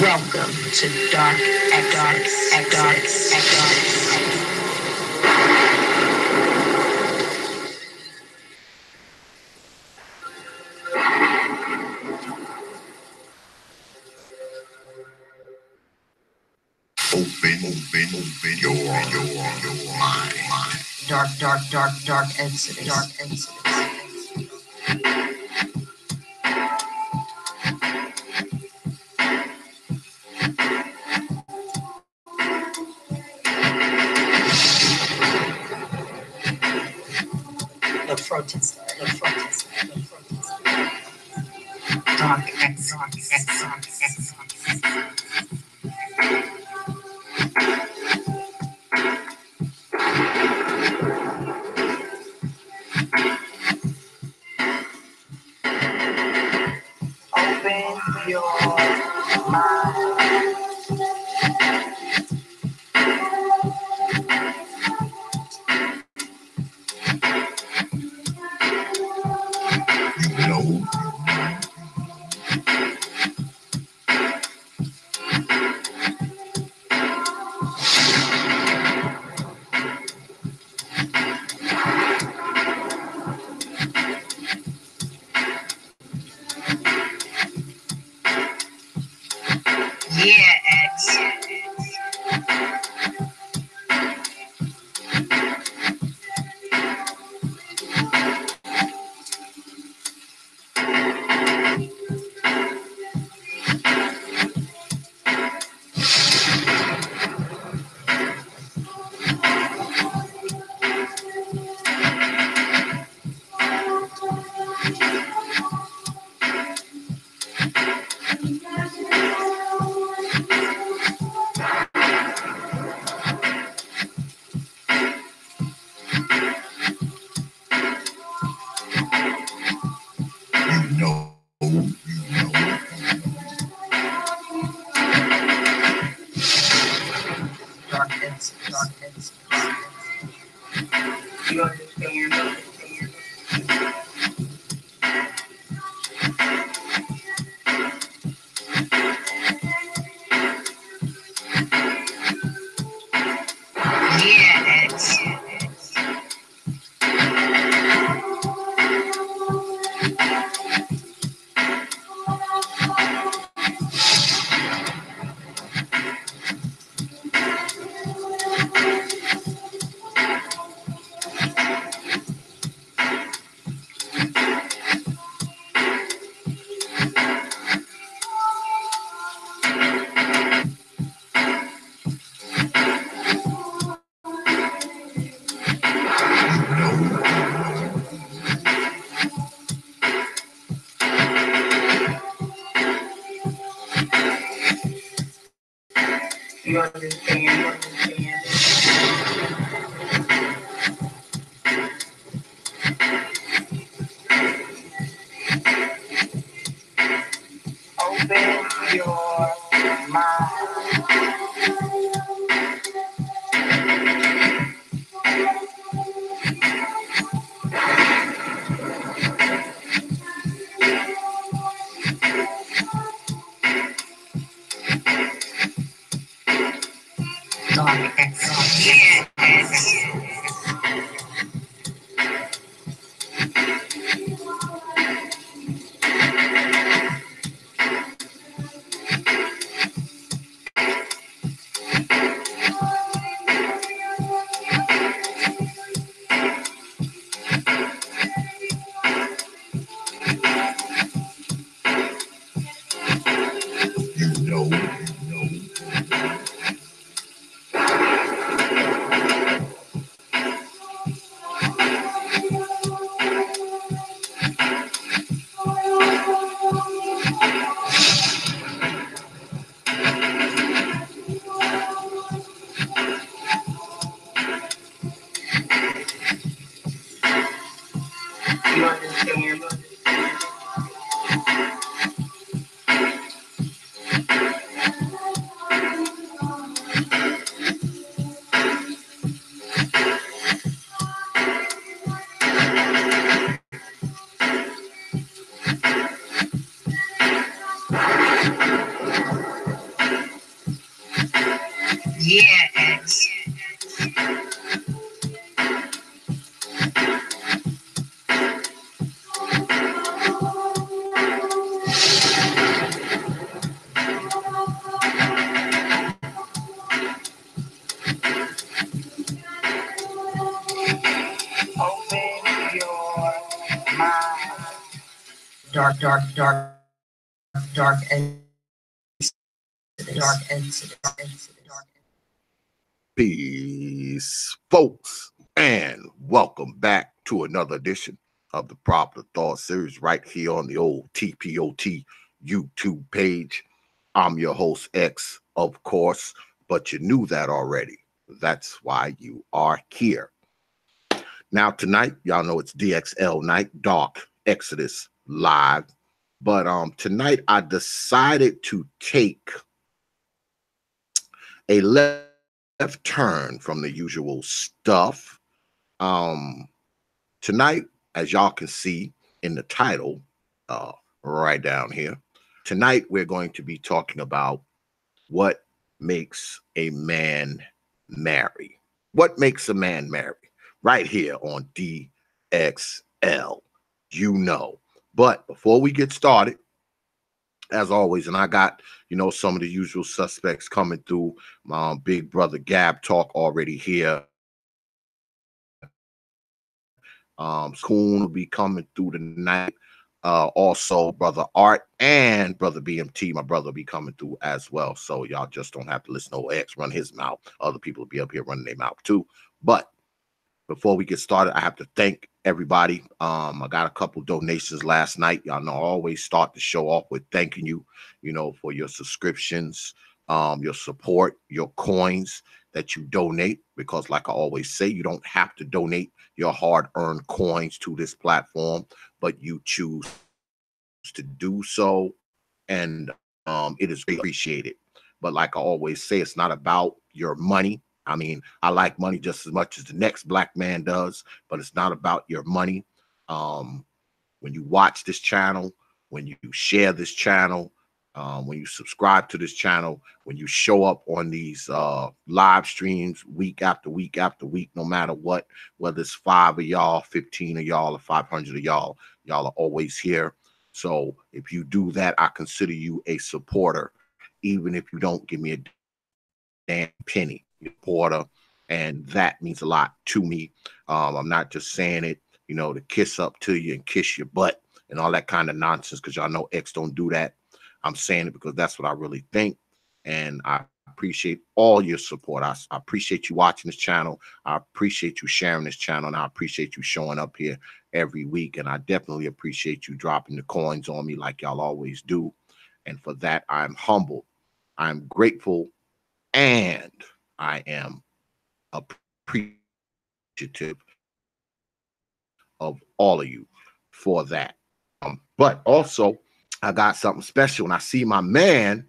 Welcome to Dark X. Open your mind. Dark Exodus. The protester. Dark X. Open your mind. You know. Yeah, X. You know. Dark X. You understand? Yeah, X. You understand? Open your mind. Dark X. Yeah, X. You know. dark, dark. Peace, folks, and welcome back to another edition of the Proper Thought Series right here on the old TPOT YouTube page. I'm your host, X, of course, but you knew that already. That's why you are here. Now, tonight, y'all know it's DXL night, Dark XoDus live. But tonight I decided to take a left turn from the usual stuff. Tonight, as y'all can see in the title, right down here, tonight we're going to be talking about what makes a man marry. What makes a man marry? Right here on DXL, you know. But before we get started, as always, and I got, some of the usual suspects coming through. My big brother Gabtalk already here. Coon will be coming through tonight. Also, brother Art and brother B.M.T, my brother, will be coming through as well. So y'all just don't have to listen to X run his mouth. Other people will be up here running their mouth too. But before we get started, I have to thank everybody. I got a couple donations last night. Y'all know I always start the show off with thanking you, for your subscriptions, your support, your coins that you donate. Because like I always say, you don't have to donate your hard-earned coins to this platform, but you choose to do so. And it is greatly appreciated. But like I always say, it's not about your money. I mean, I like money just as much as the next black man does, but it's not about your money. When you watch this channel, when you share this channel, when you subscribe to this channel, when you show up on these live streams week after week after week, no matter what, whether it's 5 of y'all, 15 of y'all, or 500 of y'all, y'all are always here. So if you do that, I consider you a supporter, even if you don't give me a damn penny, supporter, and that means a lot to me. I'm not just saying it, to kiss up to you and kiss your butt and all that kind of nonsense, because y'all know X don't do that. I'm saying it because that's what I really think, and I appreciate all your support. I appreciate you watching this channel. I appreciate you sharing this channel, and I appreciate you showing up here every week, and I definitely appreciate you dropping the coins on me like y'all always do, and for that, I'm humbled. I'm grateful, and I am appreciative of all of you for that. But also, I got something special, and I see my man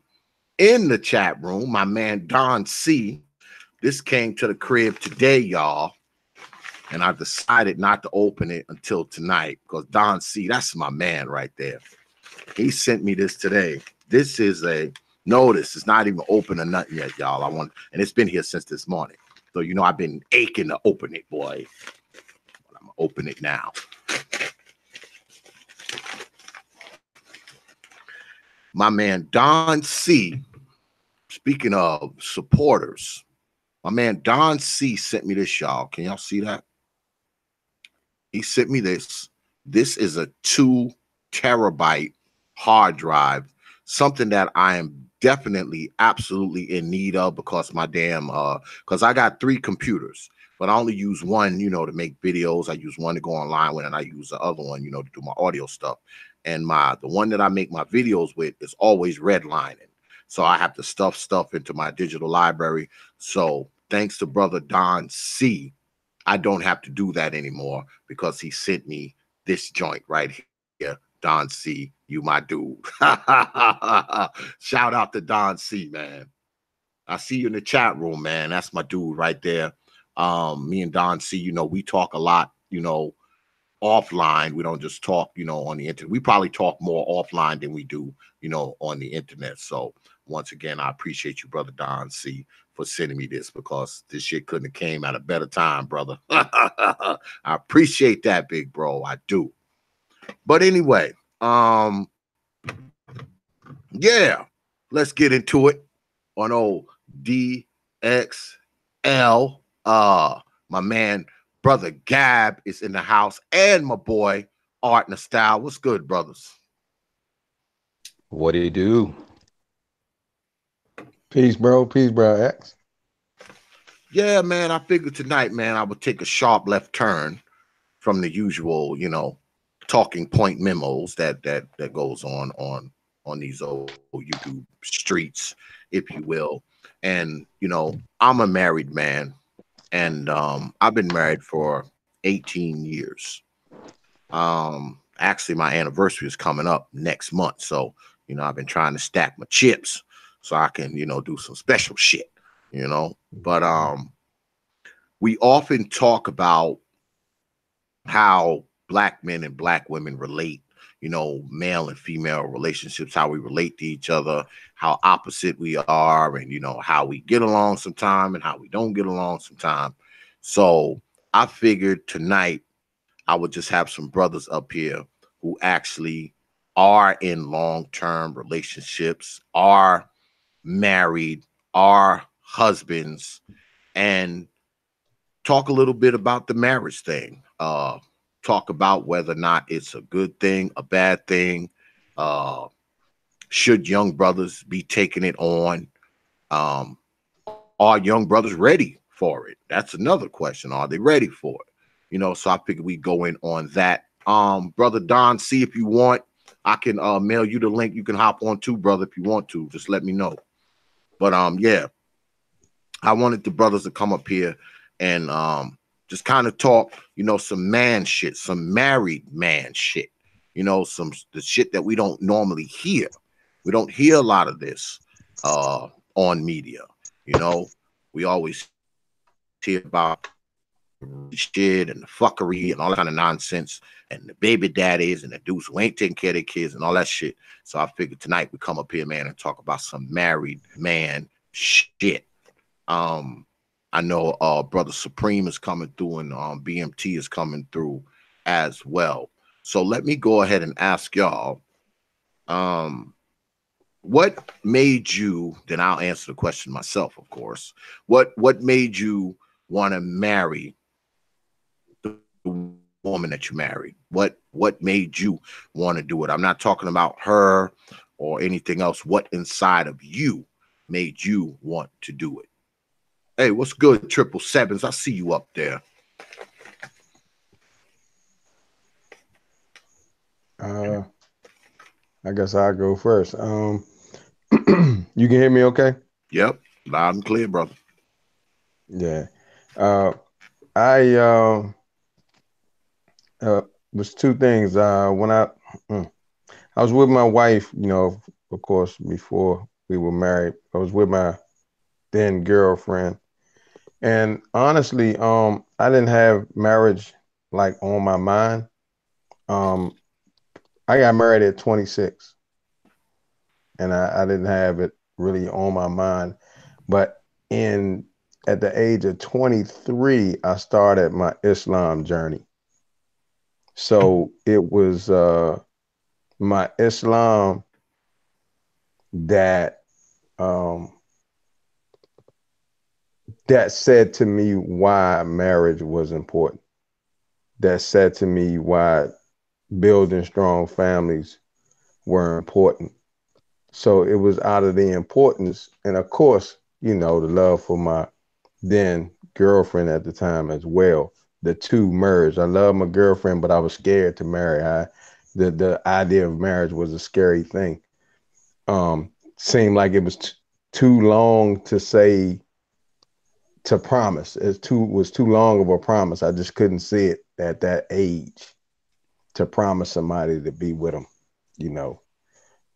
in the chat room, my man Don C. This came to the crib today, y'all, and I decided not to open it until tonight because Don C, that's my man right there. He sent me this today. This is notice it's not even open or nothing yet, y'all. And it's been here since this morning. So, I've been aching to open it, boy. But I'm going to open it now. My man, Don C, speaking of supporters, my man, Don C, sent me this, y'all. Can y'all see that? He sent me this. This is a 2 terabyte hard drive, something that I am definitely absolutely in need of because my damn because I got 3 computers, but I only use one, to make videos. I use one to go online with, and I use the other one, to do my audio stuff. And the one that I make my videos with is always redlining, so I have to stuff stuff into my digital library. So thanks to brother Don C, I don't have to do that anymore because he sent me this joint right here. Don C, you my dude. Shout out to Don C, man. I see you in the chat room, man. That's my dude right there. Me and Don C, we talk a lot, offline. We don't just talk, on the internet. We probably talk more offline than we do, on the internet. So once again, I appreciate you, brother Don C, for sending me this because this shit couldn't have came at a better time, brother. I appreciate that, big bro. I do. But anyway, yeah, let's get into it on old DXL. My man, brother Gab is in the house, and my boy Art Nustal. What's good, brothers? What do you do? Peace, bro. X. Yeah, man. I figured tonight, man, I would take a sharp left turn from the usual, talking point memos that goes on these old YouTube streets, if you will. And I'm a married man, and I've been married for 18 years. Actually, my anniversary is coming up next month, so I've been trying to stack my chips so I can do some special shit. But we often talk about how black men and black women relate, male and female relationships, how we relate to each other, how opposite we are, and how we get along sometime and how we don't get along sometime. So I figured tonight I would just have some brothers up here who actually are in long-term relationships, are married, are husbands, and talk a little bit about the marriage thing. Talk about whether or not it's a good thing, a bad thing. Uh, should young brothers be taking it on? Um, are young brothers ready for it? That's another question. Are they ready for it? So I figured we go in on that. Brother Don, see if you want. I can mail you the link. You can hop on too, brother, if you want to. Just let me know. But yeah, I wanted the brothers to come up here and just kind of talk, some man shit, some married man shit, some the shit that we don't normally hear. We don't hear a lot of this on media. We always hear about shit and the fuckery and all that kind of nonsense and the baby daddies and the dudes who ain't taking care of their kids and all that shit. So I figured tonight we come up here, man, and talk about some married man shit. Um, I know Brother Supreme is coming through and B.M.T is coming through as well. So let me go ahead and ask y'all, um, what made you, then I'll answer the question myself, of course. What made you want to marry the woman that you married? What made you want to do it? I'm not talking about her or anything else. What inside of you made you want to do it? Hey, what's good, 777s? I see you up there. Uh, I guess I'll go first. You can hear me okay? Yep, loud and clear, brother. Yeah. Uh, I was two things. When mm, I was with my wife, of course, before we were married, I was with my then girlfriend, and honestly, I didn't have marriage like on my mind. Um, I got married at 26, and I didn't have it really on my mind. But in at the age of 23, I started my Islam journey. So it was my Islam that um, that said to me why marriage was important. That said to me why building strong families were important. So it was out of the importance, and of course, the love for my then girlfriend at the time as well. The two merged. I love my girlfriend, but I was scared to marry. The idea of marriage was a scary thing. Seemed like it was too long to say to promise. It was too long of a promise. I just couldn't see it at that age to promise somebody to be with them, you know,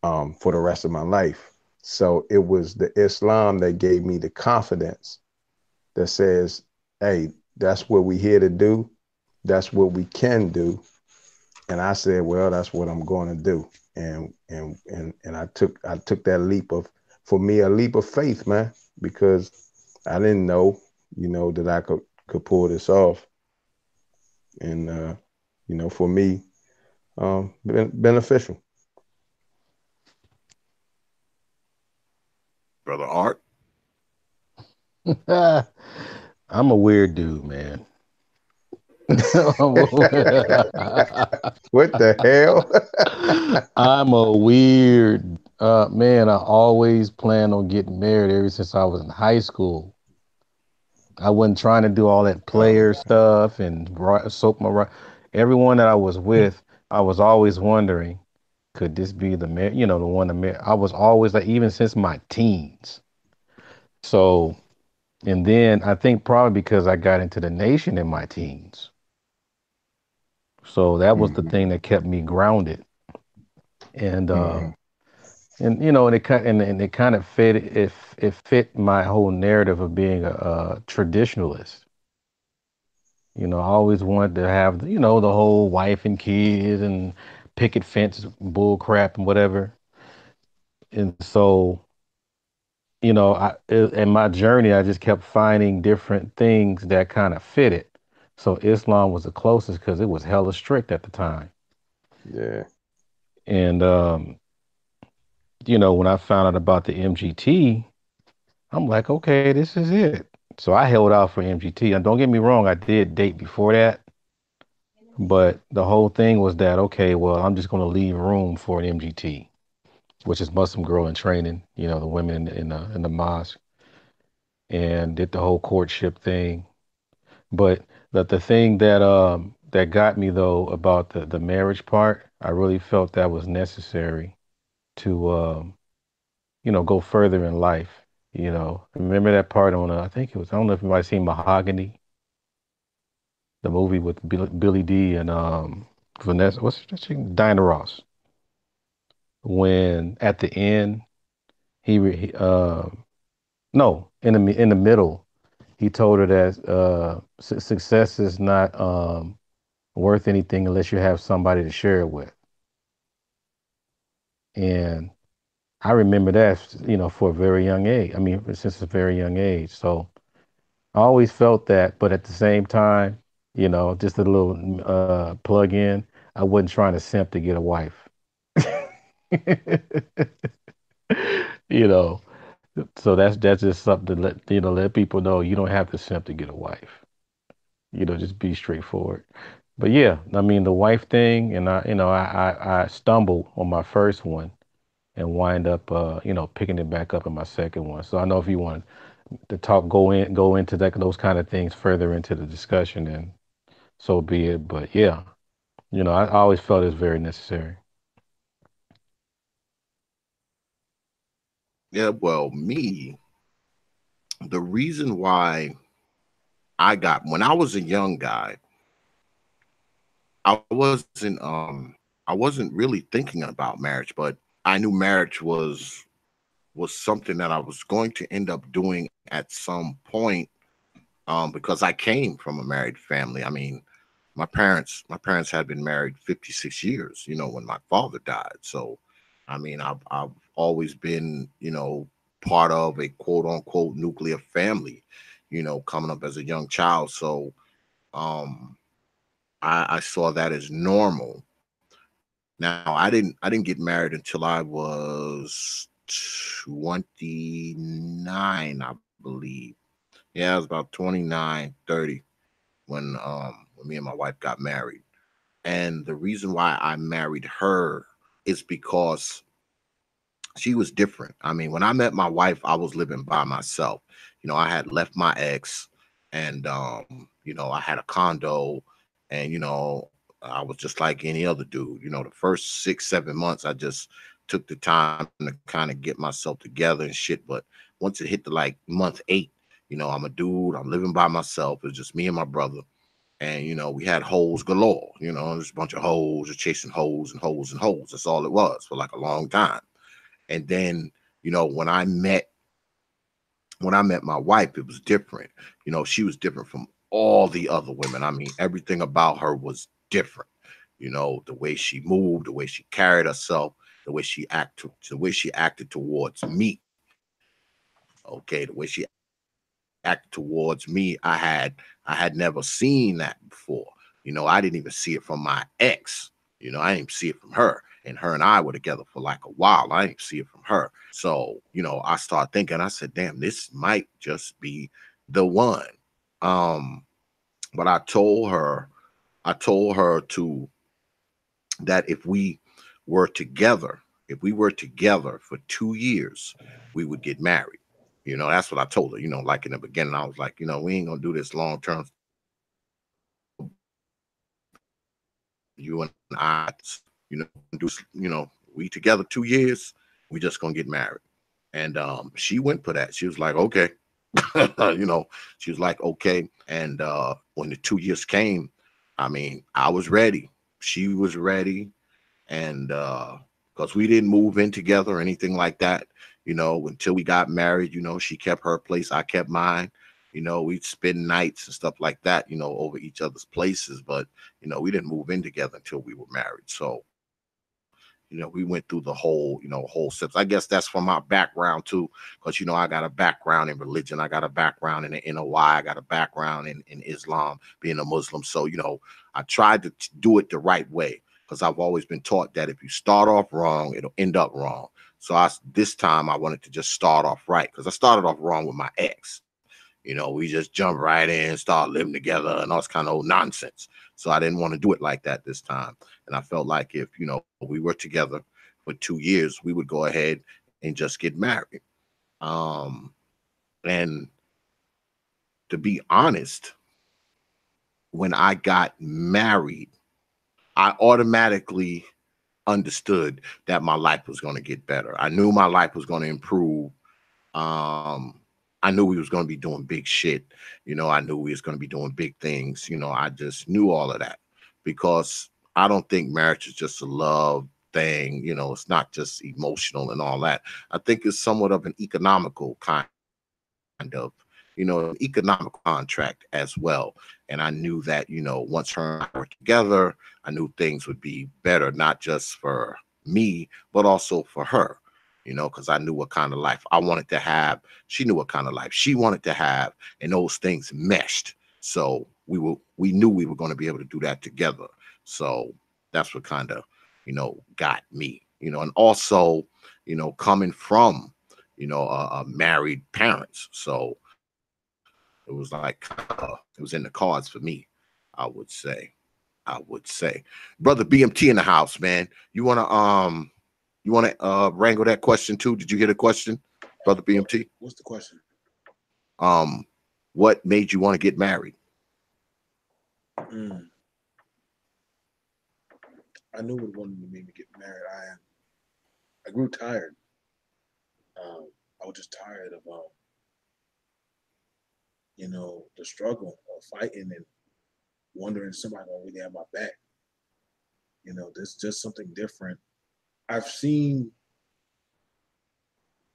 for the rest of my life. So it was the Islam that gave me the confidence that says, hey, that's what we here to do. That's what we can do. And I said, well, that's what I'm going to do. And I took that leap of, for me, a leap of faith, man, because I didn't know, that I could pull this off. And for me, beneficial. Brother Art. I'm a weird dude, man. What the hell? I'm a weird Man, I always planned on getting married ever since I was in high school. I wasn't trying to do all that Oh, player stuff and soak my everyone that I was with. I was always wondering, could this be the the one to marry? I was always like, even since my teens. So, and then I think probably because I got into the nation in my teens. So that was the mm-hmm, thing that kept me grounded. And mm-hmm, and and it kind of fit it fit my whole narrative of being a traditionalist. I always wanted to have, the whole wife and kids and picket fence bull crap and whatever. And so, in my journey, I just kept finding different things that kind of fit it. So Islam was the closest because it was hella strict at the time. yeah, And, when I found out about the MGT, I'm like, okay, this is it. So I held out for MGT. And don't get me wrong, I did date before that. But the whole thing was that, okay, well, I'm just going to leave room for an MGT, which is Muslim Girl in Training, the women in the mosque, and did the whole courtship thing. But the thing that got me though about the marriage part, I really felt that was necessary to go further in life. Remember that part on I think it was, I don't know if you might have seen Mahogany, the movie with Billy D and Vanessa, what's that chick? Diana Ross. When at the end no, in the middle he told her that success is not worth anything unless you have somebody to share it with. And I remember that, for a very young age. I mean, since a very young age. So I always felt that, but at the same time, just a little plug in, I wasn't trying to simp to get a wife. you know, so that's just something to let people know you don't have to simp to get a wife. Just be straightforward. But yeah, I mean the wife thing, and I stumbled on my first one and wind up picking it back up in my second one. So I know if you want to go into those kind of things further into the discussion, and so be it. But yeah, I always felt it's very necessary. Yeah, well, me, the reason why when I was a young guy, I wasn't really thinking about marriage, but I knew marriage was something that I was going to end up doing at some point, because I came from a married family. I mean, my parents had been married 56 years, when my father died. So, I mean, I've always been, part of a quote unquote nuclear family, coming up as a young child. So, um, I saw that as normal. Now, I didn't get married until I was 29, I believe. Yeah, I was about 29, 30 when me and my wife got married. And the reason why I married her is because she was different. I mean, when I met my wife, I was living by myself. I had left my ex, and I had a condo, and I was just like any other dude. The first 6, 7 months, I just took the time to kind of get myself together and shit. But once it hit the like month 8, I'm a dude. I'm living by myself. It's just me and my brother, and we had hoes galore. There's a bunch of hoes, just chasing hoes and hoes and hoes. That's all it was for like a long time. And then, when I met my wife, it was different. She was different from all the other women. I mean, everything about her was different. The way she moved, the way she carried herself, the way she acted towards me. Okay, the way she acted towards me, I had never seen that before. I didn't even see it from my ex. I didn't even see it from her. And her and I were together for like a while. I didn't see it from her. So, I started thinking, I said, damn, this might just be the one. Um, but I told her to that if we were together, if we were together for 2 years, we would get married. That's what I told her. Like in the beginning, I was like, we ain't gonna do this long term. You and I, do, we together 2 years. We just gonna get married. And she went for that. She was like, okay. She was like, okay. And when the 2 years came, I mean, I was ready. She was ready. And because we didn't move in together or anything like that, until we got married, she kept her place, I kept mine. We'd spend nights and stuff like that, over each other's places. But, we didn't move in together until we were married. So, we went through the whole steps. I guess that's from my background too, because I got a background in religion, I got a background in the NOI, I got a background in Islam, being a Muslim. So I tried to do it the right way, because I've always been taught that if you start off wrong, it'll end up wrong. So this time I wanted to just start off right, because I started off wrong with my ex. We just jumped right in, start living together, and all this kind of old nonsense. So I didn't want to do it like that this time. And I felt like if, we were together for 2 years, we would go ahead and just get married. And to be honest, when I got married, I automatically understood that my life was going to get better. I knew my life was going to improve. I knew we was going to be doing big shit. I knew we was going to be doing big things. I just knew all of that, because I don't think marriage is just a love thing. It's not just emotional and all that. I think it's somewhat of an economical kind of, an economic contract as well. And I knew that, once her and I were together, I knew things would be better, not just for me, but also for her. Because I knew what kind of life I wanted to have. She knew what kind of life she wanted to have, and those things meshed. So we knew we were going to be able to do that together. So that's what kind of, got me, and also, coming from, married parents. So it was like, it was in the cards for me, I would say. Brother BMT in the house, man. You want to wrangle that question too? Did you get a question, Brother BMT? What's the question? What made you want to get married? I knew what wanted to make me get married. I grew tired. I was just tired of the struggle of fighting and wondering somebody gonna really have my back. There's just something different. I've seen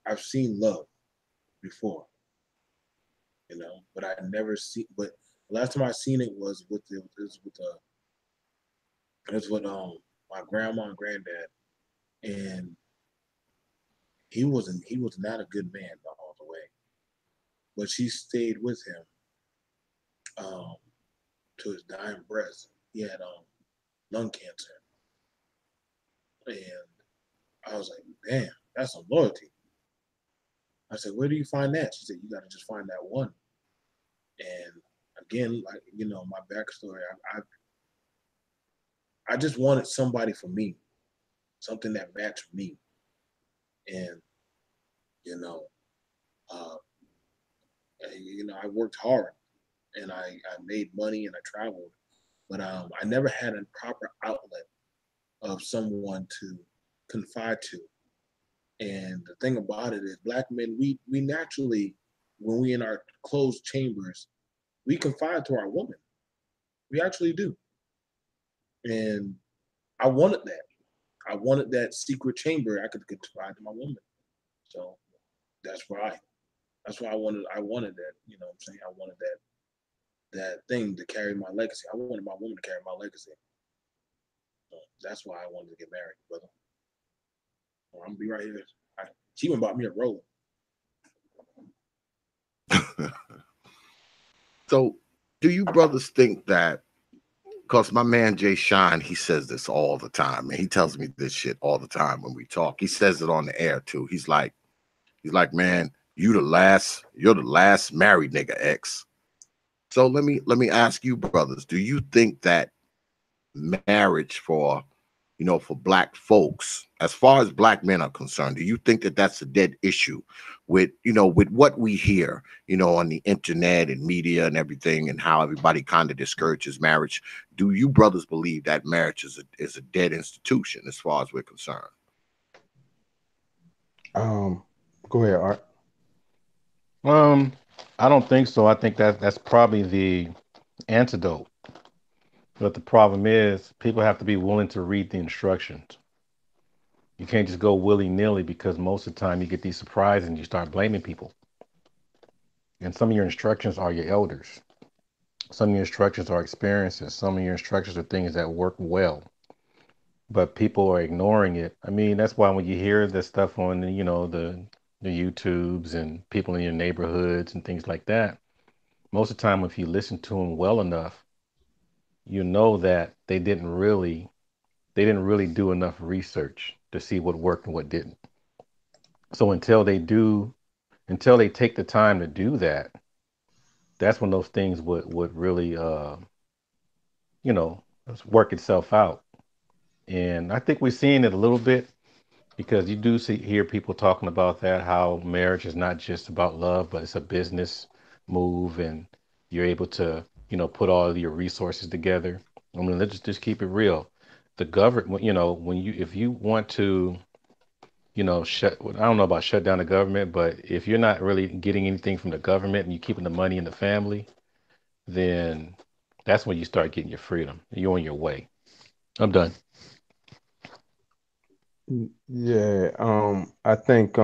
love before, but I never see. But the last time I seen it was with my grandma and granddad, and he was not a good man all the way, but she stayed with him to his dying breath. He had lung cancer, and I was like, damn, that's some loyalty. I said, where do you find that? She said, you got to just find that one. And again, like, my backstory, I just wanted somebody for me, something that matched me. And, I worked hard, and I made money, and I traveled, but I never had a proper outlet of someone to confide to. And the thing about it is, Black men, we naturally, when we in our closed chambers, we confide to our woman. We actually do. And I wanted that. I wanted that secret chamber I could confide to my woman. So that's why I wanted that, you know what I'm saying? I wanted that thing to carry my legacy. I wanted my woman to carry my legacy. So that's why I wanted to get married, brother. I'm gonna be right here. She even bought me a roller. So do you brothers think that, because my man Jay Shine, he says this all the time, and he tells me this shit all the time when we talk. He says it on the air too. He's like, man, you're the last married nigga, X. So let me ask you, brothers, do you think that marriage for for black folks, as far as black men are concerned, do you think that that's a dead issue with, with what we hear, on the internet and media and everything, and how everybody kind of discourages marriage? Do you brothers believe that marriage is a dead institution as far as we're concerned? Go ahead, Art. Um, I don't think so. I think that's probably the antidote. But the problem is, people have to be willing to read the instructions. You can't just go willy nilly, because most of the time you get these surprises and you start blaming people. And some of your instructions are your elders. Some of your instructions are experiences. Some of your instructions are things that work well, but people are ignoring it. I mean, that's why when you hear this stuff on, the YouTubes and people in your neighborhoods and things like that, most of the time, if you listen to them well enough, you know that they didn't really do enough research to see what worked and what didn't. So until they take the time to do that, that's when those things would really you know work itself out. And I think we're seeing it a little bit, because you do hear people talking about that, how marriage is not just about love, but it's a business move, and you're able to put all of your resources together. I mean, let's just keep it real. The government, when you if you want to, I don't know about shut down the government, but if you're not really getting anything from the government and you're keeping the money in the family, then that's when you start getting your freedom. You're on your way. I'm done. Yeah, I think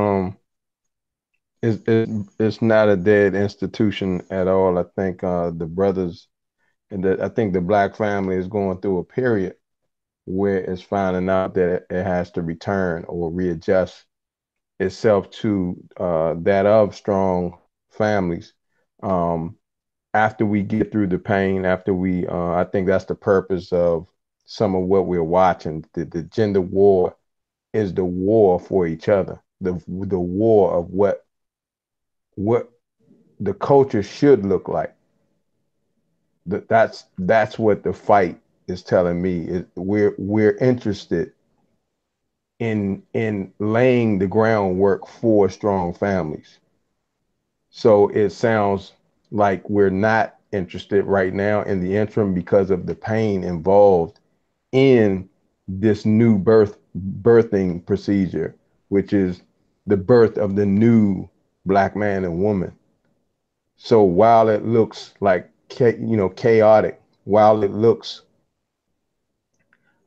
it's not a dead institution at all. I think the brothers and I think the black family is going through a period where it's finding out that it has to return or readjust itself to that of strong families. Um, After we get through the pain, after I think that's the purpose of some of what we're watching. The gender war is the war for each other, the war of what the culture should look like. That's what the fight is telling me. We're interested in laying the groundwork for strong families. So it sounds like we're not interested right now in the interim because of the pain involved in this new birthing procedure, which is the birth of the new black man and woman. So while it looks like chaotic, while it looks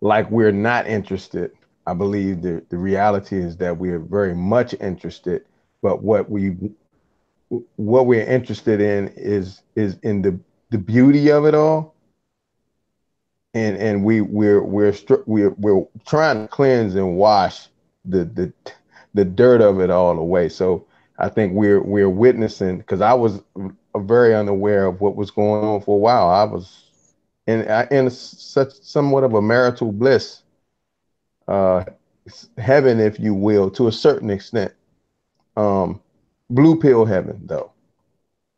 like we're not interested, I believe the reality is that we are very much interested. But what we're interested in is in the beauty of it all, and we're trying to cleanse and wash the dirt of it all away. So I think we're witnessing, because I was very unaware of what was going on for a while. I was in such somewhat of a marital bliss, uh, heaven, if you will, to a certain extent. Um, Blue pill heaven, though.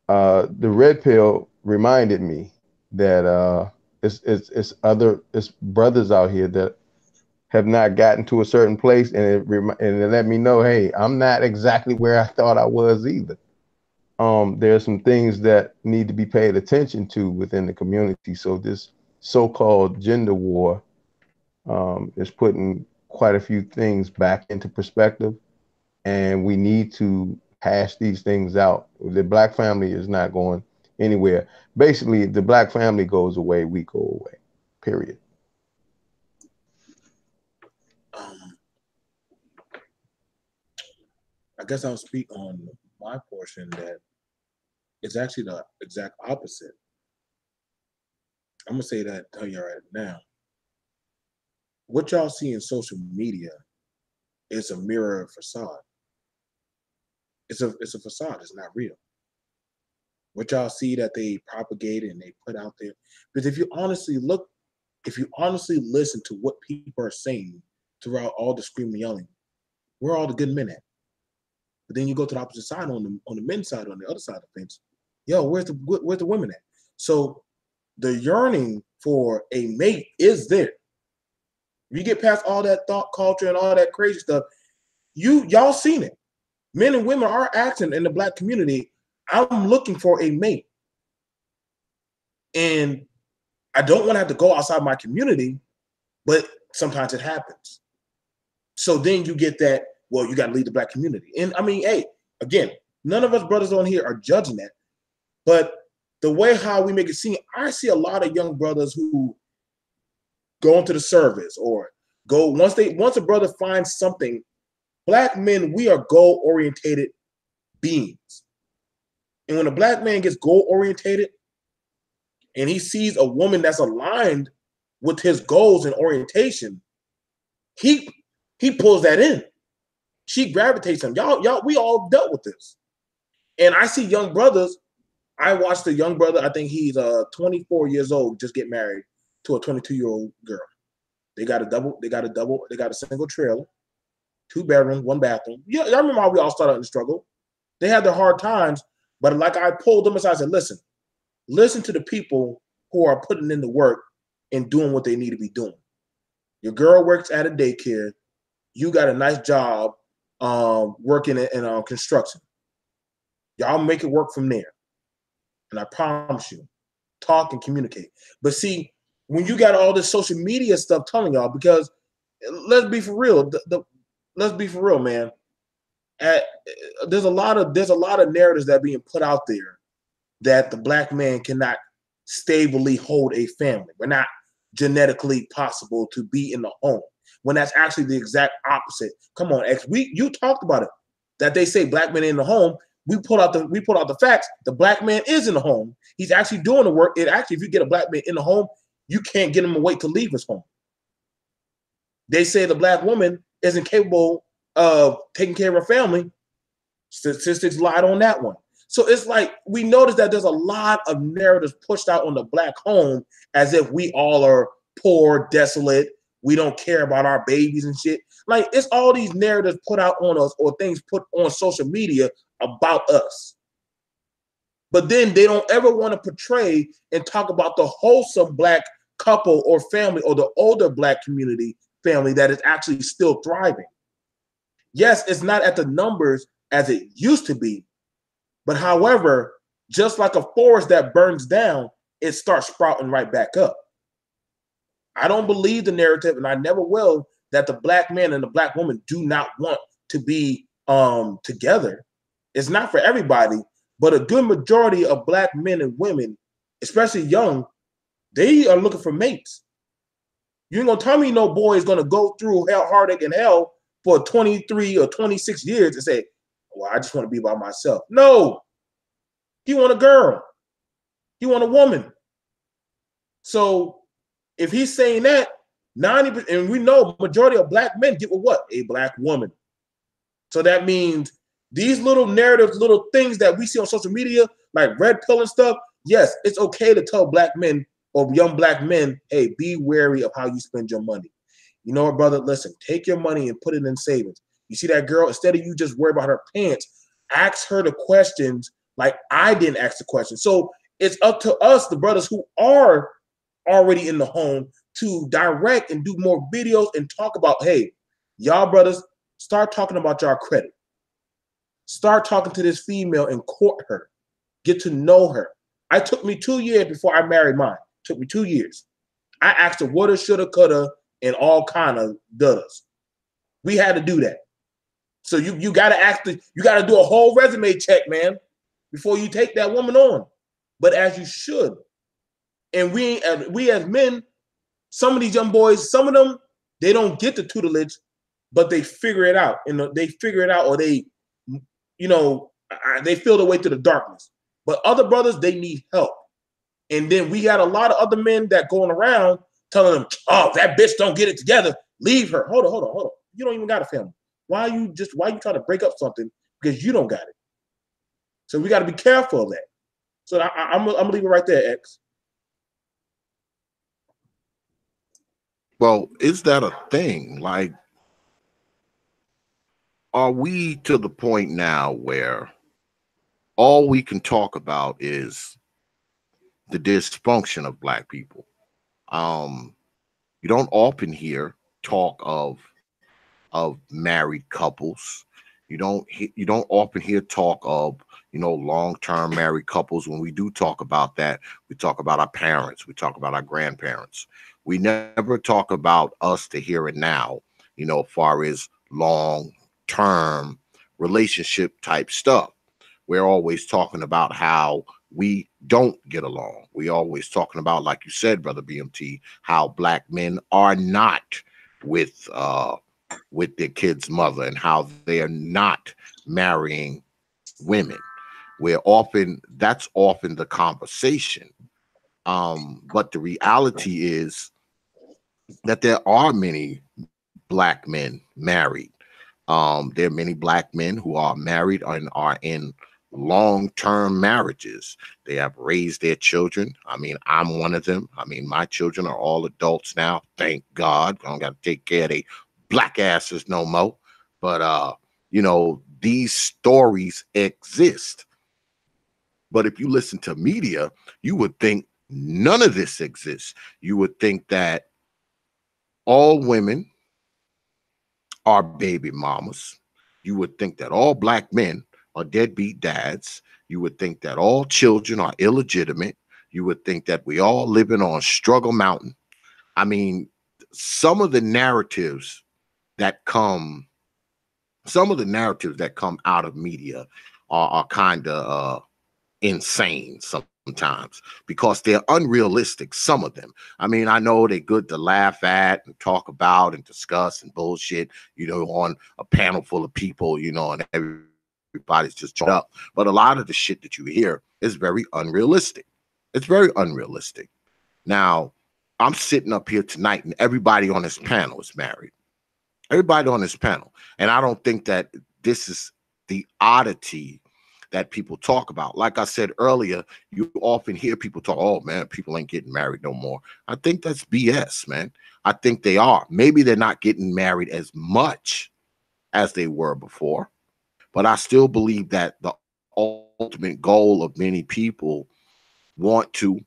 The red pill reminded me that it's brothers out here that have not gotten to a certain place, and it let me know, hey, I'm not exactly where I thought I was either. There's some things that need to be paid attention to within the community. So this so-called gender war is putting quite a few things back into perspective, and we need to hash these things out. The black family is not going anywhere. Basically, the black family goes away, we go away. Period. Um, I guess I'll speak on my portion that it's actually the exact opposite. I'm gonna say that, tell you right now. What y'all see in social media is a mirror facade. It's a facade. It's not real. What y'all see that they propagate and they put out there. Because if you honestly listen to what people are saying throughout all the screaming, yelling, where are all the good men at? But then you go to the opposite side, on the men's side, on the other side of the fence. Yo, where's the women at? So the yearning for a mate is there. If you get past all that thought culture and all that crazy stuff, y'all seen it. Men and women are asking in the Black community, I'm looking for a mate. And I don't want to have to go outside my community, but sometimes it happens. So then you get that, well, you got to leave the Black community. And I mean, hey, again, none of us brothers on here are judging that. But the way how we make it seem, I see a lot of young brothers who go into the service or go, once a brother finds something, Black men, we are goal-orientated beings. And when a Black man gets goal-orientated and he sees a woman that's aligned with his goals and orientation, he pulls that in. She gravitates him. Y'all, we all dealt with this. And I see young brothers. I watched a young brother, I think he's 24 years old, just get married to a 22-year-old girl. They got a single trailer, 2 bedrooms, 1 bathroom. Yeah, y'all remember how we all started in the struggle. They had their hard times, but like I pulled them aside and said, listen to the people who are putting in the work and doing what they need to be doing. Your girl works at a daycare. You got a nice job working in construction. Y'all make it work from there. And I promise you, talk and communicate. But see, when you got all this social media stuff telling y'all, because let's be for real, let's be for real, man. There's a lot of narratives that are being put out there that the Black man cannot stably hold a family. We're not genetically possible to be in the home, when that's actually the exact opposite. Come on, X. You talked about it, that they say Black men in the home. We pulled out the facts. The Black man is in the home. He's actually doing the work. If you get a Black man in the home, you can't get him to wait to leave his home. They say the Black woman isn't capable of taking care of her family. Statistics lied on that one. So it's like we notice that there's a lot of narratives pushed out on the Black home as if we all are poor, desolate. We don't care about our babies and shit. Like, it's all these narratives put out on us or things put on social media about us. But then they don't ever want to portray and talk about the wholesome Black couple or family or the older Black community family that is actually still thriving. Yes, it's not at the numbers as it used to be, but however, just like a forest that burns down, it starts sprouting right back up. I don't believe the narrative, and I never will, that the Black man and the Black woman do not want to be together. It's not for everybody, but a good majority of Black men and women, especially young, they are looking for mates. You ain't gonna tell me no boy is gonna go through hell, heartache, and hell for 23 or 26 years and say, well, I just want to be by myself. No, he want a girl. He want a woman. So if he's saying that, 90%, and we know majority of Black men get with what? A Black woman. So that means these little narratives, little things that we see on social media, like red pill and stuff, yes, it's okay to tell Black men or young Black men, hey, be wary of how you spend your money. You know what, brother? Listen, take your money and put it in savings. You see that girl, instead of you just worry about her pants, ask her the questions like I didn't ask the questions. So it's up to us, the brothers who are already in the home, to direct and do more videos and talk about, hey, y'all brothers, start talking about y'all credit. Start talking to this female and court her. Get to know her. It took me 2 years before I married mine. It took me 2 years. I asked her woulda, shoulda, coulda, and all kind of does. We had to do that. So you gotta do a whole resume check, man, before you take that woman on. But as you should. And we as men, some of these young boys, some of them, they don't get the tutelage, but they figure it out. And they figure it out, or they feel their way through the darkness. But other brothers, they need help. And then we got a lot of other men that going around telling them, oh, that bitch don't get it together. Leave her. Hold on. You don't even got a family. Why you trying to break up something because you don't got it? So we got to be careful of that. So I'm gonna leave it right there, X. Well, is that a thing? Like, are we to the point now where all we can talk about is the dysfunction of Black people? You don't often hear talk of married couples. You don't often hear talk of, long-term married couples. When we do talk about that, we talk about our parents, we talk about our grandparents. We never talk about us, the here and now, as far as long-term relationship type stuff. We're always talking about how we don't get along. We always talking about, like you said, brother BMT, how black men are not with their kid's mother, and how they are not marrying women. That's often the conversation. But the reality is that there are many black men married. There are many black men who are married and are in long-term marriages. They have raised their children. I mean, I'm one of them. I mean, my children are all adults now. Thank God. I don't got to take care of they black asses no more. But these stories exist. But if you listen to media, you would think none of this exists. You would think that all women are baby mamas. You would think that all black men are deadbeat dads. You would think that all children are illegitimate. You would think that we all living on Struggle Mountain. I mean, some of the narratives that come out of media are kind of insane sometimes, because they're unrealistic, some of them. I mean, I know they're good to laugh at and talk about and discuss and bullshit, on a panel full of people, and everybody's just chalked up. But a lot of the shit that you hear is very unrealistic. It's very unrealistic. Now, I'm sitting up here tonight and everybody on this panel is married. Everybody on this panel. And I don't think that this is the oddity that people talk about. Like I said earlier, you often hear people talk, oh man, people ain't getting married no more. I think that's BS, man. I think they are. Maybe they're not getting married as much as they were before, but I still believe that the ultimate goal of many people want to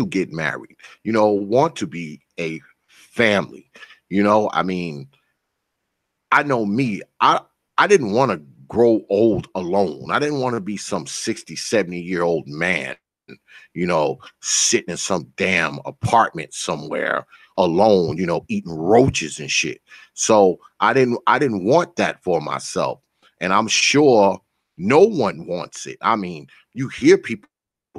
get married, want to be a family. I mean, I know me, I didn't want to grow old alone. I didn't want to be some 60, 70-year-old man, sitting in some damn apartment somewhere alone, eating roaches and shit. So I didn't want that for myself. And I'm sure no one wants it. I mean, you hear people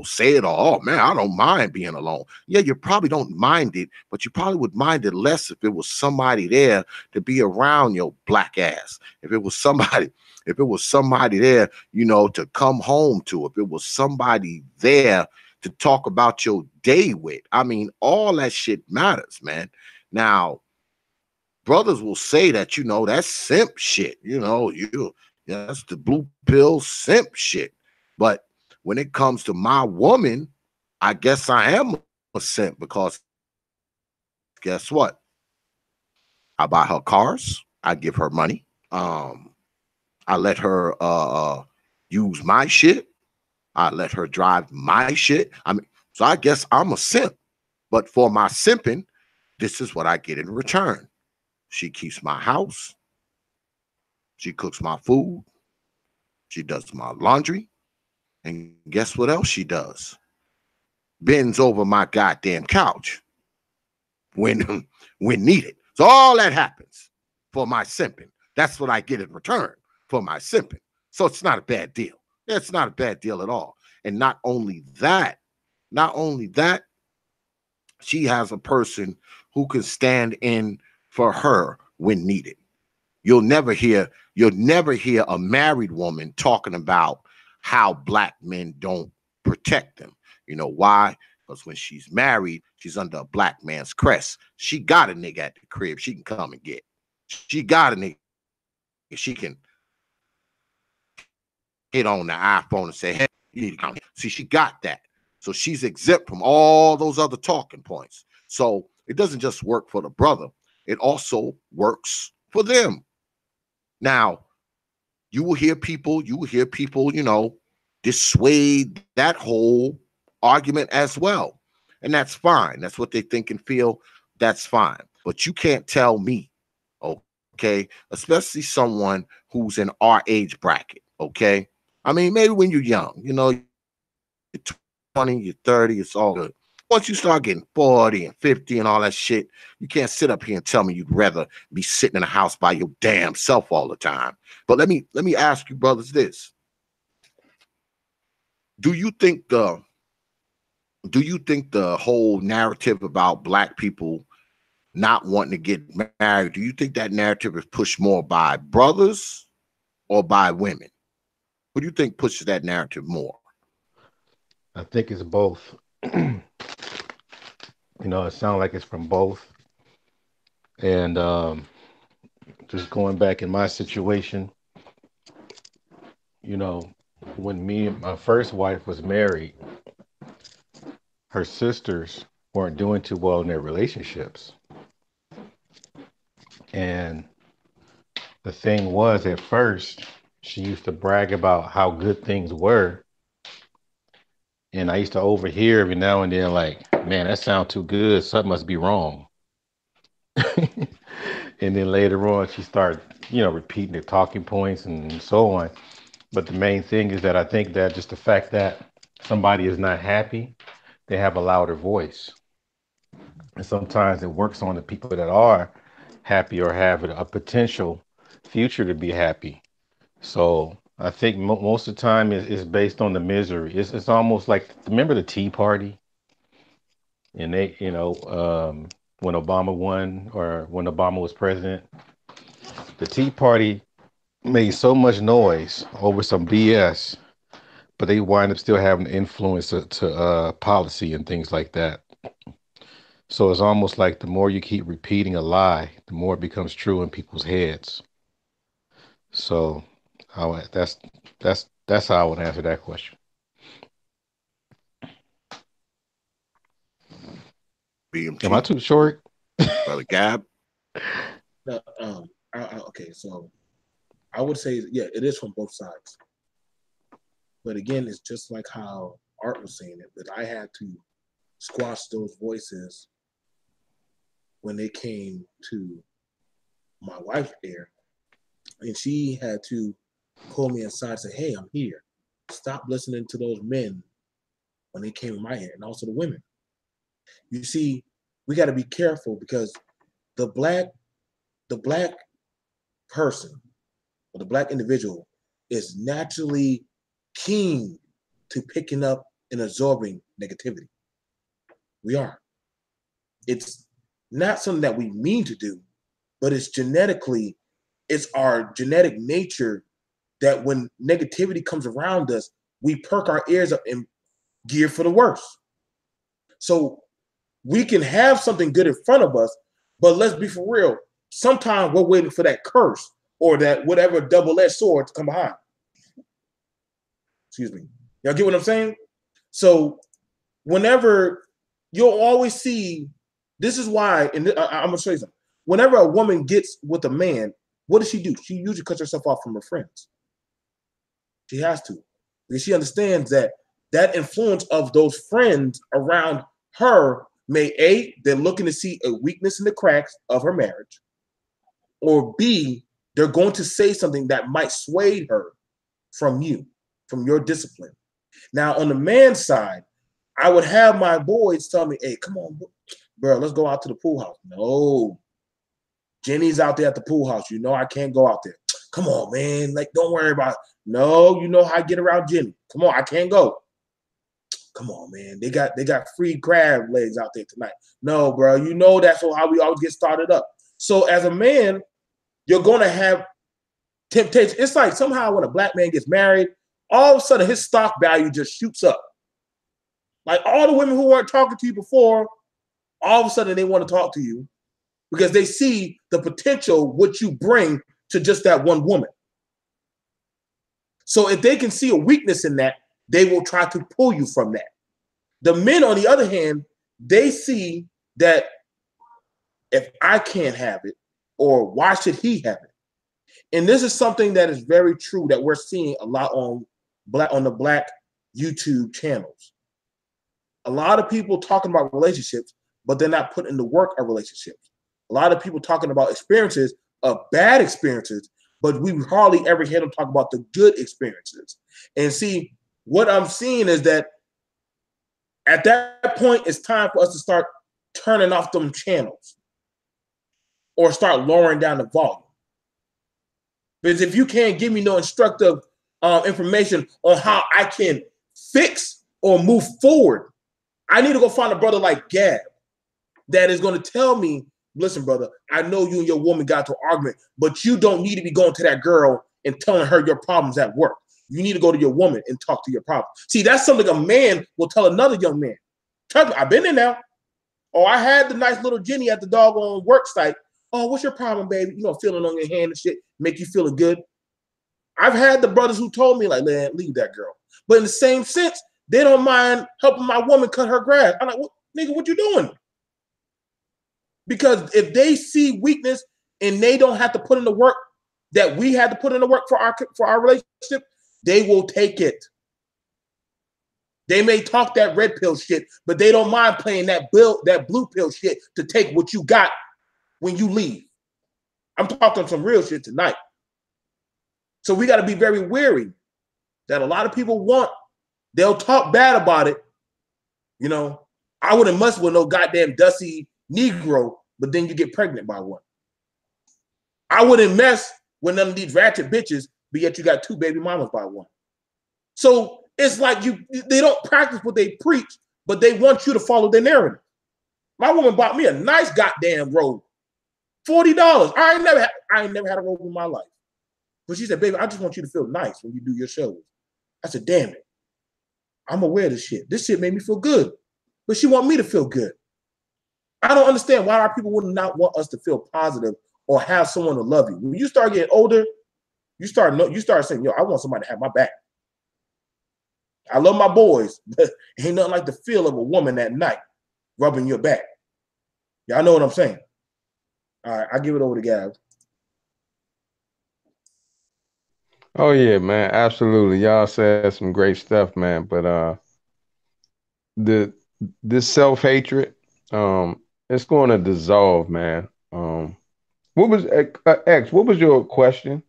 say it all, oh man, I don't mind being alone. Yeah, you probably don't mind it, but you probably would mind it less if it was somebody there to be around your black ass. If it was somebody there, to come home to, if it was somebody there to talk about your day with. I mean, all that shit matters, man. Now, brothers will say that, that's simp shit. That's the blue pill simp shit. But when it comes to my woman, I guess I am a simp, because guess what? I buy her cars. I give her money. I let her use my shit. I let her drive my shit. I mean, so I guess I'm a simp. But for my simping, this is what I get in return. She keeps my house. She cooks my food. She does my laundry. And guess what else she does? Bends over my goddamn couch when needed. So all that happens for my simping. That's what I get in return for my simping. So it's not a bad deal. It's not a bad deal at all. And not only that, she has a person who can stand in for her when needed. You'll never hear a married woman talking about how black men don't protect them. You know why? Because when she's married, she's under a black man's crest. She got a nigga at the crib she can come and get. She got a nigga she can hit on the iPhone and say, hey, you need to come here. See, she got that. So she's exempt from all those other talking points. So it doesn't just work for the brother. It also works for them. Now, you will hear people, dissuade that whole argument as well. And that's fine. That's what they think and feel. That's fine. but you can't tell me, okay, especially someone who's in our age bracket, okay? I mean, maybe when you're young, you know, you're 20, you're 30, it's all good. Once you start getting 40 and 50 and all that shit, you can't sit up here and tell me you'd rather be sitting in a house by your damn self all the time. But let me ask you, brothers, this. Do you think the whole narrative about black people not wanting to get married, do you think that narrative is pushed more by brothers or by women? Who do you think pushes that narrative more? I think it's both. You know, it sounds like it's from both. And just going back in my situation, you know, when me and my first wife was married, her sisters weren't doing too well in their relationships. And the thing was, at first, she used to brag about how good things were. And I used to overhear every now and then, like, man, that sounds too good. Something must be wrong. And then later on, she started, you know, repeating the talking points and so on. But the main thing is that I think that just the fact that somebody is not happy, they have a louder voice. And sometimes it works on the people that are happy or have a potential future to be happy. So I think most of the time is based on the misery. It's almost like, remember the Tea Party? And they, you know, when Obama won or when Obama was president, the Tea Party made so much noise over some BS, but they wind up still having influence to policy and things like that. So it's almost like the more you keep repeating a lie, the more it becomes true in people's heads. So that's how I would answer that question. Am I BMT, too short? Brother Gab. No, okay, so I would say, yeah, it is from both sides. But again, it's just like how Art was saying it, that I had to squash those voices when they came to my wife there. And she had to pull me aside and say, hey, I'm here. Stop listening to those men when they came in my ear, and also the women. You see, we got to be careful because the black person or the black individual is naturally keen to picking up and absorbing negativity. We are. It's not something that we mean to do, but it's genetically, it's our genetic nature that when negativity comes around us, we perk our ears up and gear for the worst. So we can have something good in front of us, but let's be for real. Sometimes we're waiting for that curse or that whatever double-edged sword to come behind. Excuse me. Y'all get what I'm saying? So whenever you'll always see, this is why, and I'm gonna show you something. Whenever a woman gets with a man, what does she do? She usually cuts herself off from her friends. She has to, because she understands that that influence of those friends around her may A, they're looking to see a weakness in the cracks of her marriage, or B, they're going to say something that might sway her from you, from your discipline. Now, on the man's side, I would have my boys tell me, hey, come on, bro, let's go out to the pool house. No, Jenny's out there at the pool house. You know I can't go out there. Come on, man. Like, don't worry about it. No, you know how I get around Jenny. Come on, I can't go. Come on, man. They got free crab legs out there tonight. No, bro. You know that's how we always get started up. So as a man, you're gonna have temptation. It's like somehow when a black man gets married, all of a sudden his stock value just shoots up. Like all the women who weren't talking to you before, all of a sudden they want to talk to you because they see the potential what you bring to just that one woman. So if they can see a weakness in that, they will try to pull you from that. The men, on the other hand, they see that if I can't have it, or why should he have it? And this is something that is very true that we're seeing a lot on the black YouTube channels. A lot of people talking about relationships, but they're not putting in the work of relationships. a lot of people talking about experiences of bad experiences, but we hardly ever hear them talk about the good experiences. And see, what I'm seeing is that at that point, it's time for us to start turning off them channels or start lowering down the volume. Because if you can't give me no instructive information on how I can fix or move forward, I need to go find a brother like Gab that is going to tell me, listen, brother, I know you and your woman got to an argument, but you don't need to be going to that girl and telling her your problems at work. You need to go to your woman and talk to your problems. See, that's something a man will tell another young man. Trust me, I've been there now. Oh, I had the nice little Jenny at the doggone work site. Oh, what's your problem, baby? You know, feeling on your hand and shit, make you feel good. I've had the brothers who told me, like, man, leave that girl. But in the same sense, they don't mind helping my woman cut her grass. I'm like, nigga, what you doing? Because if they see weakness and they don't have to put in the work that we had to put in the work for our relationship, they will take it. They may talk that red pill shit, but they don't mind playing that blue pill shit to take what you got when you leave. I'm talking some real shit tonight. So we got to be very wary that a lot of people they'll talk bad about it. You know, I wouldn't mess with no goddamn dusty Negro, but then you get pregnant by one. I wouldn't mess with none of these ratchet bitches, but yet you got 2 baby mamas by one. So it's like they don't practice what they preach, but they want you to follow their narrative. My woman bought me a nice goddamn robe, $40. I ain't never had a robe in my life. But she said, baby, I just want you to feel nice when you do your shows. I said, damn it. I'm gonna wear this shit. This shit made me feel good. But she want me to feel good. I don't understand why our people would not want us to feel positive or have someone to love you. When you start getting older, you start saying, yo, I want somebody to have my back. I love my boys, but ain't nothing like the feel of a woman at night rubbing your back. Y'all know what I'm saying? All right, I give it over to Gab. Oh yeah, man, absolutely. Y'all said some great stuff, man. But this self-hatred, it's going to dissolve, man. What was X? What was your question?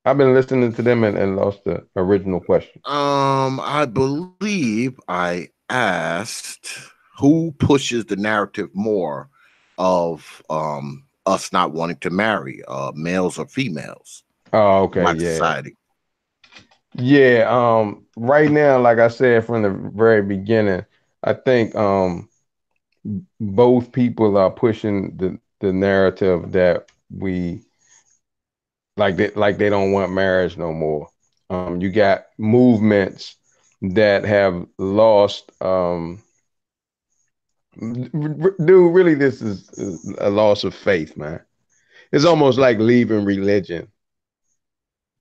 I've been listening to them and lost the original question. I believe I asked who pushes the narrative more of us not wanting to marry, males or females. Oh, okay, My yeah. society. Yeah, right now, like I said from the very beginning, I think both people are pushing the narrative that we like they don't want marriage no more. You got movements that have lost dude, really this is a loss of faith, man. It's almost like leaving religion.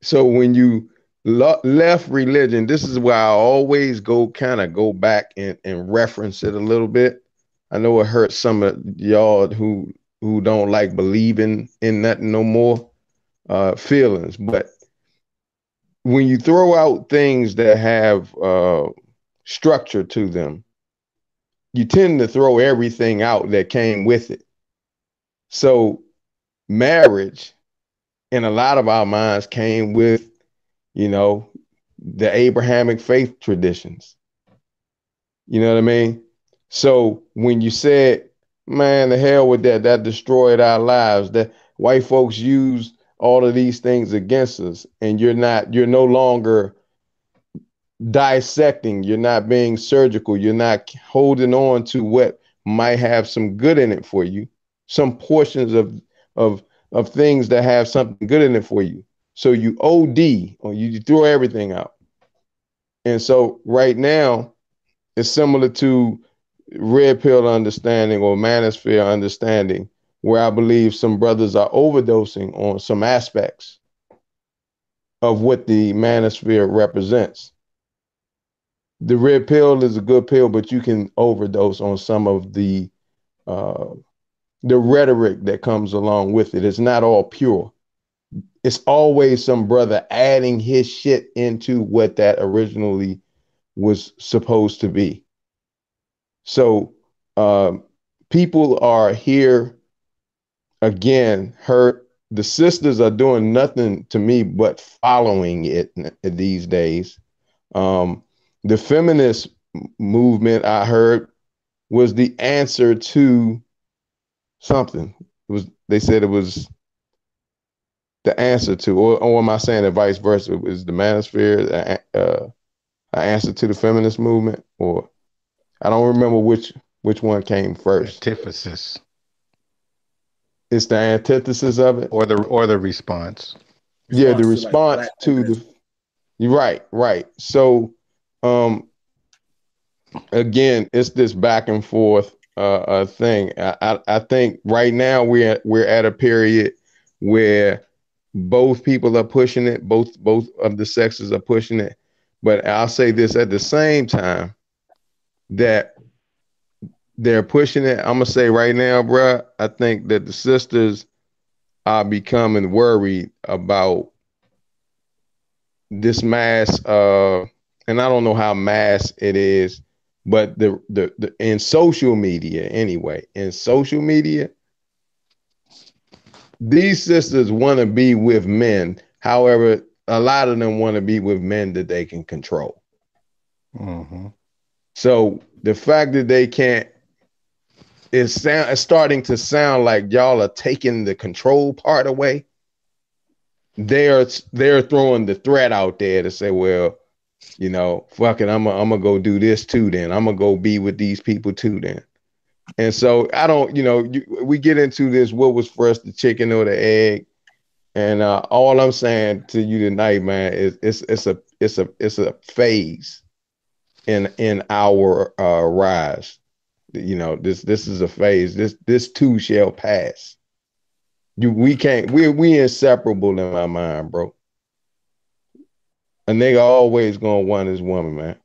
So when you left religion, this is where I always go back and reference it a little bit. I know it hurts some of y'all who don't like believing in nothing no more feelings, but when you throw out things that have structure to them, you tend to throw everything out that came with it. So marriage in a lot of our minds came with, you know, the Abrahamic faith traditions. You know what I mean? So when you said, man, the hell with that, that destroyed our lives, that white folks used all of these things against us, and you're no longer dissecting, you're not being surgical, you're not holding on to what might have some good in it for you, some portions of things that have something good in it for you. So you OD or you throw everything out. And so right now it's similar to red pill understanding or manosphere understanding, where I believe some brothers are overdosing on some aspects of what the manosphere represents. The red pill is a good pill, but you can overdose on some of the rhetoric that comes along with it. It's not all pure. It's always some brother adding his shit into what that originally was supposed to be. So people are here again, the sisters are doing nothing to me but following it these days. The feminist movement I heard was the answer to something. They said it was the answer to, or am I saying the vice versa? Is the manosphere an answer to the feminist movement, or I don't remember which one came first. Antithesis. It's the antithesis of it, or the response. yeah, the Response to like response black to feminism. the. You're right. So, again, it's this back and forth thing. I think right now we're at a period where both people are pushing it, both of the sexes are pushing it. But I'll say this at the same time that they're pushing it. I'm gonna say right now, bruh, I think that the sisters are becoming worried about this mass and I don't know how mass it is, but the in social media anyway, in social media, these sisters want to be with men. However, a lot of them want to be with men that they can control. Mm-hmm. So the fact that they can't, it's starting to sound like y'all are taking the control part away. They're throwing the threat out there to say, well, fuck it, I'm gonna go do this too. Then I'm gonna go be with these people too. Then, and so I don't, we get into this. What was first, the chicken or the egg? And all I'm saying to you tonight, man, is it's a phase in our rise. This is a phase. This too shall pass. We can't. We inseparable in my mind, bro. A nigga always gonna want his woman, man.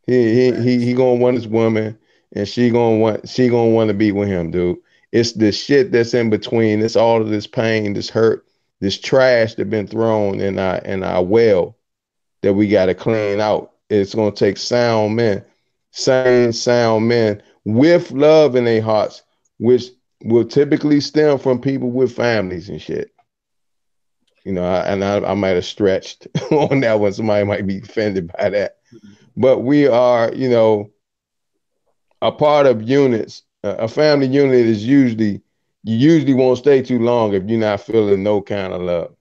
He gonna want his woman, and she gonna want to be with him, dude. It's the shit that's in between. It's all of this pain, this hurt, this trash that been thrown in our well that we got to clean out. It's gonna take sane, sound men with love in their hearts, which will typically stem from people with families and shit. I might have stretched on that one. Somebody might be offended by that, but we are, a part of units. A family unit is you usually won't stay too long if you're not feeling no kind of love,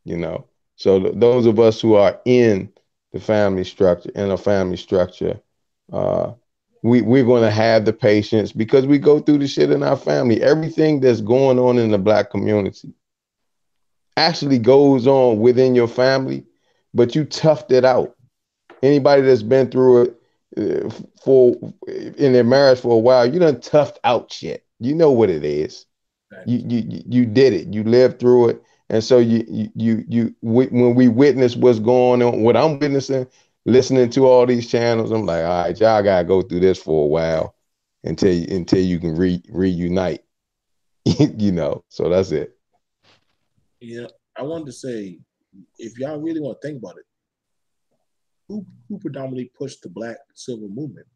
you know. So those of us who are in a family structure, uh, we're going to have the patience because we go through the shit in our family. Everything that's going on in the Black community actually goes on within your family, but you toughed it out. Anybody that's been through it for in their marriage for a while, you done toughed out shit. You know what it is. You did it. You lived through it, and so when we witness what's going on, what I'm witnessing, listening to all these channels, I'm like, all right, y'all gotta go through this for a while until you can reunite. So that's it. Yeah, I wanted to say, if y'all really want to think about it, who predominantly pushed the Black civil movement?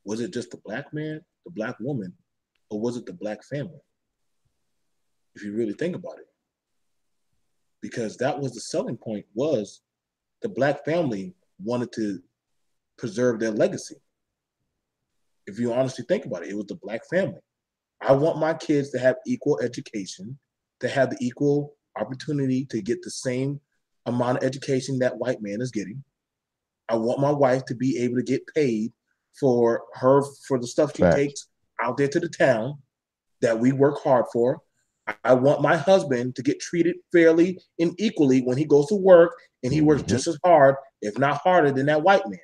Was it just the Black man, the Black woman, or was it the Black family? If you really think about it, because that was the selling point, was the Black family wanted to preserve their legacy. If you honestly think about it, it was the Black family. I want my kids to have equal education, to have the equal opportunity to get the same amount of education that white man is getting. I want my wife to be able to get paid for the stuff she Facts. takes out there to the town that we work hard for. I want my husband to get treated fairly and equally when he goes to work, and he works just as hard, if not harder, than that white man.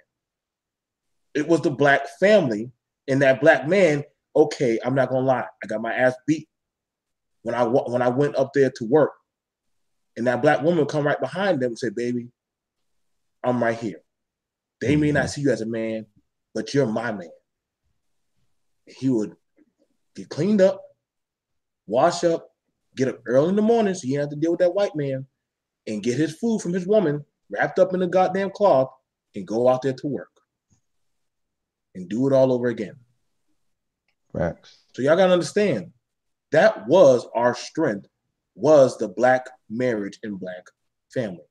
It was the Black family and that Black man. Okay, I'm not gonna lie, I got my ass beat when I went up there to work, and that Black woman would come right behind them and say, "Baby, I'm right here. They may not see you as a man, but you're my man." He would get cleaned up, wash up, get up early in the morning so you didn't have to deal with that white man, and get his food from his woman wrapped up in a goddamn cloth and go out there to work and do it all over again. Facts. So y'all gotta understand, That was our strength, was the black marriage and black family.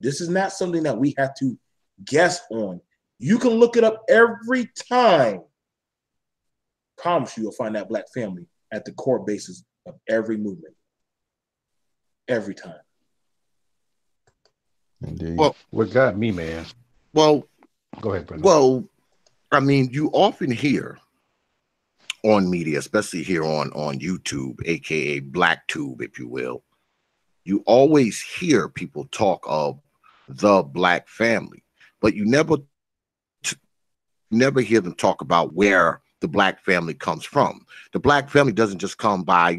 This is not something that we have to guess on. You can look it up every time. Promise you'll find that black family at the core basis of every movement. Every time. Indeed. Well, What got me, man? well, Go ahead, brother. well. I mean, you often hear on media, especially here on YouTube, aka BlackTube, if you will. You always hear people talk of the black family, but you never hear them talk about where the black family comes from. The black family doesn't just come by,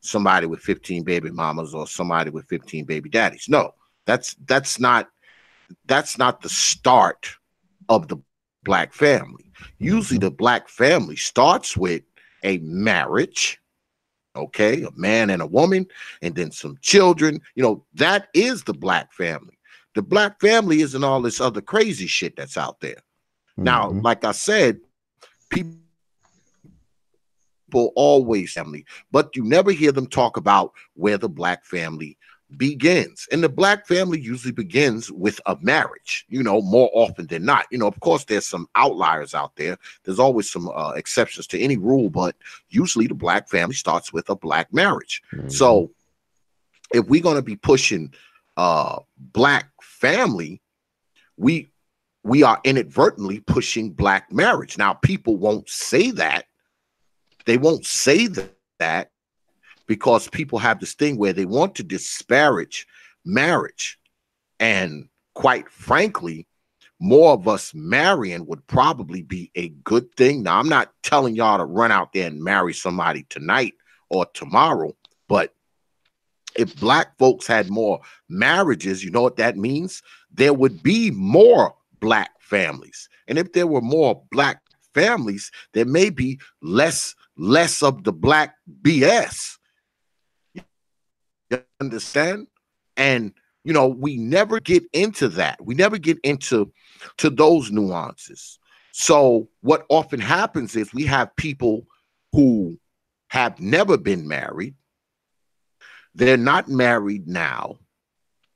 somebody with 15 baby mamas or somebody with 15 baby daddies. No, that's not the start of the black family. Usually the black family starts with a marriage, okay, a man and a woman, and then some children. That is the black family. The black family isn't all this other crazy shit that's out there. Now, Mm-hmm. like I said, people always family, but you never hear them talk about where the black family begins. And the black family usually begins with a marriage, more often than not. Of course, there's some outliers out there. There's always some exceptions to any rule, but usually the black family starts with a black marriage. Mm-hmm. So if we're going to be pushing black family, we we are inadvertently pushing black marriage. Now, people won't say that. They won't say that because people have this thing where they want to disparage marriage. And quite frankly, more of us marrying would probably be a good thing. Now, I'm not telling y'all to run out there and marry somebody tonight or tomorrow, but if black folks had more marriages, you know what that means? There would be more black families. And if there were more black families, there may be less of the black BS. You understand? And we never get into that. We never get into those nuances. So what often happens is we have people who have never been married. They're not married now,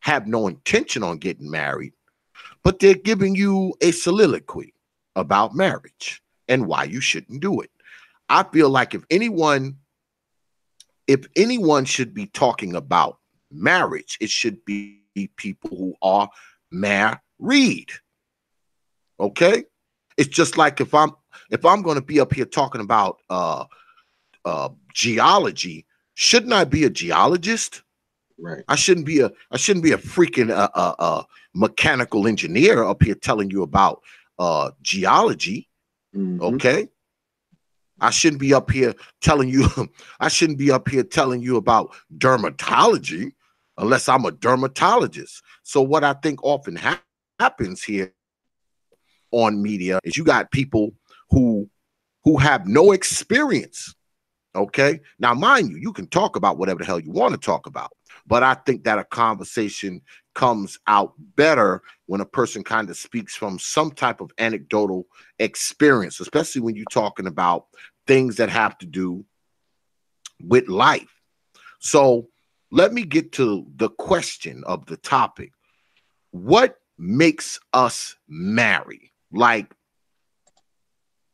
have no intention on getting married, but they're giving you a soliloquy about marriage and why you shouldn't do it. I feel like if anyone should be talking about marriage, it should be people who are married. Okay? It's just like if I'm going to be up here talking about geology, shouldn't I be a geologist? Right. I shouldn't be a freaking mechanical engineer up here telling you about geology. Mm-hmm. Okay? I shouldn't be up here telling you I shouldn't be up here telling you about dermatology unless I'm a dermatologist. So what I think often happens here on media is you got people who who have no experience. Okay. Now, mind you, you can talk about whatever the hell you want to talk about. But I think that a conversation comes out better when a person kind of speaks from some type of anecdotal experience, especially when you're talking about things that have to do with life. So let me get to the question of the topic. What makes us marry? Like,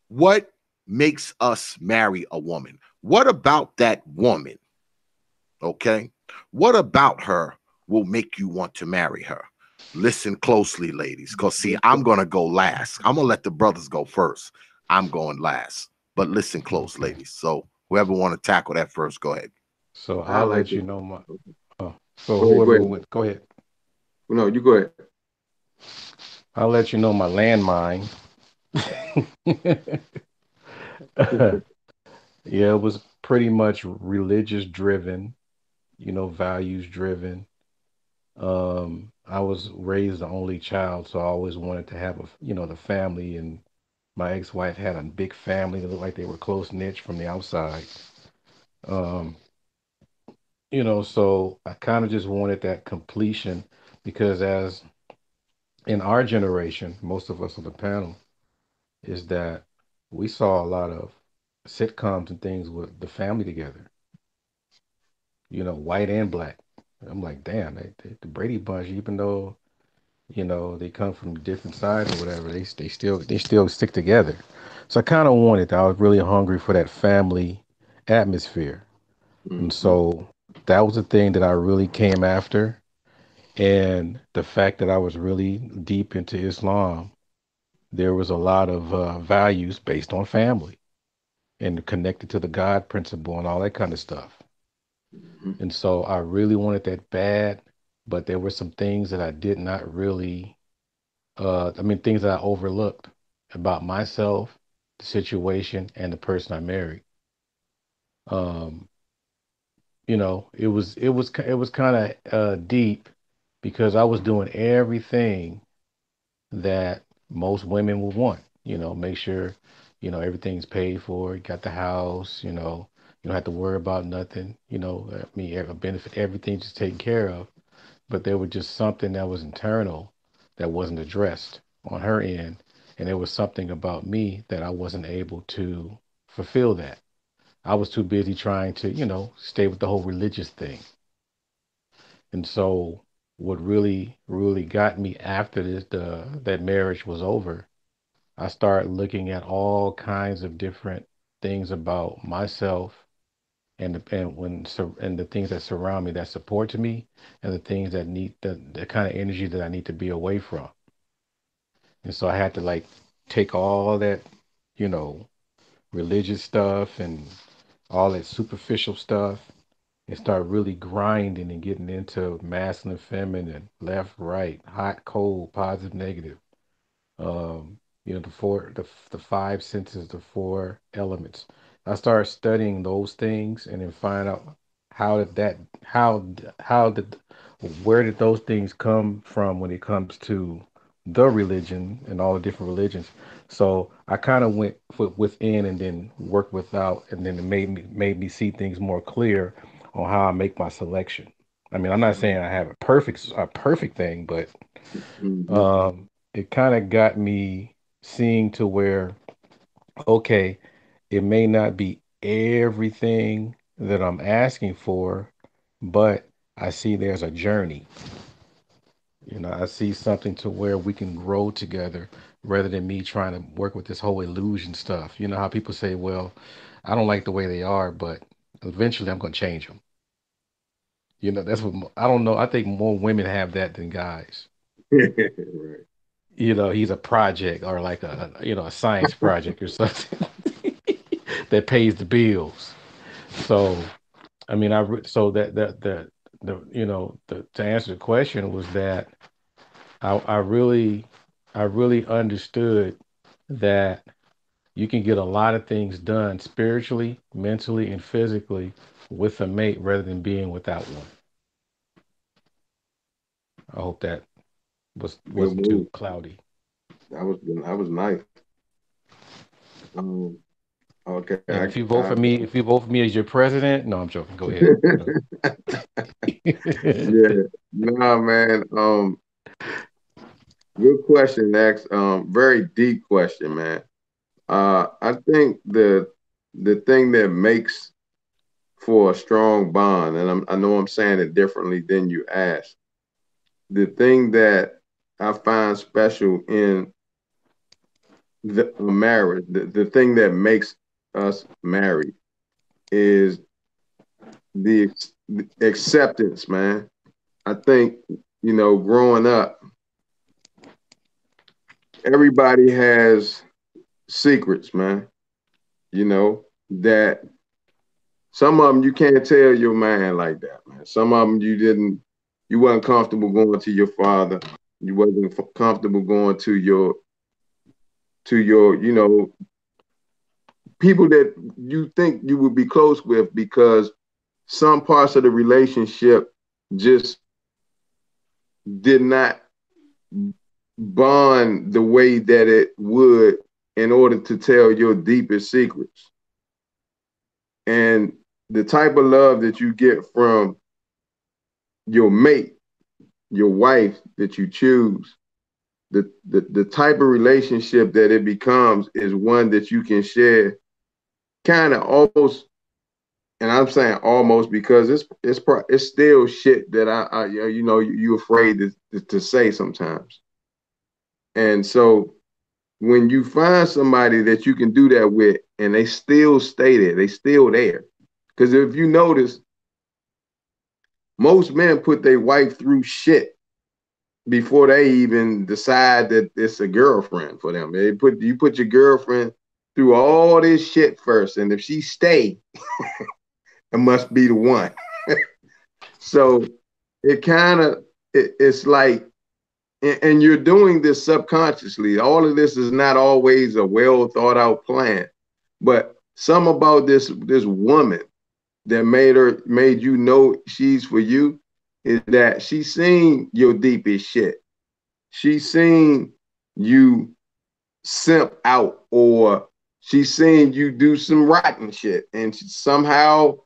what makes us marry a woman? What about that woman? Okay. What about her will make you want to marry her? Listen closely, ladies, because see, I'm going to go last. I'm going to let the brothers go first. I'm going last. But listen close, Okay. ladies. So whoever want to tackle that first, go ahead. So I I'll like let it. you know my. So Go ahead. Go whoever ahead. went, go ahead. No, you go ahead. I'll let you know my landmine. Yeah, it was pretty much religious driven, values driven. I was raised the only child, so I always wanted to have the family, and my ex-wife had a big family that looked like they were close knit from the outside. Um, so I kind of just wanted that completion because as in our generation, most of us on the panel, is that we saw a lot of sitcoms and things with the family together. white and black. I'm like, damn, the Brady Bunch, even though they come from different sides or whatever, they still stick together. So I kind of wanted that. I was really hungry for that family atmosphere, and Mm-hmm. so that was the thing that I really came after. And the fact that I was really deep into Islam, there was a lot of values based on family and connected to the God principle and all that kind of stuff. Mm-hmm. And so I really wanted that bad, but there were some things that I did not really, things that I overlooked about myself, the situation, and the person I married. Um, it was kind of deep because I was doing everything that most women would want. Make sure, everything's paid for. You got the house. You don't have to worry about nothing. A benefit, everything's just taken care of. But there was just something that was internal that wasn't addressed on her end, and there was something about me that I wasn't able to fulfill that. I was too busy trying to, stay with the whole religious thing. And so what really, really got me after that marriage was over, I started looking at all kinds of different things about myself and the things that surround me that support me and the things that need the kind of energy that I need to be away from. And so I had to like take all that, you know, religious stuff and all that superficial stuff and start really grinding and getting into masculine, feminine, left, right, hot, cold, positive, negative. The five senses, the four elements. I started studying those things and then find out how did that how did where did those things come from when it comes to the religion and all the different religions. So I kind of went within and then worked without, and then it made me see things more clear on how I make my selection. I mean, I'm not saying I have a perfect thing, but Mm-hmm. it kind of got me seeing to where, okay, it may not be everything that I'm asking for, but I see there's a journey. I see something to where we can grow together rather than me trying to work with this whole illusion stuff. You know how people say, well, I don't like the way they are, but eventually I'm going to change them. That's what I don't know. I think more women have that than guys. Right. He's a project or like a science project or something that pays the bills. So, I mean, so to answer the question was that I really understood that you can get a lot of things done spiritually, mentally, and physically with a mate rather than being without one. I hope that Good wasn't too move. cloudy. That was nice. Um, okay, And if you vote for me as your president, no, I'm joking. Go ahead. yeah. Nah, man. Good question, Max. Very deep question, man. I think the thing that makes for a strong bond, and I know I'm saying it differently than you asked. The thing that I find special in the marriage, the thing that makes us married is the acceptance, man. I think, growing up, everybody has secrets, man. That some of them you can't tell your man like that, man. Some of them you weren't comfortable going to your father. You wasn't comfortable going to your, people that you think you would be close with because some parts of the relationship just did not bond the way that it would in order to tell your deepest secrets. And the type of love that you get from your mate, your wife that you choose, the type of relationship that it becomes is one that you can share kind of almost and I'm saying almost because it's still shit that I you know, you afraid to say sometimes. And so when you find somebody that you can do that with and they still stay there, they still there. Because if you notice, most men put their wife through shit before they even decide that it's a girlfriend for them. You put your girlfriend through all this shit first, and if she stay, it must be the one. So it kind of it's like, and you're doing this subconsciously. All of this is not always a well thought out plan, but some about this woman that made you know she's for you is that she's seen your deepest shit. She's seen you simp out, or she's seen you do some rotten shit, and somehow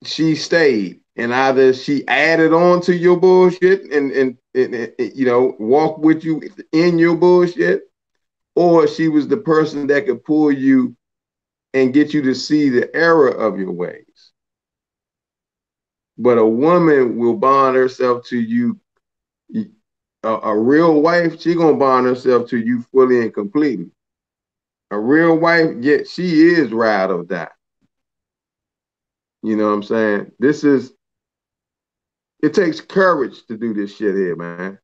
she stayed, and either she added on to your bullshit and you know, walk with you in your bullshit, or she was the person that could pull you and get you to see the error of your ways. But a woman will bond herself to you. A real wife, she gonna bond herself to you fully and completely. A real wife, yet she is ride or die. You know what I'm saying? It takes courage to do this shit here, man.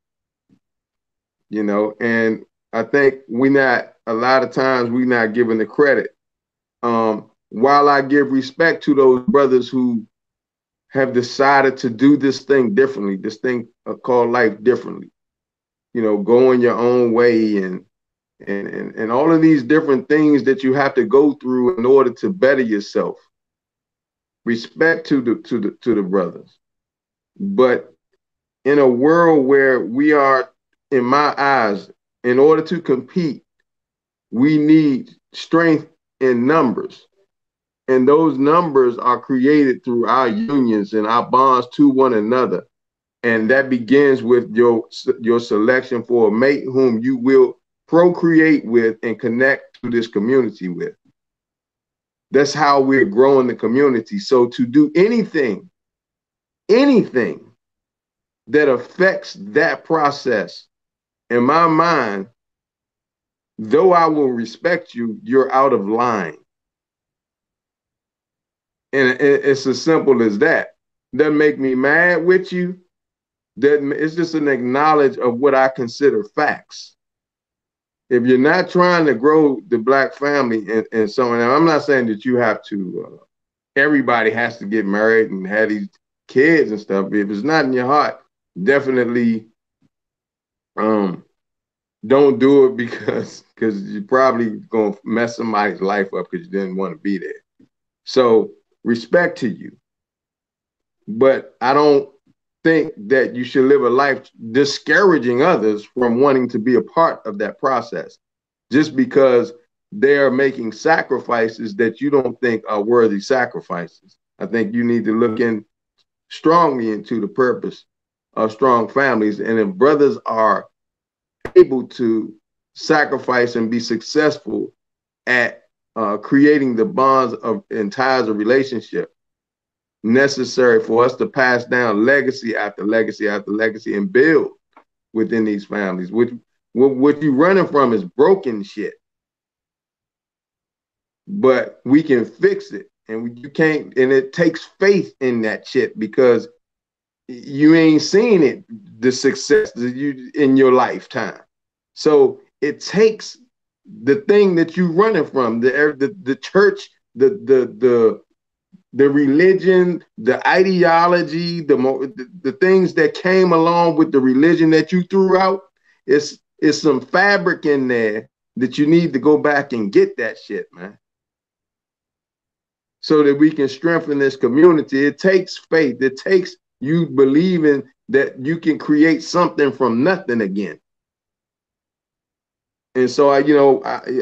You know, and I think a lot of times we not given the credit. While I give respect to those brothers who have decided to do this thing differently, this thing called life differently, you know, going your own way and all of these different things that you have to go through in order to better yourself. Respect to the brothers. But in a world where we are, in my eyes, in order to compete, we need strength in numbers. And those numbers are created through our unions and our bonds to one another. And that begins with your selection for a mate whom you will procreate with and connect to this community with. That's how we're growing the community. So to do anything that affects that process, in my mind, though I will respect you, you're out of line. And it's as simple as that. Doesn't make me mad with you. It's just an acknowledge of what I consider facts. If you're not trying to grow the Black family and so on, I'm not saying that you have to, everybody has to get married and have these kids and stuff. If it's not in your heart, definitely don't do it because you're probably going to mess somebody's life up because you didn't want to be there. So respect to you. But I don't think that you should live a life discouraging others from wanting to be a part of that process just because they're making sacrifices that you don't think are worthy sacrifices. I think you need to look in strongly into the purpose of strong families. And if brothers are able to sacrifice and be successful at creating the bonds and ties of relationship necessary for us to pass down legacy after legacy after legacy and build within these families. What you're running from is broken shit. But we can fix it, and you can't, and it takes faith in that shit because you ain't seen it, the success that you in your lifetime. So it takes the thing that you're running from, the church, the religion, the ideology, the things that came along with the religion that you threw out. It's some fabric in there that you need to go back and get that shit, man. So that we can strengthen this community. It takes faith. It takes you believing that you can create something from nothing again. And so a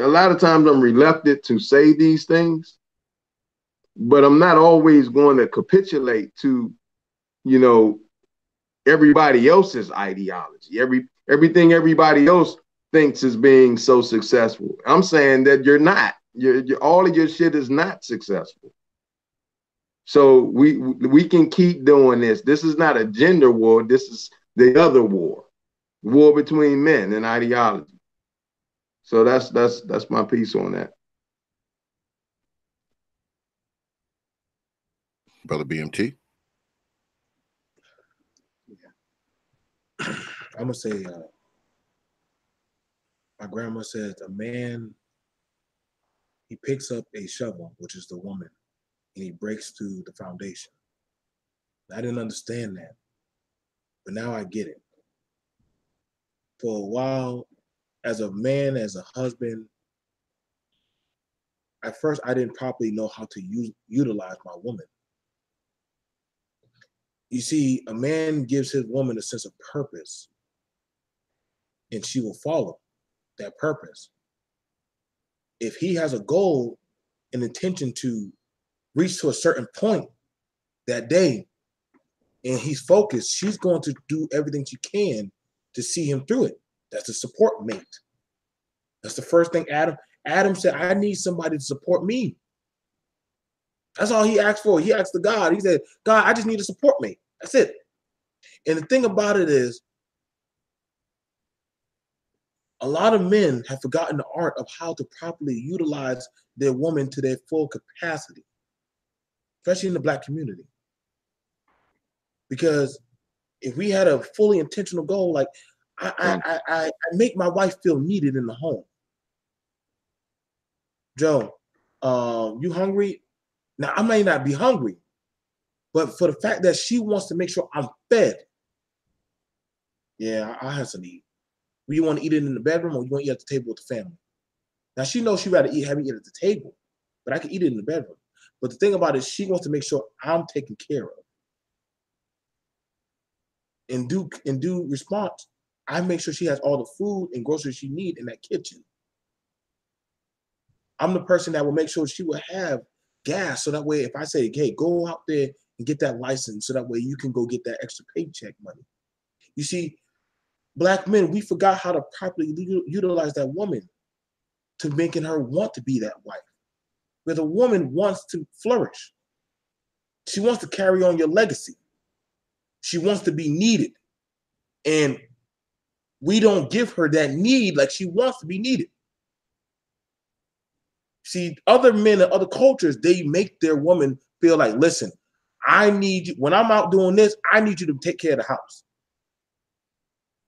lot of times I'm reluctant to say these things, but I'm not always going to capitulate to, everybody else's ideology, everything everybody else thinks is being so successful. I'm saying that you're not. All of your shit is not successful. So we can keep doing this. This is not a gender war. This is the other war between men and ideology. So that's my piece on that. Brother BMT. I'm gonna say, my grandma says a man, he picks up a shovel, which is the woman, and he breaks through the foundation. I didn't understand that, but now I get it. For a while, as a man, as a husband, at first I didn't properly know how to utilize my woman. You see, a man gives his woman a sense of purpose, and she will follow that purpose. If he has a goal, an intention to reach to a certain point that day, and he's focused, she's going to do everything she can to see him through it. That's a support mate. That's the first thing Adam said, I need somebody to support me. That's all he asked for. He asked to God. He said, God, I just need a support mate. That's it. And the thing about it is, a lot of men have forgotten the art of how to properly utilize their woman to their full capacity, especially in the Black community. Because if we had a fully intentional goal, like I make my wife feel needed in the home. Joe, you hungry? Now, I may not be hungry, but for the fact that she wants to make sure I'm fed, yeah, I have some to eat. You want to eat it in the bedroom, or you want to eat at the table with the family? Now, she knows she'd rather have me eat at the table, but I can eat it in the bedroom. But the thing about it is, she wants to make sure I'm taken care of. In due response, I make sure she has all the food and groceries she needs in that kitchen. I'm the person that will make sure she will have gas, so that way if I say, hey, go out there and get that license, so that way you can go get that extra paycheck money. You see, Black men, we forgot how to properly utilize that woman to making her want to be that wife. Where the woman wants to flourish. She wants to carry on your legacy. She wants to be needed. And we don't give her that need like she wants to be needed. See, other men and other cultures, they make their woman feel like, listen, I need you. When I'm out doing this, I need you to take care of the house.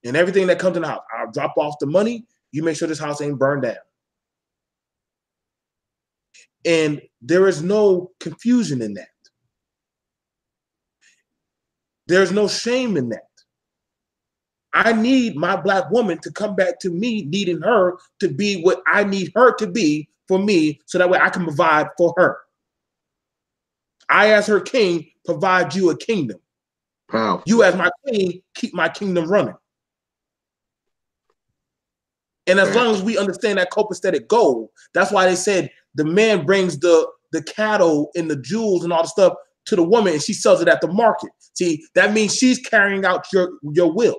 And everything that comes in the house, I'll drop off the money. You make sure this house ain't burned down. And there is no confusion in that. There's no shame in that. I need my Black woman to come back to me, needing her to be what I need her to be for me, so that way I can provide for her. I, as her king, provide you a kingdom. Powerful. You, as my queen, keep my kingdom running. And as long as we understand that copacetic goal, that's why they said the man brings the cattle and the jewels and all the stuff to the woman, and she sells it at the market. See, that means she's carrying out your will.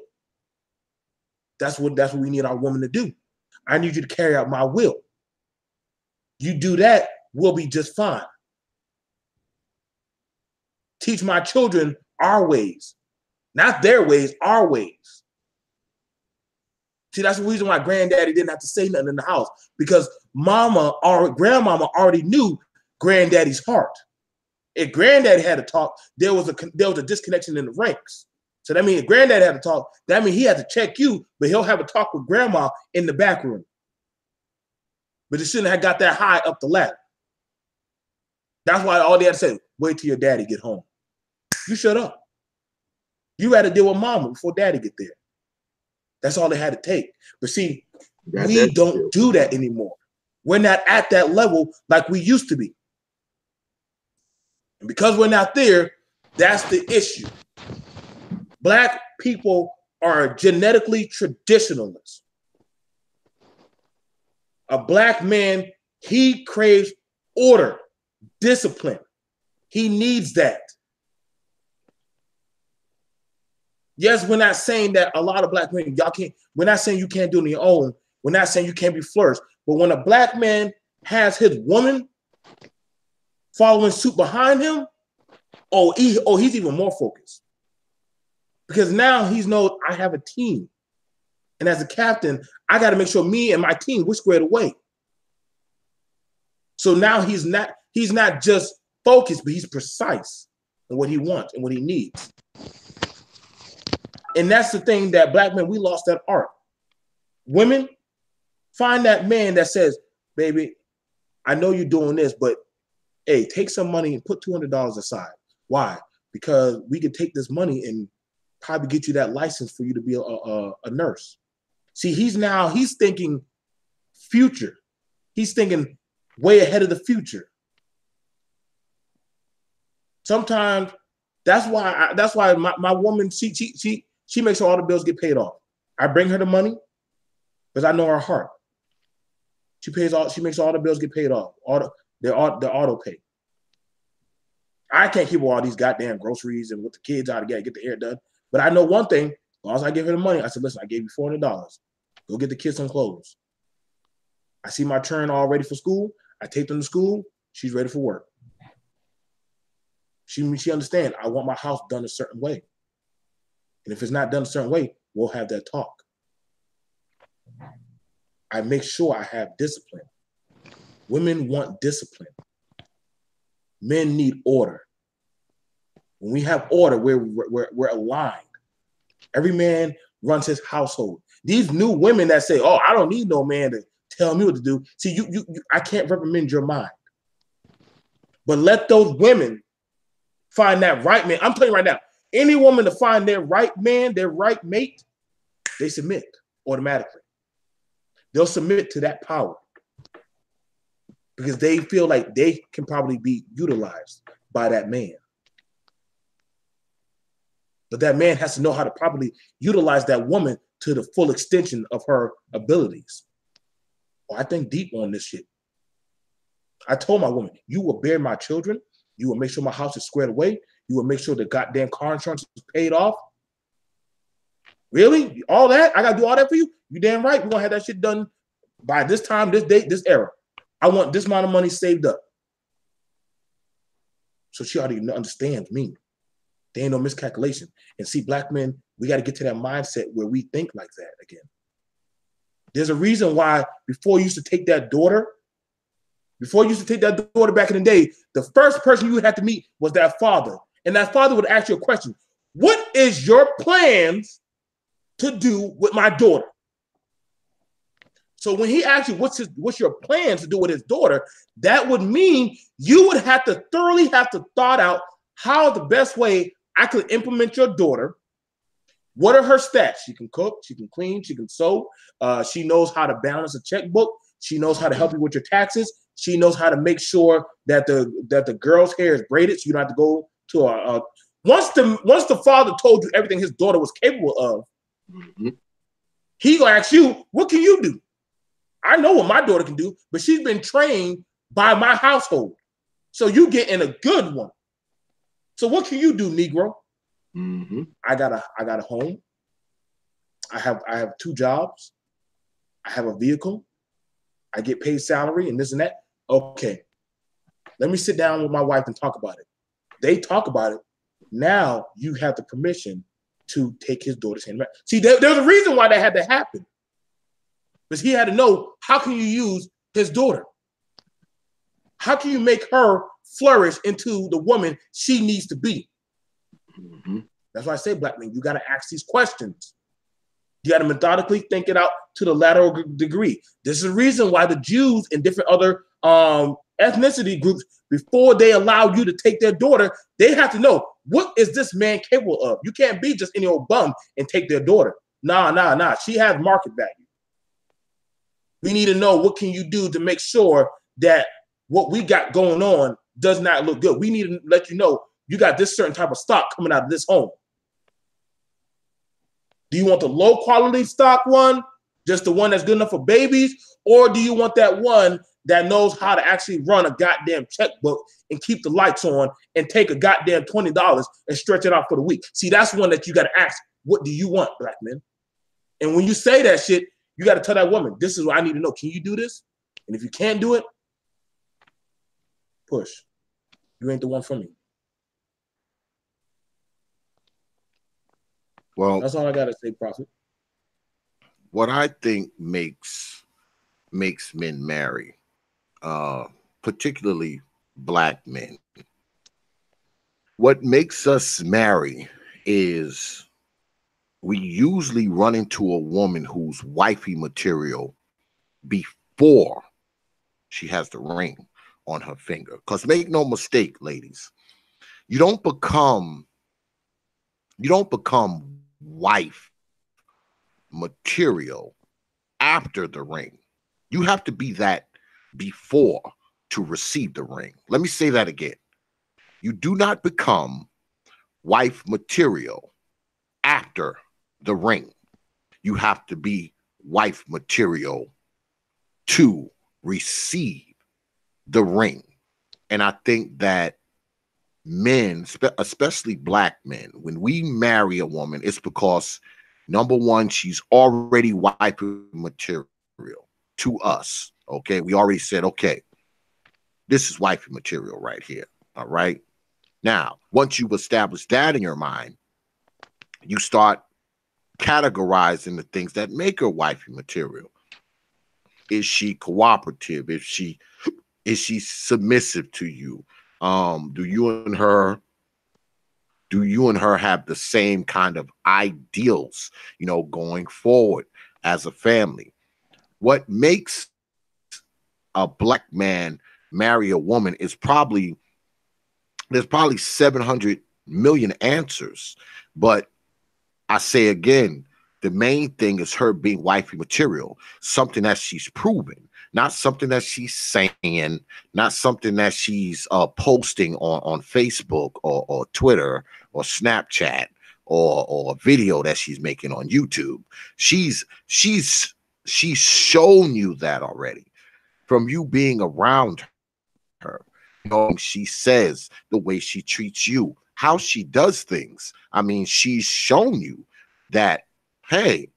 That's what we need our woman to do. I need you to carry out my will. You do that, we'll be just fine. Teach my children our ways, not their ways, our ways. See, that's the reason why granddaddy didn't have to say nothing in the house, because mama or grandmama already knew granddaddy's heart. If granddaddy had to talk, there was a disconnection in the ranks. So that means if granddaddy had to talk, that means he had to check you, but he'll have a talk with grandma in the back room. But it shouldn't have got that high up the ladder. That's why all they had to say, wait till your daddy get home. You shut up. You had to deal with mama before daddy get there. That's all they had to take. But see, we don't do that anymore. We're not at that level like we used to be. And because we're not there, that's the issue. Black people are genetically traditionalists. A Black man, he craves order, discipline. He needs that. Yes, we're not saying that a lot of Black men, we're not saying you can't do it on your own. We're not saying you can't be flourished. But when a Black man has his woman following suit behind him, He's even more focused. Because now he knows I have a team. And as a captain, I got to make sure me and my team, we're squared away. So now he's not just focused, but he's precise in what he wants and what he needs. And that's the thing that black men, we lost that art. Women, find that man that says, baby, I know you're doing this, but hey, take some money and put $200 aside. Why? Because we could take this money and probably get you that license for you to be a nurse. See, he's thinking future. He's thinking way ahead of the future. Sometimes that's why my woman, she makes sure all the bills get paid off. I bring her the money because I know her heart. She makes all the bills get paid off. The auto pay. I can't keep all these goddamn groceries and what the kids ought to get the hair done. But I know one thing, as long as I give her the money, I said, listen, I gave you $400. Go get the kids some clothes. I see my turn all ready for school. I take them to school. She's ready for work. She understands I want my house done a certain way. And if it's not done a certain way, we'll have that talk. I make sure I have discipline. Women want discipline. Men need order. When we have order, we're aligned. Every man runs his household. These new women that say, oh, I don't need no man to tell me what to do. See, I can't recommend your mind. But let those women find that right man. I'm telling you right now, any woman to find their right man, their right mate, they submit automatically. They'll submit to that power because they feel like they can probably be utilized by that man. But that man has to know how to properly utilize that woman to the full extension of her abilities. Well, I think deep on this shit. I told my woman, you will bear my children. You will make sure my house is squared away. You will make sure the goddamn car insurance is paid off. Really? All that? I got to do all that for you? You damn right. We're going to have that shit done by this time, this date, this era. I want this amount of money saved up. So she already understands me. There ain't no miscalculation. And see, black men, we got to get to that mindset where we think like that again. There's a reason why before you used to take that daughter back in the day, the first person you would have to meet was that father. And that father would ask you a question. What is your plans to do with my daughter? So when he asks you what's your plans to do with his daughter, that would mean you would have to thoroughly thought out how the best way I could implement your daughter. What are her stats? She can cook, she can clean, she can sew. She knows how to balance a checkbook. She knows how to help you with your taxes. She knows how to make sure that the girl's hair is braided, so you don't have to go to a. Once the father told you everything his daughter was capable of, he gonna ask you, what can you do? I know what my daughter can do, but she's been trained by my household. So you get in a good one. So what can you do, Negro? Mm-hmm. I got a home. I have 2 jobs. I have a vehicle. I get paid salary and this and that. Okay. Let me sit down with my wife and talk about it. They talk about it. Now you have the permission to take his daughter's hand. See, there's a reason why that had to happen. Because he had to know, how can you use his daughter? How can you make her flourish into the woman she needs to be? Mm-hmm. That's why I say, black men, you got to ask these questions. You got to methodically think it out to the lateral degree. This is the reason why the Jews and different other ethnicity groups, before they allow you to take their daughter, they have to know, what is this man capable of? You can't be just any old bum and take their daughter. Nah. She has market value. We need to know, what can you do to make sure that what we got going on does not look good. We need to let you know, you got this certain type of stock coming out of this home. Do you want the low quality stock one, just the one that's good enough for babies? Or do you want that one that knows how to actually run a goddamn checkbook and keep the lights on and take a goddamn $20 and stretch it out for the week? See, that's one that you got to ask, what do you want, black men? And when you say that shit, you got to tell that woman, this is what I need to know. Can you do this? And if you can't do it, push. You ain't the one for me. Well, That's all I gotta say, Prophet. what I think makes men marry, uh, particularly black men, what makes us marry is we usually run into a woman who's wifey material before she has the ring on her finger. Because make no mistake, ladies, you don't become wife material after the ring. You have to be that before to receive the ring. Let me say that again. You do not become wife material after the ring. You have to be wife material to receive the ring. And I think that men, especially black men, when we marry a woman, it's because number one, she's already wife material to us. Okay. We already said, okay, this is wifey material right here. All right. Now, once you've established that in your mind, you start categorizing the things that make her wifey material. Is she cooperative? Is she submissive to you? Do you and her have the same kind of ideals, going forward as a family? What makes a black man marry a woman is there's probably 700 million answers, but I say again, the main thing is her being wifey material, something that she's proven, not something that she's saying, not something that she's posting on Facebook or Twitter or Snapchat or a video that she's making on YouTube. She's shown you that already from you being around her, knowing she says, the way she treats you, how she does things. I mean, she's shown you that, hey,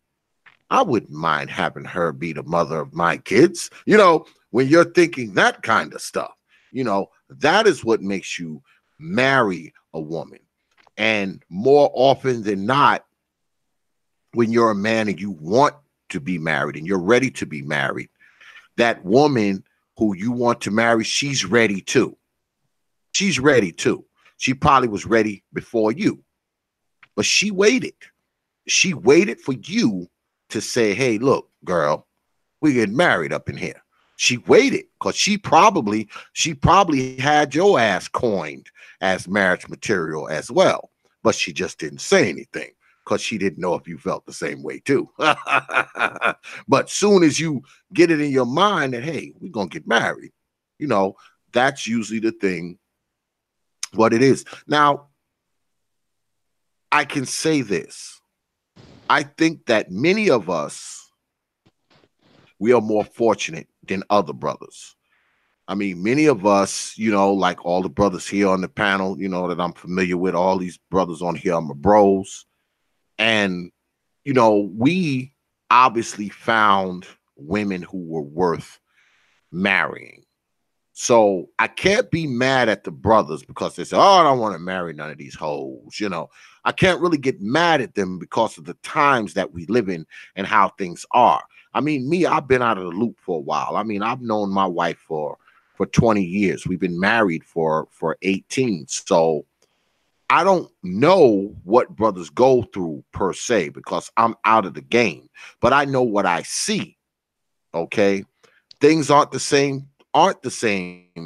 I wouldn't mind having her be the mother of my kids. When you're thinking that kind of stuff, that is what makes you marry a woman. And more often than not, when you're a man and you want to be married and you're ready to be married, that woman who you want to marry, she's ready too. She's ready too. She probably was ready before you, but she waited. She waited for you to say, hey, look, girl, we get married up in here. She waited because she probably had your ass coined as marriage material as well, but she just didn't say anything because she didn't know if you felt the same way too. But soon as you get it in your mind that, hey, we're gonna get married, you know, that's usually the thing, what it is. Now, I can say this. I think that many of us, we are more fortunate than other brothers. I mean, many of us, like all the brothers here on the panel, that I'm familiar with, all these brothers on here are my bros. And, we obviously found women who were worth marrying. So I can't be mad at the brothers because they say, oh, I don't want to marry none of these hoes. I can't really get mad at them because of the times that we live in and how things are. I mean, me, I've been out of the loop for a while. I mean, I've known my wife for 20 years. We've been married for 18. So I don't know what brothers go through per se because I'm out of the game, but I know what I see. Okay. Things aren't the same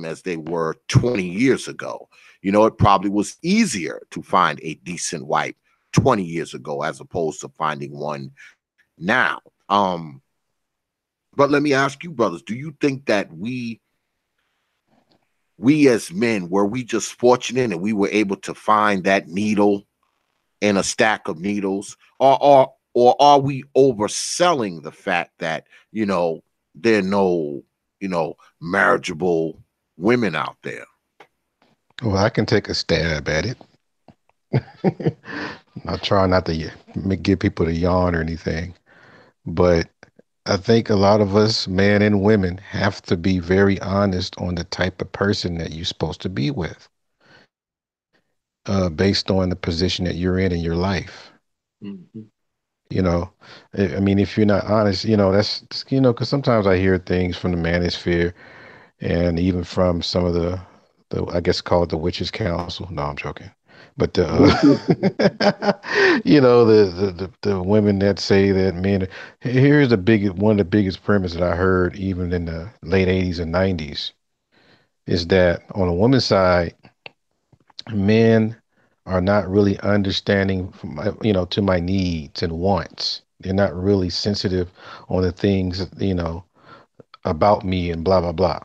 as they were 20 years ago. It probably was easier to find a decent wife 20 years ago as opposed to finding one now. But let me ask you, brothers, do you think that we as men, were we just fortunate and we were able to find that needle in a stack of needles, or are we overselling the fact that there are no marriageable women out there? Well, I can take a stab at it. I try not to get people to yawn or anything, but I think a lot of us, men and women, have to be very honest on the type of person that you're supposed to be with, based on the position that you're in your life. Mhm. You know, I mean, if you're not honest, because sometimes I hear things from the manosphere and even from some of the I guess called the witches council. No, I'm joking. But the women that say that men. Here's one of the biggest premise that I heard even in the late '80s and '90s is that on the woman's side, men are not really understanding to my needs and wants. They're not really sensitive on the things about me and blah blah blah.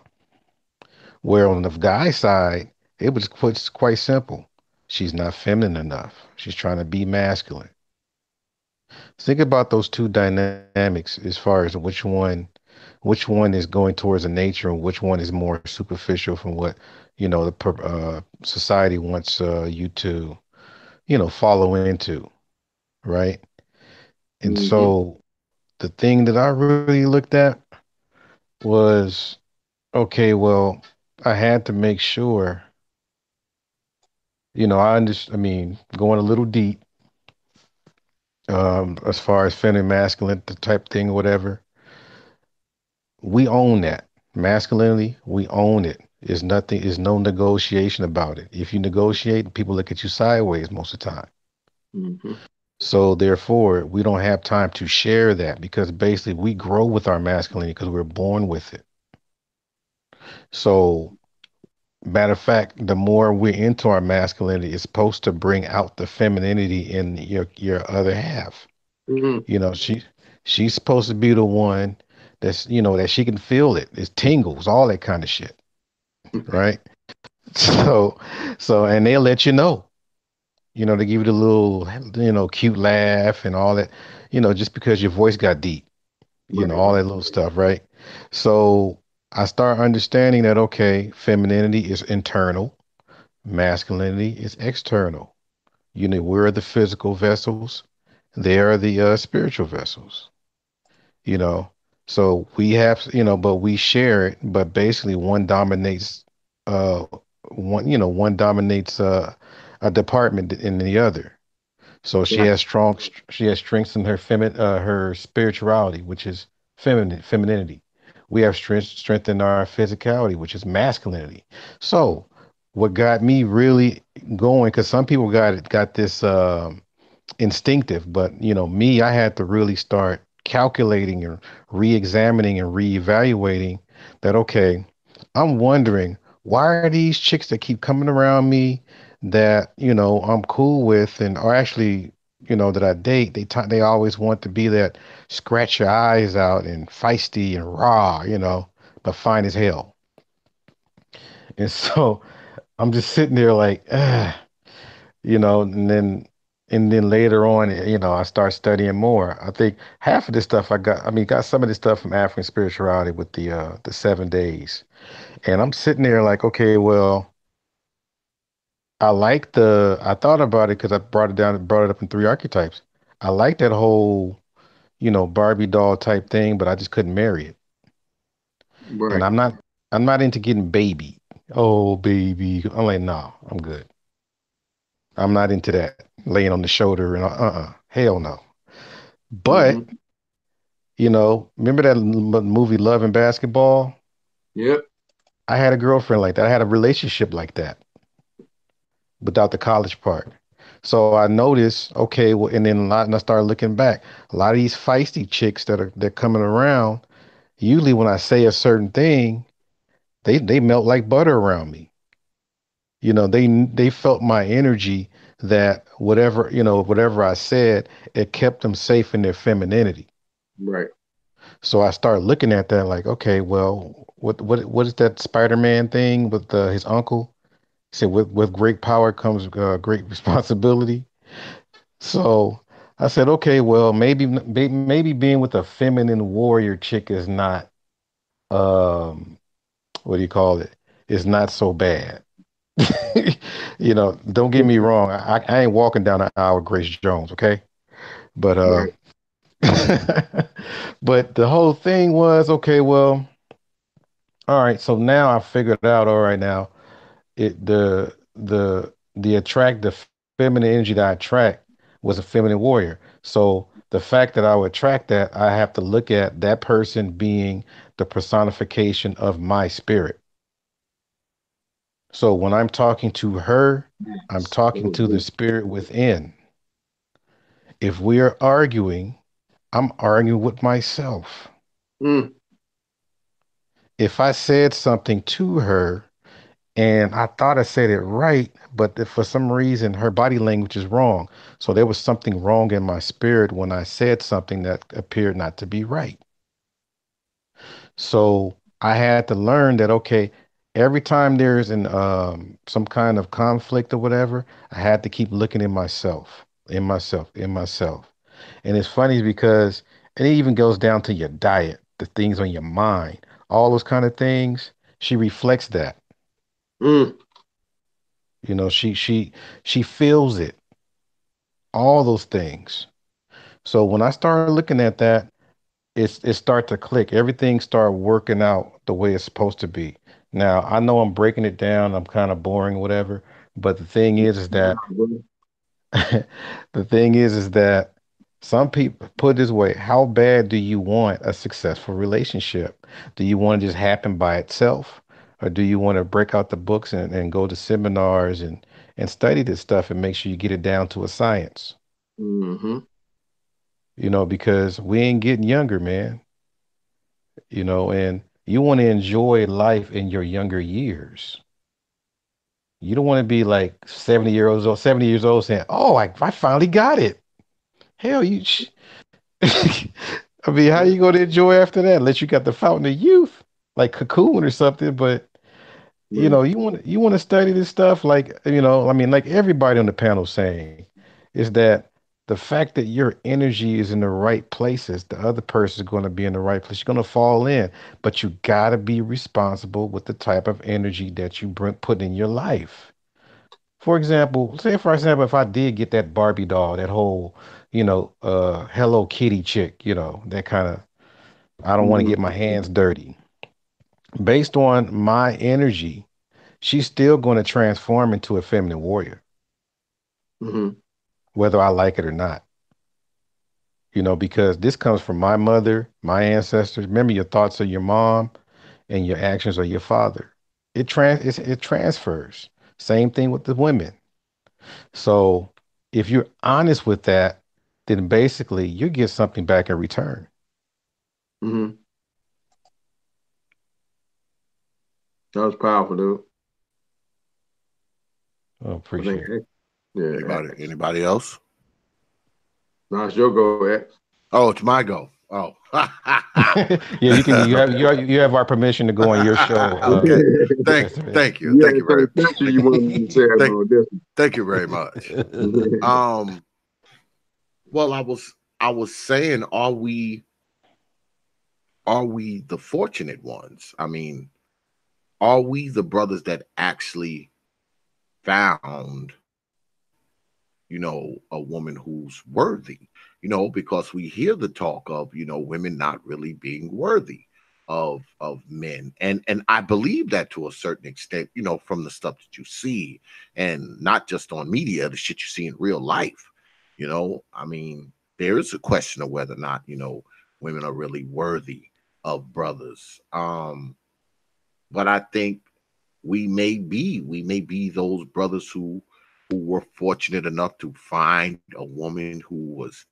Where on the guy side, it was quite simple. She's not feminine enough. She's trying to be masculine. Think about those two dynamics as far as which one is going towards a nature and which one is more superficial from what the society wants you to follow into, right? And Mhm. so the thing that I really looked at was, okay, well, I had to make sure, I mean, going a little deep, as far as feminine, masculine, the type thing, or whatever, we own that. Masculinity, we own it. Is no negotiation about it. If you negotiate, people look at you sideways most of the time. Mhm. So therefore, we don't have time to share that because basically we grow with our masculinity because we're born with it. So matter of fact, the more we're into our masculinity, it's supposed to bring out the femininity in your other half. Mhm. You know, she's supposed to be the one that she can feel it. It's tingles, all that kind of shit, right? So and they'll let you know. They give you the little cute laugh and all that, just because your voice got deep, Right. all that little stuff, right? So I start understanding that okay, femininity is internal, masculinity is external. We're the physical vessels, they are the spiritual vessels. you know so we have, but we share it, but basically uh one dominates a department in the other. So Right. she has strengths in her spirituality, which is femininity. We have strength in our physicality, which is masculinity. So what got me really going, because some people got this instinctive, but me, I had to really start calculating and re-examining and re-evaluating that. Okay, I'm wondering, why are these chicks that keep coming around me that I'm cool with and are actually that I date, they always want to be that scratch your eyes out and feisty and raw, but fine as hell. And so I'm just sitting there like, and then later on, I start studying more. I think half of this stuff got some of this stuff from African spirituality with the 7 days. And I'm sitting there like, okay, well, I thought about it because I brought it up in three archetypes. I like that whole, Barbie doll type thing, but I just couldn't marry it. And Right. I'm not into getting baby. Oh, baby. I'm like, no, I'm good. I'm not into that. Laying on the shoulder and hell no. But, Mhm. remember that movie Love and Basketball? Yep. I had a girlfriend like that. I had a relationship like that without the college part. So I noticed, okay, well, and then and I started looking back. A lot of these feisty chicks they're coming around. Usually, when I say a certain thing, they melt like butter around me. They felt my energy, that whatever I said, it kept them safe in their femininity. Right. So I started looking at that like, okay, well, what is that Spider-Man thing with his uncle? He said, with great power comes great responsibility. So I said, okay, well, maybe being with a feminine warrior chick is not, what do you call it? Is not so bad. Don't get me wrong. I ain't walking down the aisle with Grace Jones, okay? But Right. but the whole thing was, okay, well, all right. So now I figured out, all right, now the attract the feminine energy that I attract. was a feminine warrior. So the fact that I would attract that, I have to look at that person being the personification of my spirit. So when I'm talking to her, I'm talking to the spirit within. If we are arguing, I'm arguing with myself. Mm, If I said something to her and I thought I said it right, but if for some reason her body language is wrong, so there was something wrong in my spirit when I said something that appeared not to be right. So I had to learn that, okay, every time there's an some kind of conflict or whatever, I had to keep looking in myself, in myself, in myself. And it's funny because it even goes down to your diet, the things on your mind, all those kind of things. She reflects that. mm, You know, she feels it, all those things. So when I started looking at that, it start to click. Everything start working out the way it's supposed to be. Now I know I'm breaking it down. I'm kind of boring, whatever. But the thing is that the thing is that some people put it this way: how bad do you want a successful relationship? Do you want to just happen by itself, or do you want to break out the books and go to seminars and study this stuff and make sure you get it down to a science? mm-hmm, You know, because we ain't getting younger, man. You know, and you want to enjoy life in your younger years. You don't want to be like 70 years old saying, "Oh, I finally got it." Hell, I mean, how you going to enjoy after that? Unless you got the fountain of youth, like Cocoon or something. But you mm, know, you want to study this stuff, like I mean, like everybody on the panel saying, is that the fact that your energy is in the right places, the other person is going to be in the right place. You're going to fall in, but you got to be responsible with the type of energy that you put in your life. For example, say for example, if I did get that Barbie doll, that whole, Hello Kitty chick, that kind of, I don't want to mm-hmm, get my hands dirty. Based on my energy, she's still going to transform into a feminine warrior, mm-hmm, whether I like it or not. Because this comes from my mother, my ancestors. Remember, your thoughts are your mom and your actions are your father. It transfers. Same thing with the women. So if you're honest with that, then basically you get something back in return. mm-hmm. That was powerful, dude. I I think, appreciate it. yeah, Anybody else? now it's your go, X. Oh, it's my go. Oh. Yeah, you can. You have our permission to go on your show, Okay. Mr. Vince. Thank you. You Thank had you very some special you wanted to share thank on this thank you very much. one. Well, I was saying, are we the fortunate ones? I mean, are we the brothers that actually found, a woman who's worthy? Because we hear the talk of, women not really being worthy of men. And I believe that to a certain extent, from the stuff that you see, and not just on media, the shit you see in real life. I mean, there is a question of whether or not, women are really worthy of brothers. But I think we may be those brothers who were fortunate enough to find a woman who was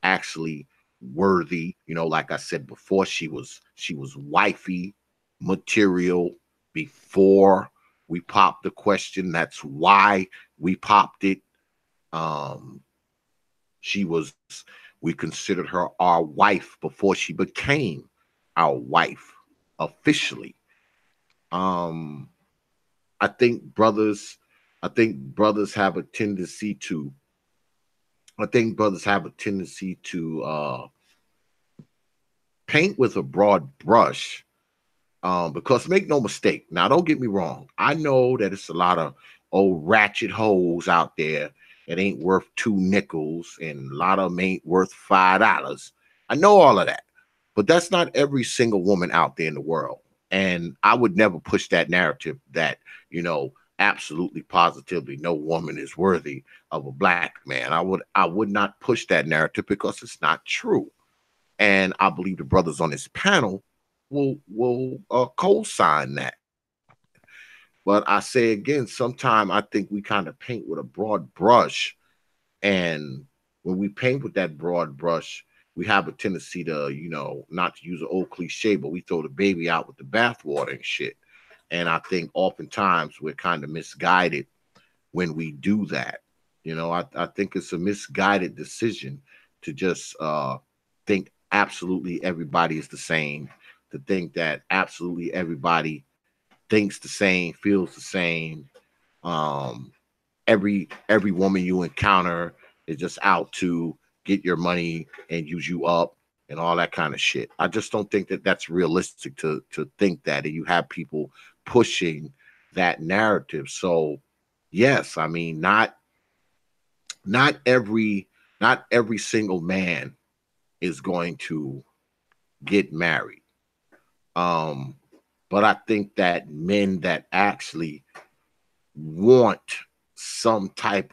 actually worthy. Like I said before, she was wifey material before we popped the question. That's why we popped it. Um, she was we considered her our wife before she became our wife officially. Um, I think brothers, I think brothers have a tendency to, I think brothers have a tendency to paint with a broad brush. Because make no mistake, now don't get me wrong. I know that it's a lot of old ratchet hoes out there that ain't worth 2 nickels, and a lot of them ain't worth $5. I know all of that, but that's not every single woman out there in the world. And I would never push that narrative that, you know, absolutely positively no woman is worthy of a black man. I would not push that narrative because it's not true. And I believe the brothers on this panel will co-sign that. But I say again, sometimes I think we kind of paint with a broad brush, and when we paint with that broad brush, we have a tendency to, not to use an old cliche, but we throw the baby out with the bathwater and shit. And I think oftentimes we're kind of misguided when we do that. I think it's a misguided decision to just think absolutely everybody is the same, to think that absolutely everybody thinks the same, feels the same. Um, every woman you encounter is just out to get your money and use you up and all that kind of shit. I just don't think that that's realistic to think that, and you have people pushing that narrative. So yes, I mean, not every single man is going to get married. Um, but I think that men that actually want some type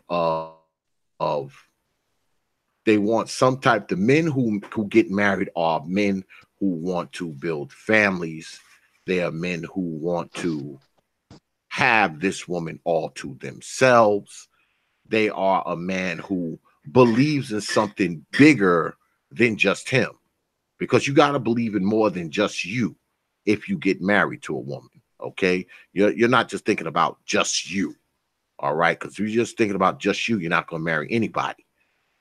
the men who get married are men who want to build families. They are men who want to have this woman all to themselves. They are a man who believes in something bigger than just him, because you got to believe in more than just you if you get married to a woman. Okay, you're not just thinking about just you. All right, because if you're just thinking about just you, you're not going to marry anybody.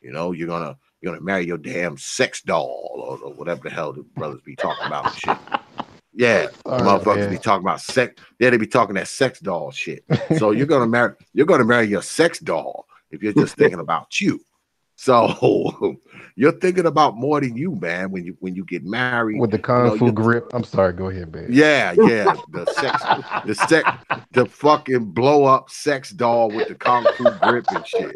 You're gonna marry your damn sex doll or whatever the hell the brothers be talking about and shit. Yeah, All right, motherfuckers man. be talking about sex. Yeah, they be talking that sex doll shit. So you're gonna marry your sex doll if you're just thinking about you. So you're thinking about more than you, man. When you get married, With the kung fu grip. I'm sorry. Go ahead, man. yeah, the fucking blow up sex doll with the kung fu grip and shit.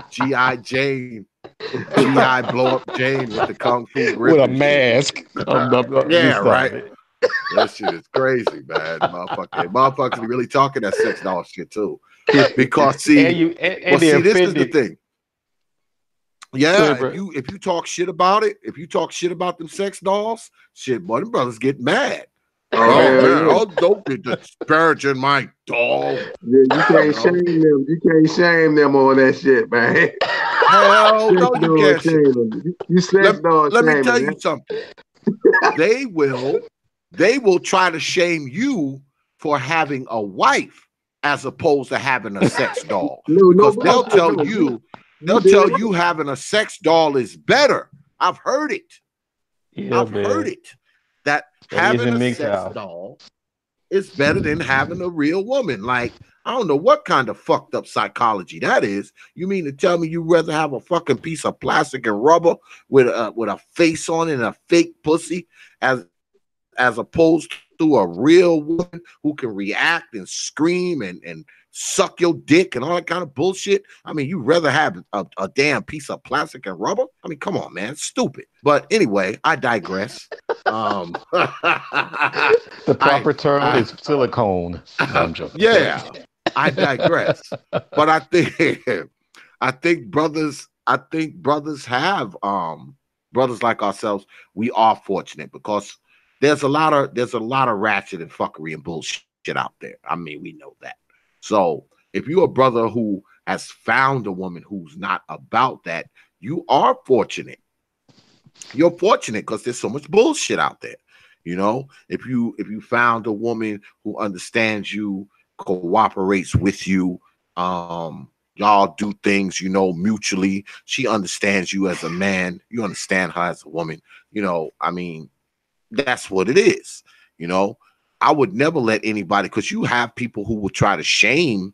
G.I. Jane, G.I. blow up Jane with the kung fu grip With a and shit. mask. Yeah, Stop right. it. That shit is crazy, man. Motherfuckers be really talking that sex doll shit too. Because and they this is the offended. thing. Yeah, Go ahead, bro. if you talk shit about it, if you talk shit about them sex dolls, shit, boy, them brothers get mad. Oh, Oh hell man, yeah. oh, don't be disparaging my doll. Yeah, you can't shame them. You can't shame them on that shit, man. Hell no, you can't shit. Shaming. You sex dog Let me shaming, tell man. you something. They will try to shame you for having a wife as opposed to having a sex doll. No, Because bullshit, no. they'll tell you having a sex doll is better. I've heard it. Yeah, I've heard man. it. That That is having in a Mix sex House. doll is better than having a real woman. Like, I don't know what kind of fucked up psychology that is. You mean to tell me you'd rather have a fucking piece of plastic and rubber with a face on it and a fake pussy as opposed to a real woman who can react and scream and suck your dick and all that kind of bullshit? I mean, you'd rather have a damn piece of plastic and rubber? I mean, come on, man, stupid. But anyway, I digress. The proper term is silicone. No, I'm joking. Yeah, I digress. But I think brothers have brothers like ourselves, we are fortunate because there's a lot of ratchet and fuckery and bullshit out there. I mean, we know that. So if you're a brother who has found a woman who's not about that, you are fortunate. You're fortunate because there's so much bullshit out there. If you found a woman who understands you, cooperates with you, y'all do things, mutually. She understands you as a man. You understand her as a woman. I mean, that's what it is. I would never let anybody, because you have people who will try to shame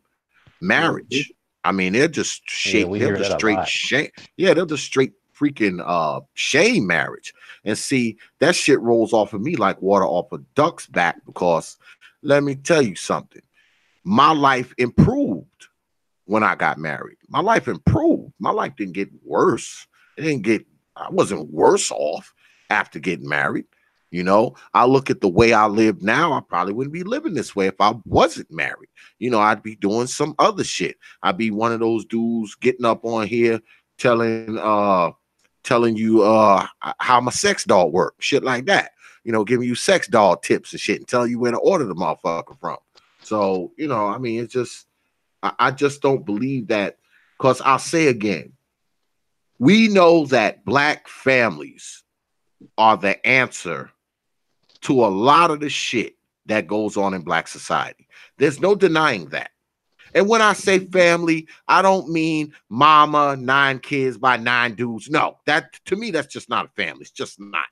marriage. I mean, they're just we they'll hear just that a straight lot. shame. Yeah, they'll just straight freaking shame marriage. And see, that shit rolls off of me like water off a duck's back, because let me tell you something. My life improved when I got married. My life improved. My life didn't get worse. I wasn't worse off after getting married. You know, I look at the way I live now, I probably wouldn't be living this way if I wasn't married. You know, I'd be doing some other shit. I'd be one of those dudes getting up on here telling telling you how my sex doll work, shit like that. You know, giving you sex doll tips and shit and telling you where to order the motherfucker from. So, you know, I mean, it's just I just don't believe that, because I'll say again, we know that black families are the answer to a lot of the shit that goes on in black society. There's no denying that. And when I say family, I don't mean mama, 9 kids by 9 dudes. No, that to me, that's just not a family. It's just not.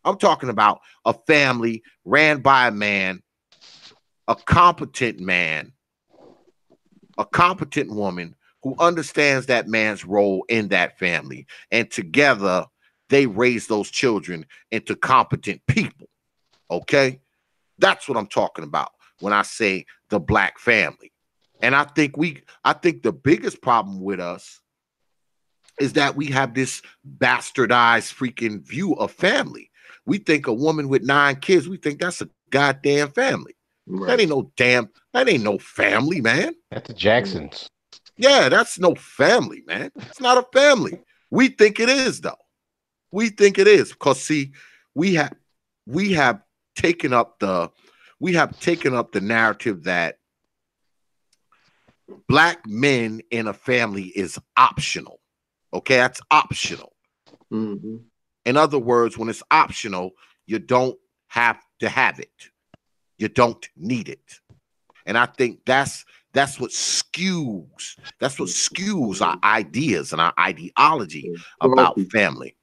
I'm talking about a family ran by a man, a competent man, a competent woman who understands that man's role in that family. And together, they raise those children into competent people. Okay? That's what I'm talking about when I say the black family. And I think the biggest problem with us is that we have this bastardized freaking view of family. We think a woman with 9 kids, we think that's a goddamn family. Right. That ain't no family, man. That's the Jacksons. Yeah, that's no family, man. It's not a family. We think it is, though. We think it is because see, we have we have taken up the narrative that black men in a family is optional. Okay, that's optional. Mm-hmm. In other words, when it's optional, you don't have to have it. You don't need it. And I think that's what skews our ideas and our ideology about Coffee. family.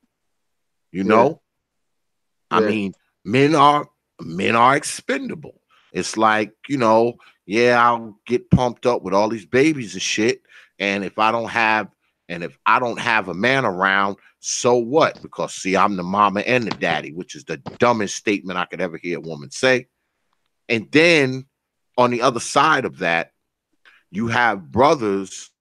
You Yeah. know, I Yeah. mean, men are expendable. It's like, you know, yeah, I'll get pumped up with all these babies and shit. And if I don't have a man around, so what? Because see, I'm the mama and the daddy, which is the dumbest statement I could ever hear a woman say. And then on the other side of that, you have brothers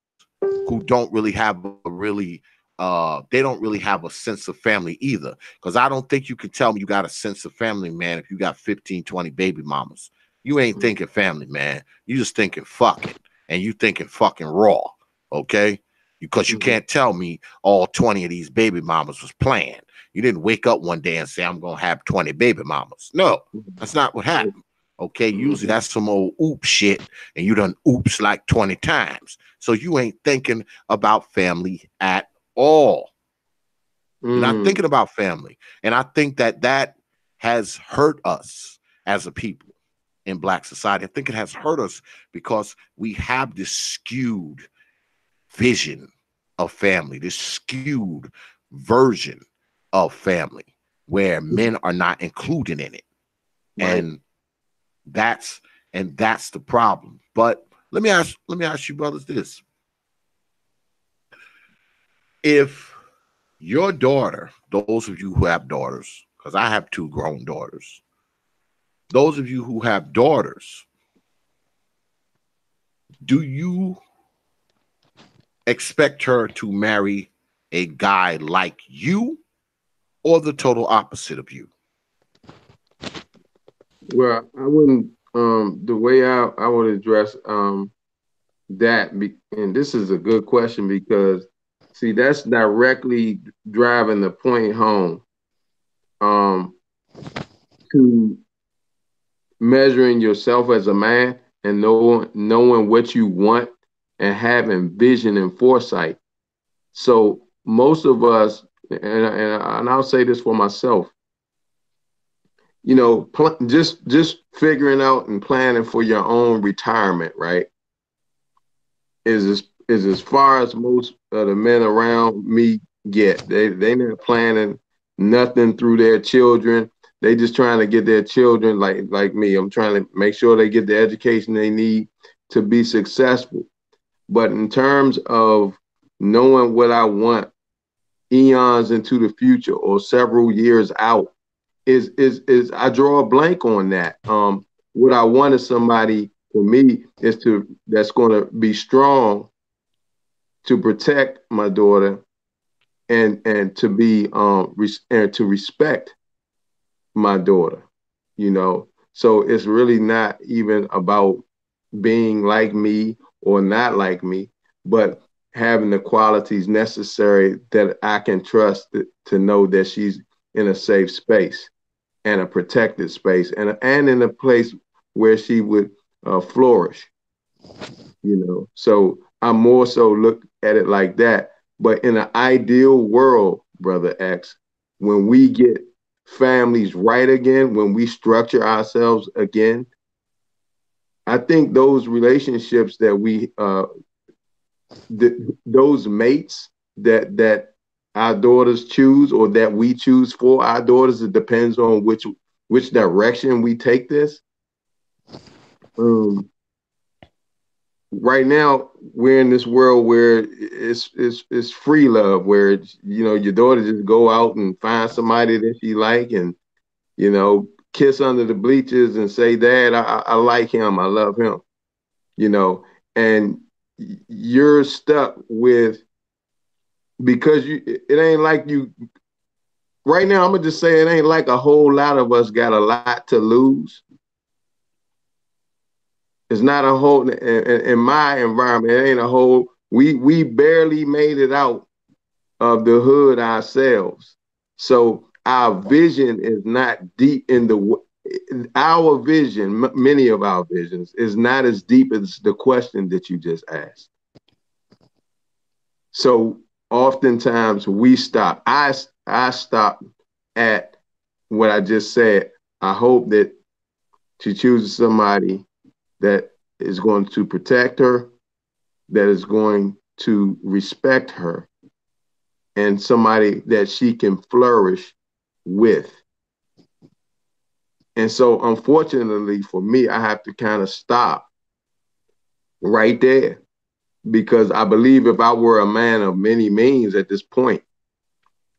who don't really have they don't really have a sense of family either. Because I don't think you can tell me you got a sense of family, man, if you got 15, 20 baby mamas. You ain't thinking family, man. You just thinking fucking. And you thinking fucking raw. Okay? Because you Mm-hmm. can't tell me all 20 of these baby mamas was planned. You didn't wake up one day and say, I'm gonna have 20 baby mamas. No, that's not what happened. Okay, usually that's some old oops shit, and you done oops like 20 times. So you ain't thinking about family at all. You're not Mm. thinking about family. And I think that has hurt us as a people in black society. I think it has hurt us because we have this skewed vision of family, this skewed version of family where men are not included in it. Right. And that's that's the problem. But let me ask you brothers this. If your daughter, those of you who have daughters, because I have 2 grown daughters, those of you who have daughters, do you expect her to marry a guy like you or the total opposite of you? Well, I wouldn't. The way I would address and this is a good question because see that's directly driving the point home um to measuring yourself as a man and knowing what you want and having vision and foresight. So most of us, and I'll say this for myself, you know, just figuring out and planning for your own retirement, right? Is as far as most of the men around me get. They not planning nothing through their children. They just trying to get their children like me. I'm trying to make sure they get the education they need to be successful. But in terms of knowing what I want eons into the future or several years out, is I draw a blank on that. What I want is somebody for me is that's going to be strong to protect my daughter and to be and to respect my daughter, you know. So it's really not even about being like me or not like me, but having the qualities necessary that I can trust to know that she's in a safe space and a protected space and in a place where she would flourish, you know. So I more so look at it like that. But in an ideal world, Brother X, when we get families right again, when we structure ourselves again, I think those relationships that those mates that our daughters choose or that we choose for our daughters, it depends on which direction we take this. Um, right now we're in this world where it's free love, where you know your daughter just go out and find somebody that she like and you know kiss under the bleachers and say, Dad, I like him, I love him, you know, and you're stuck with because it ain't like you right now. I'm gonna just say it ain't like a whole lot of us got a lot to lose. It's not a whole in my environment. It ain't a whole. We barely made it out of the hood ourselves. So our vision is not deep in the our vision. Many of our visions is not as deep as the question that you just asked. So oftentimes we stop. I stop at what I just said. I hope that she chooses somebody that is going to protect her, that is going to respect her, and somebody that she can flourish with. And so, unfortunately for me, I have to kind of stop right there because I believe if I were a man of many means at this point,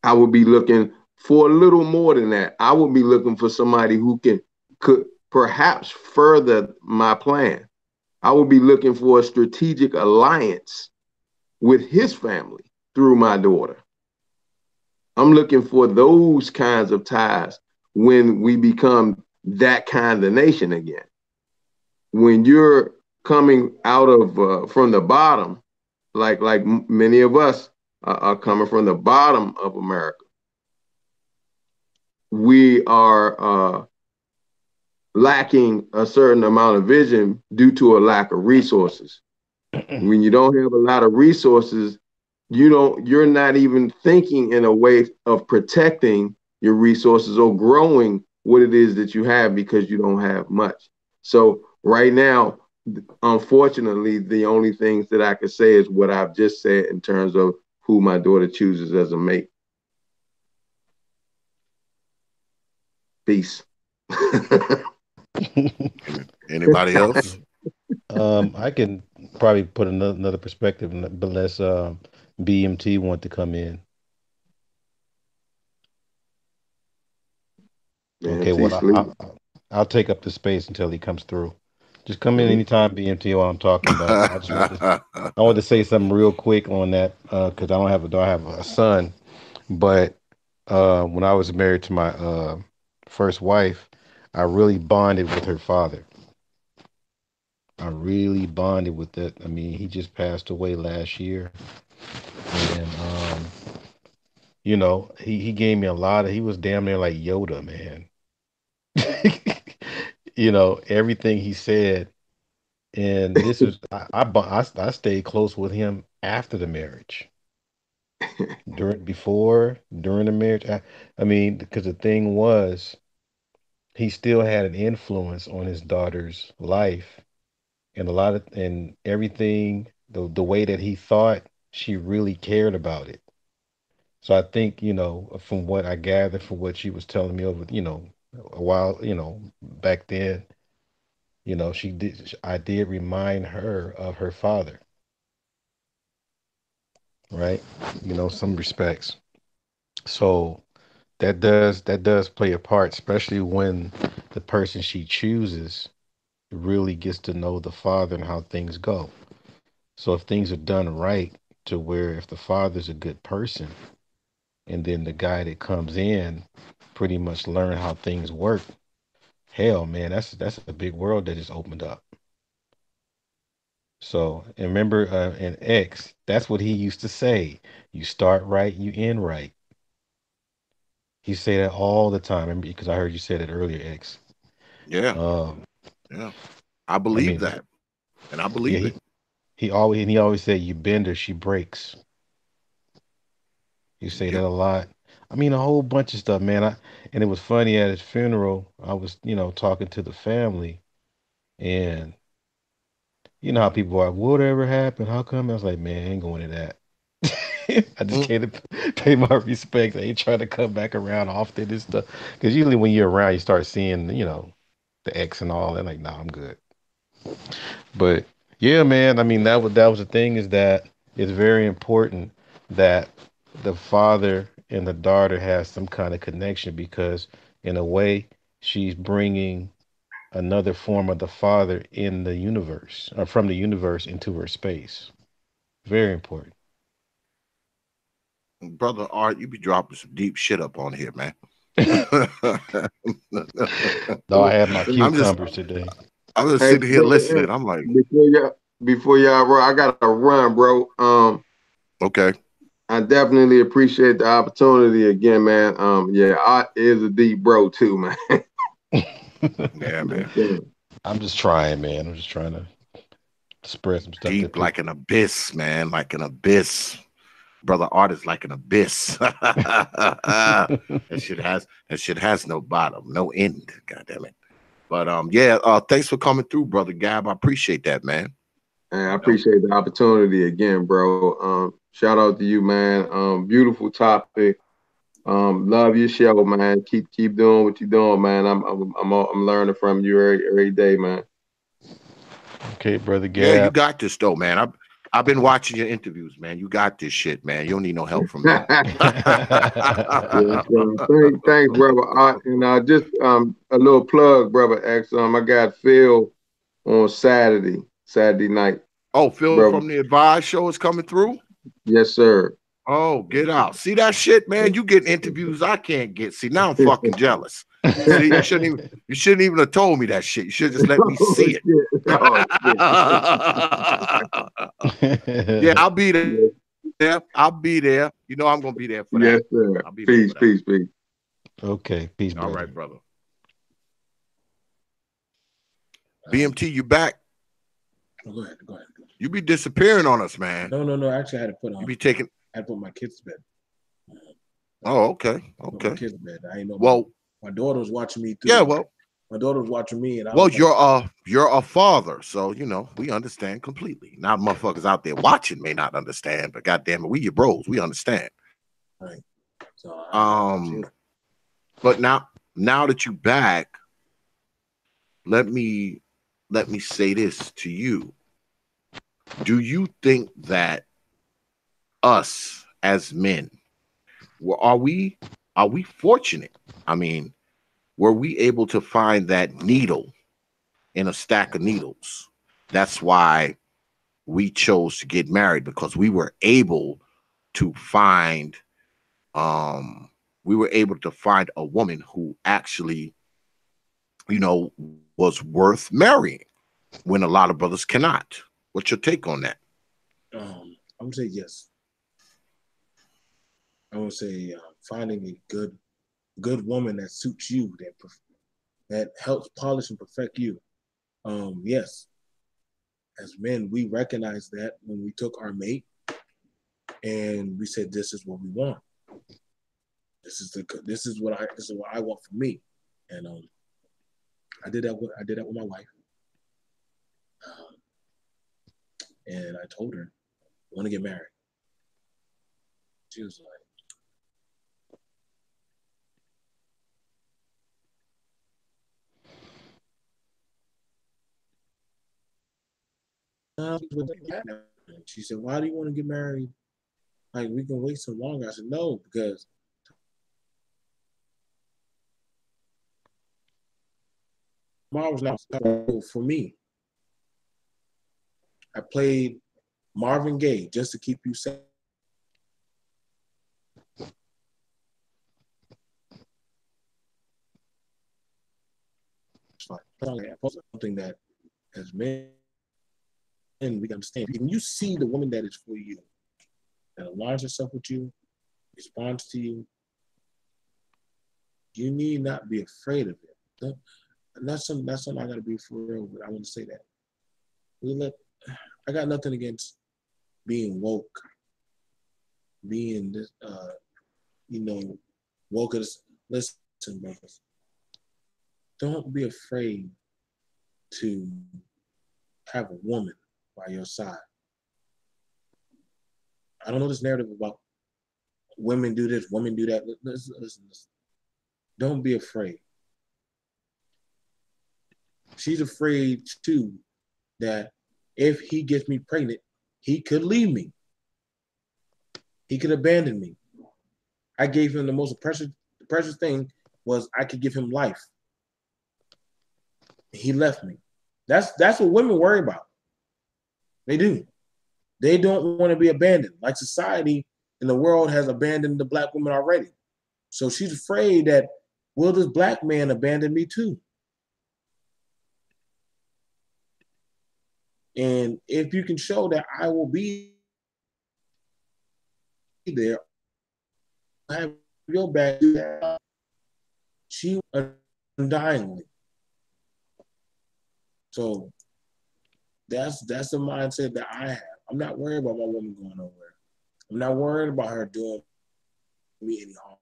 I would be looking for a little more than that. I would be looking for somebody who could perhaps further my plan. I would be looking for a strategic alliance with his family through my daughter. I'm looking for those kinds of ties when we become that kind of nation again. When you're coming out of from the bottom, like many of us are coming from the bottom of America, we are lacking a certain amount of vision due to a lack of resources. When you don't have a lot of resources, you're not even thinking in a way of protecting your resources or growing what it is that you have because you don't have much. So right now, unfortunately, the only things that I could say is what I've just said in terms of who my daughter chooses as a mate. Peace. Anybody else? I can probably put another perspective, but let's BMT want to come in. Man, Okay, T well sleep. I'll take up the space until he comes through. Just come in Mhm. anytime, BMT, while I'm talking. But I wanted to say something real quick on that because I have a son, but when I was married to my first wife, I really bonded with her father. I really bonded with that. I mean, he just passed away last year, and he gave me a lot of. He was damn near like Yoda, man. Everything he said, and this is I stayed close with him after the marriage, during the marriage. I mean, because the thing was, he still had an influence on his daughter's life, and and everything, the way that he thought, she really cared about it. So I think, from what I gathered from what she was telling me over, a while, back then, I did remind her of her father, right? Some respects. So that does play a part, especially when the person she chooses really gets to know the father and how things go. So if things are done right, to where if the father's a good person, and then the guy that comes in pretty much learn how things work. Hell, man, that's a big world that just opened up. So, and remember, in X, that's what he used to say. You start right, you end right. He say that all the time. Remember, because I heard you say that earlier, X. Yeah, Um, yeah. I I believe mean, that, and I yeah, believe it. he always said, "You bend her, she breaks." You say Yep. that a lot. I mean, a whole bunch of stuff, man. And it was funny at his funeral. I was, talking to the family, and you know how people are. Whatever happened? How come? I was like, man, I ain't going to that. I just Mm. came to pay my respects. I ain't trying to come back around often and stuff. Because usually when you're around, you start seeing, the X and all. And like, nah, I'm good. But yeah, man. I mean, that was the thing is that it's very important that the father and the daughter has some kind of connection because in a way she's bringing another form of the father in the universe or from the universe into her space. Very important. Brother Art, you be dropping some deep shit up on here, man. No, I had my I'm just cucumbers today. I'm just Hey, sitting here brother, listening. I'm like, before y'all bro, I gotta run, bro. okay, I definitely appreciate the opportunity again, man. Yeah, Art is a deep bro too, man. yeah, man. I'm just trying, man. I'm just trying to spread some stuff that Deep people. like an abyss, man, like an abyss. Brother Art is like an abyss. That shit has no bottom, no end. God damn it. But yeah, thanks for coming through, brother Gab. I appreciate that, man. And I You know, appreciate the opportunity again, bro. Shout out to you, man. Beautiful topic. Love your show, man. Keep doing what you're doing, man. I'm learning from you every day, man. Okay, brother yeah, you Gab. got this though, man. I've been watching your interviews, man. You got this shit, man. You don't need no help from me. Yes, thanks, brother. And just a little plug, brother X. I got Phil on Saturday night, Oh, Phil brother. from the Advice show is coming through. Yes, sir. Oh, get out. See that shit, man? You get interviews I can't get. See, now I'm fucking jealous. See, you shouldn't even have told me that shit. You should just let me Oh see it. shit! Oh shit! Yeah, I'll be Yes, there. I'll be there. You know I'm gonna be there for that. yes, sir. I'll be there Peace, for that. peace, peace. Okay, peace, All brother. right, brother. Um, BMT, you back? go ahead. You be disappearing on us, man. No. Actually, I had to put You be taking. my kids to bed. Oh, okay, Put my okay. kids to bed. I ain't know. Well, My daughter was watching me yeah, too. well, My daughter was watching me, and I well, was like, you're a father, so we understand completely. Now, motherfuckers out there watching may not understand, but goddamn it, we your bros, we understand. right. So But now that you back, let me say this to you. Do you think that us as men, are we fortunate? I mean, were we able to find that needle in a stack of needles? That's why we chose to get married, because we were able to find um a woman who actually, was worth marrying when a lot of brothers cannot. What's your take on that? I'm gonna say yes. I would say finding a good woman that suits you, that helps polish and perfect you. Yes, as men, we recognize that when we took our mate and we said, "This is what we want. This is what I want for me." And I did that with my wife, um, and I told her, "I want to get married." She was like, "No." She said, "Why do you want to get married? Like we can wait so long." I said, "No, because tomorrow's not for me. I played Marvin Gaye just to keep you safe." fine. Something that as men we can understand. When you see the woman that is for you, that aligns herself with you, responds to you, you need not be afraid of it. And that's something I gotta be for real with. I want to say that. I got nothing against being woke, being this, woke. Listen, brothers, don't be afraid to have a woman by your side. I don't know this narrative about women do this, women do that. Listen. Don't be afraid. She's afraid too that if he gets me pregnant, he could leave me. He could abandon me. I gave him the most precious thing was I could give him life. He left me. That's what women worry about. They do. They don't want to be abandoned. Like society in the world has abandoned the black woman already. So she's afraid that, will this black man abandon me too? And if you can show that I will be there, have your back, she undyingly. So that's the mindset that I have. I'm not worried about my woman going nowhere. I'm not worried about her doing me any harm.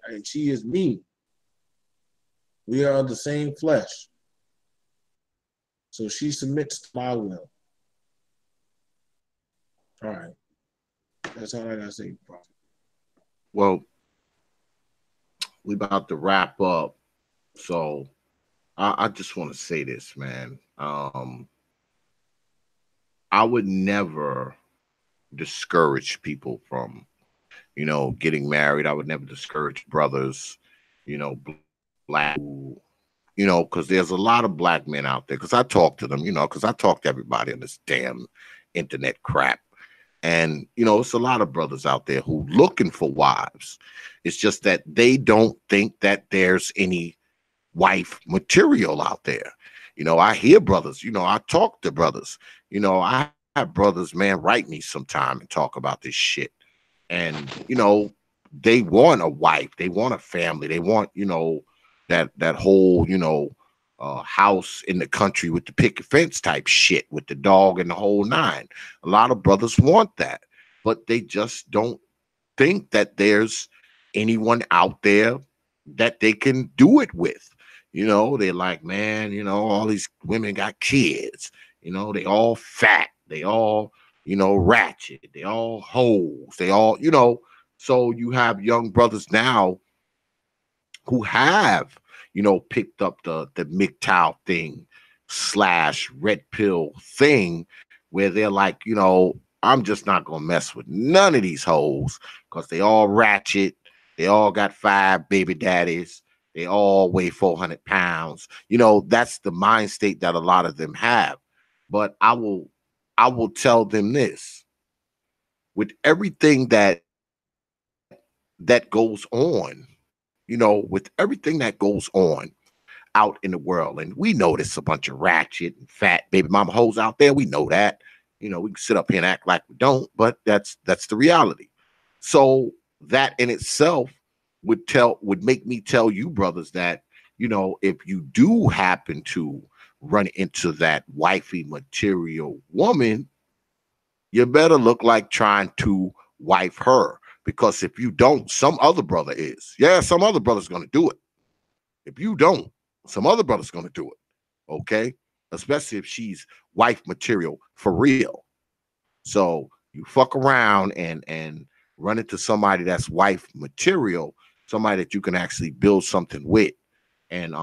And she is me. We are of the same flesh. So she submits to my will. All right. That's all I gotta say. Well, we about to wrap up. So I just want to say this, man. I would never discourage people from, getting married. I would never discourage brothers, black, because there's a lot of black men out there. Because I talk to them, because I talk to everybody on this damn internet crap. And, it's a lot of brothers out there who looking for wives. It's just that they don't think that there's any wife material out there. I hear brothers, I talk to brothers, I have brothers, man, write me sometime and talk about this shit. And, they want a wife, they want a family, they want, that whole, house in the country with the picket fence type shit with the dog and the whole nine. A lot of brothers want that, but they just don't think that there's anyone out there that they can do it with. They're like, man, all these women got kids, they all fat, they all, ratchet, they all hoes, they all, so you have young brothers now who have, picked up the MGTOW thing / red pill thing where they're like, I'm just not going to mess with none of these hoes because they all ratchet. They all got 5 baby daddies. They all weigh 400 pounds. That's the mind state that a lot of them have. But I will tell them this. With everything that goes on, with everything that goes on out in the world, and we know there's a bunch of ratchet and fat baby mama hoes out there. We know that. We can sit up here and act like we don't, but that's the reality. So that in itself would make me tell you brothers that, if you do happen to run into that wifey material woman, you better look like trying to wife her. Because if you don't, some other brother is. Yeah, some other brother's going to do it. If you don't, some other brother's going to do it. Okay? Especially if she's wife material for real. So you fuck around and run into somebody that's wife material, somebody that you can actually build something with. And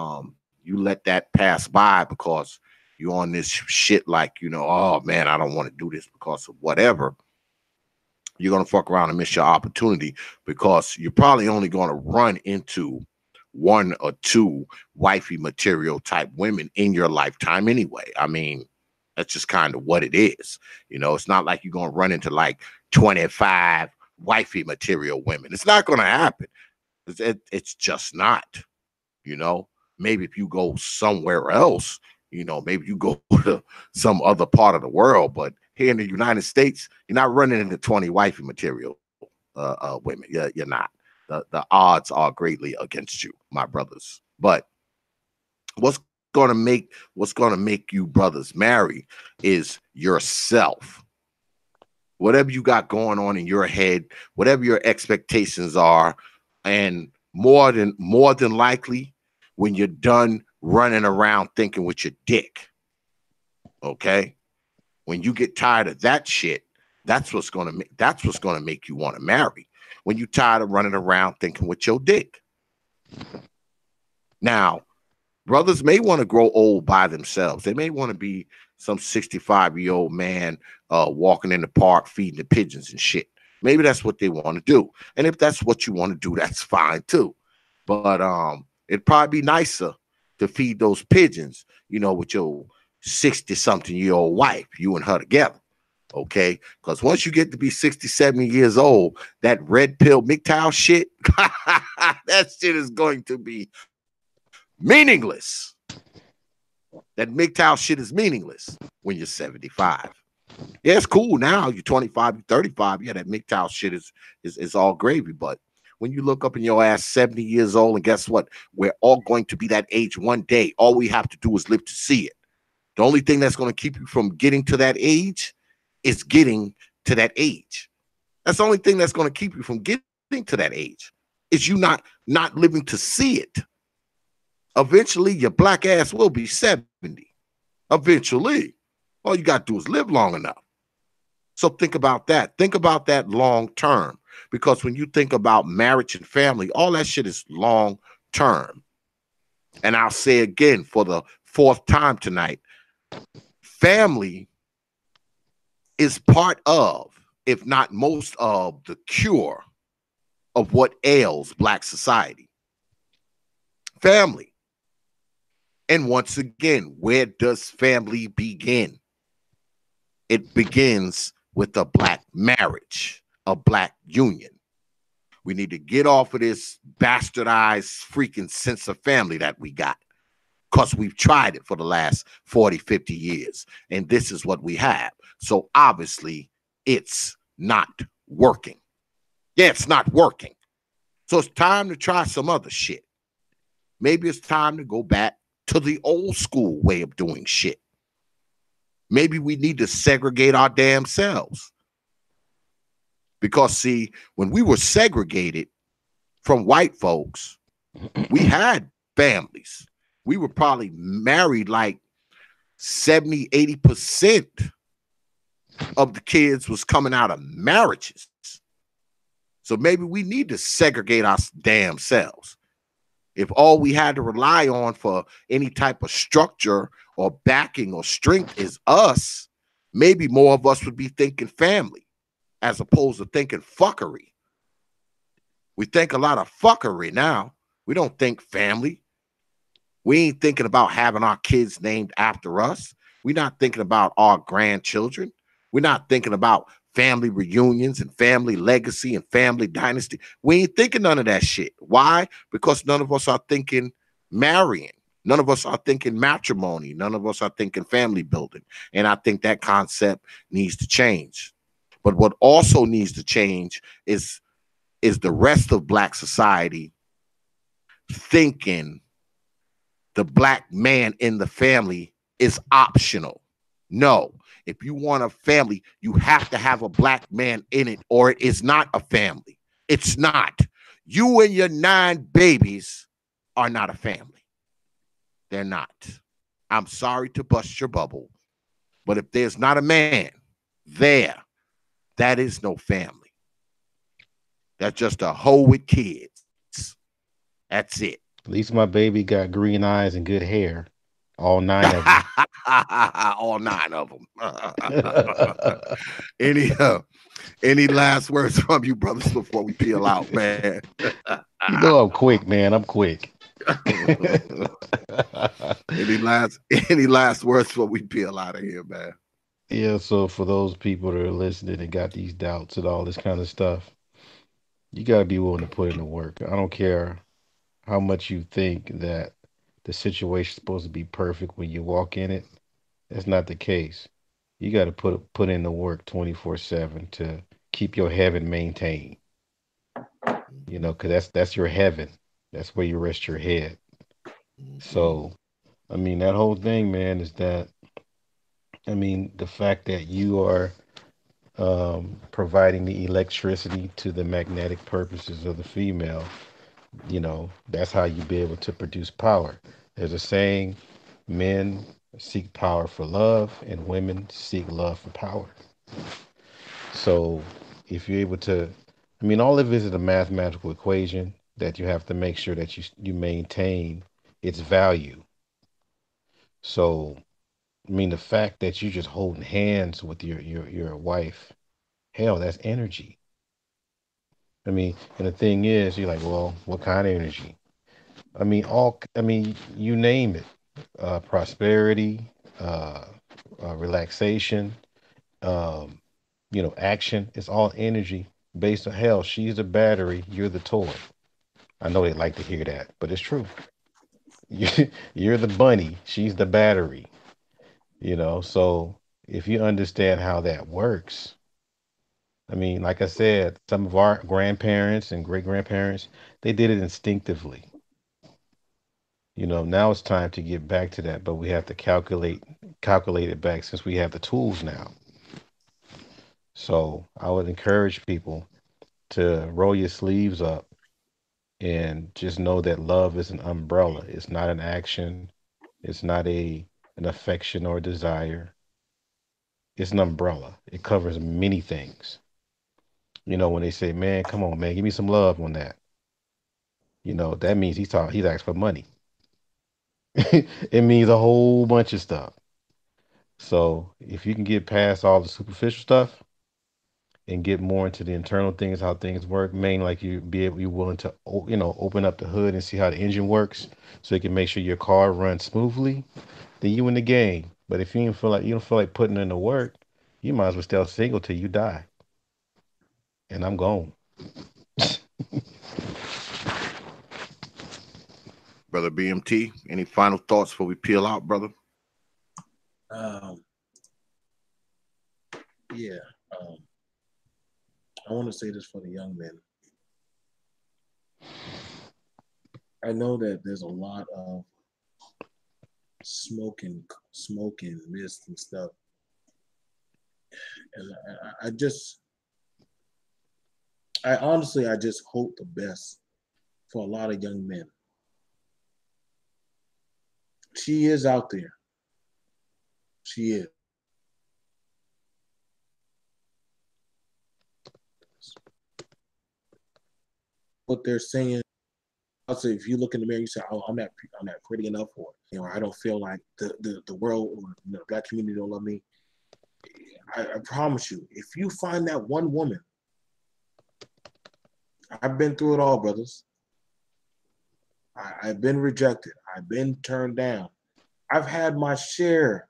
you let that pass by because you're on this shit like, oh man, I don't want to do this because of whatever. You're going to fuck around and miss your opportunity because you're probably only going to run into 1 or 2 wifey material type women in your lifetime anyway. I mean, that's just kind of what it is. It's not like you're going to run into like 25 wifey material women. It's not going to happen. It's just not, Maybe if you go somewhere else, maybe you go to some other part of the world, but here in the United States, you're not running into 20 wifey material women. You're not. The odds are greatly against you, my brothers. But what's gonna make you brothers marry is yourself. Whatever you got going on in your head, whatever your expectations are, and more than likely, when you're done running around thinking with your dick, okay? When you get tired of that shit, that's what's gonna make you want to marry. When you tired of running around thinking with your dick. Now, brothers may want to grow old by themselves. They may want to be some 65-year-old man walking in the park feeding the pigeons and shit. Maybe that's what they want to do. And if that's what you want to do, that's fine too. But it'd probably be nicer to feed those pigeons, with your 60-something-year-old wife, you and her together. Okay? Because once you get to be 60, 70 years old, that red pill MGTOW shit, that shit is going to be meaningless. That MGTOW shit is meaningless when you're 75. Yeah, it's cool now. You're 25, you're 35. Yeah, that MGTOW shit is all gravy. But when you look up in your ass 70 years old, and guess what? We're all going to be that age one day. All we have to do is live to see it. The only thing that's going to keep you from getting to that age is getting to that age. That's the only thing that's going to keep you from getting to that age. Is you not living to see it. Eventually, your black ass will be 70. Eventually. All you got to do is live long enough. So think about that. Think about that long term. Because when you think about marriage and family, all that shit is long term. And I'll say again for the fourth time tonight, family is part of, if not most of, the cure of what ails Black society. Family. And once again, where does family begin? It begins with a Black marriage, a Black union. We need to get off of this bastardized freaking sense of family that we got, because we've tried it for the last 40, 50 years, and this is what we have. So obviously, it's not working. Yeah, it's not working. So it's time to try some other shit. Maybe it's time to go back to the old school way of doing shit. Maybe we need to segregate our damn selves. Because, see, when we were segregated from white folks, we had families. We were probably married like 70, 80% of the kids was coming out of marriages. So maybe we need to segregate our damn selves. If all we had to rely on for any type of structure or backing or strength is us, maybe more of us would be thinking family as opposed to thinking fuckery. We think a lot of fuckery now. We don't think family. We ain't thinking about having our kids named after us. We're not thinking about our grandchildren. We're not thinking about family reunions and family legacy and family dynasty. We ain't thinking none of that shit. Why? Because none of us are thinking marrying. None of us are thinking matrimony. None of us are thinking family building. And I think that concept needs to change. But what also needs to change is the rest of Black society thinking the Black man in the family is optional. No. If you want a family, you have to have a Black man in it, or it is not a family. It's not. You and your 9 babies are not a family. They're not. I'm sorry to bust your bubble, but if there's not a man there, that is no family. That's just a hoe with kids. That's it. At least my baby got green eyes and good hair. All 9 of them. All 9 of them. any any last words from you, brothers, before we peel out, man? You know I'm quick, man. I'm quick. any last words before we peel out of here, man? Yeah, so for those people that are listening and got these doubts and all this kind of stuff, you got to be willing to put in the work. I don't care how much you think that the situation's supposed to be perfect when you walk in it. That's not the case. You got to put in the work 24/7 to keep your heaven maintained. You know, because that's your heaven. That's where you rest your head. So, I mean, that whole thing, man, is that I mean, the fact that you are providing the electricity to the magnetic purposes of the female, you know, that's how you be able to produce power. There's a saying, men seek power for love and women seek love for power. So if you're able to, I mean, all of it is a mathematical equation that you have to make sure that you maintain its value. So, I mean, the fact that you just holding hands with your wife, hell, that's energy. I mean, and the thing is, you're like, well, what kind of energy? I mean, you name it, prosperity, uh, relaxation, um, you know, action. It's all energy based on hell. She's the battery, you're the toy. I know they like to hear that, but it's true. You're the bunny, she's the battery, you know. So if you understand how that works, I mean, like I said, some of our grandparents and great grandparents, they did it instinctively. You know, now it's time to get back to that, but we have to calculate it back since we have the tools now. So I would encourage people to roll your sleeves up and just know that love is an umbrella. It's not an action. It's not an affection or desire. It's an umbrella. It covers many things. You know, when they say, "Man, come on, man, give me some love on that." You know, that means he's asked for money. It means a whole bunch of stuff. So if you can get past all the superficial stuff and get more into the internal things, how things work, mainly like you're willing to you know, open up the hood and see how the engine works, so you can make sure your car runs smoothly, then you in the game. But if you don't feel like putting in the work, you might as well stay single till you die. And I'm gone. Brother BMT, any final thoughts before we peel out, brother? Um, yeah. Um, I want to say this for the young men. I know that there's a lot of smoking, mist and stuff, and I honestly, I just hope the best for a lot of young men. She is out there. She is. What they're saying. Also, if you look in the mirror, you say, "Oh, I'm not pretty enough," or I don't feel like the world or the black community don't love me. I promise you, if you find that one woman, I've been through it all, brothers. I've been rejected. I've been turned down. I've had my share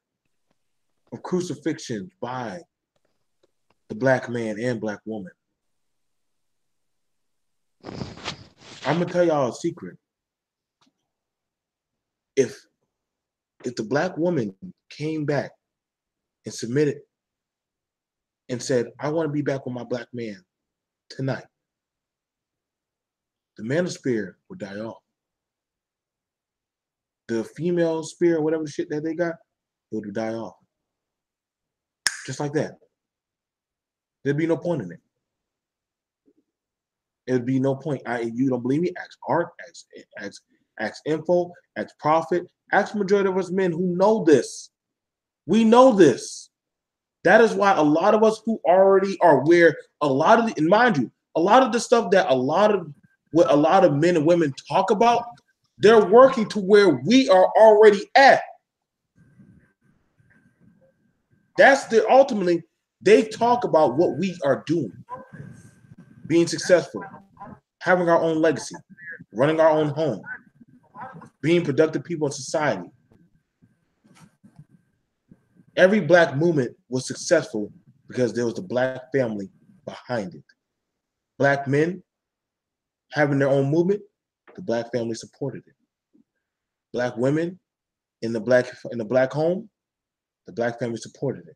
of crucifixions by the black man and black woman. I'm gonna tell y'all a secret. If the black woman came back and submitted and said, "I want to be back with my black man tonight," the manosphere would die off. The female spirit, whatever shit that they got, it would die off. Just like that. There'd be no point in it. It'd be no point. You don't believe me? Ask Art, ask Info, ask Prophet, ask majority of us men who know this. We know this. That is why a lot of us who already are where a lot of and mind you, a lot of the stuff that what a lot of men and women talk about, they're working to where we are already at. That's the ultimately they talk about what we are doing, being successful, having our own legacy, running our own home, being productive people in society. Every black movement was successful because there was a black family behind it. Black men having their own movement, the black family supported it. black women in the black home, the black family supported it.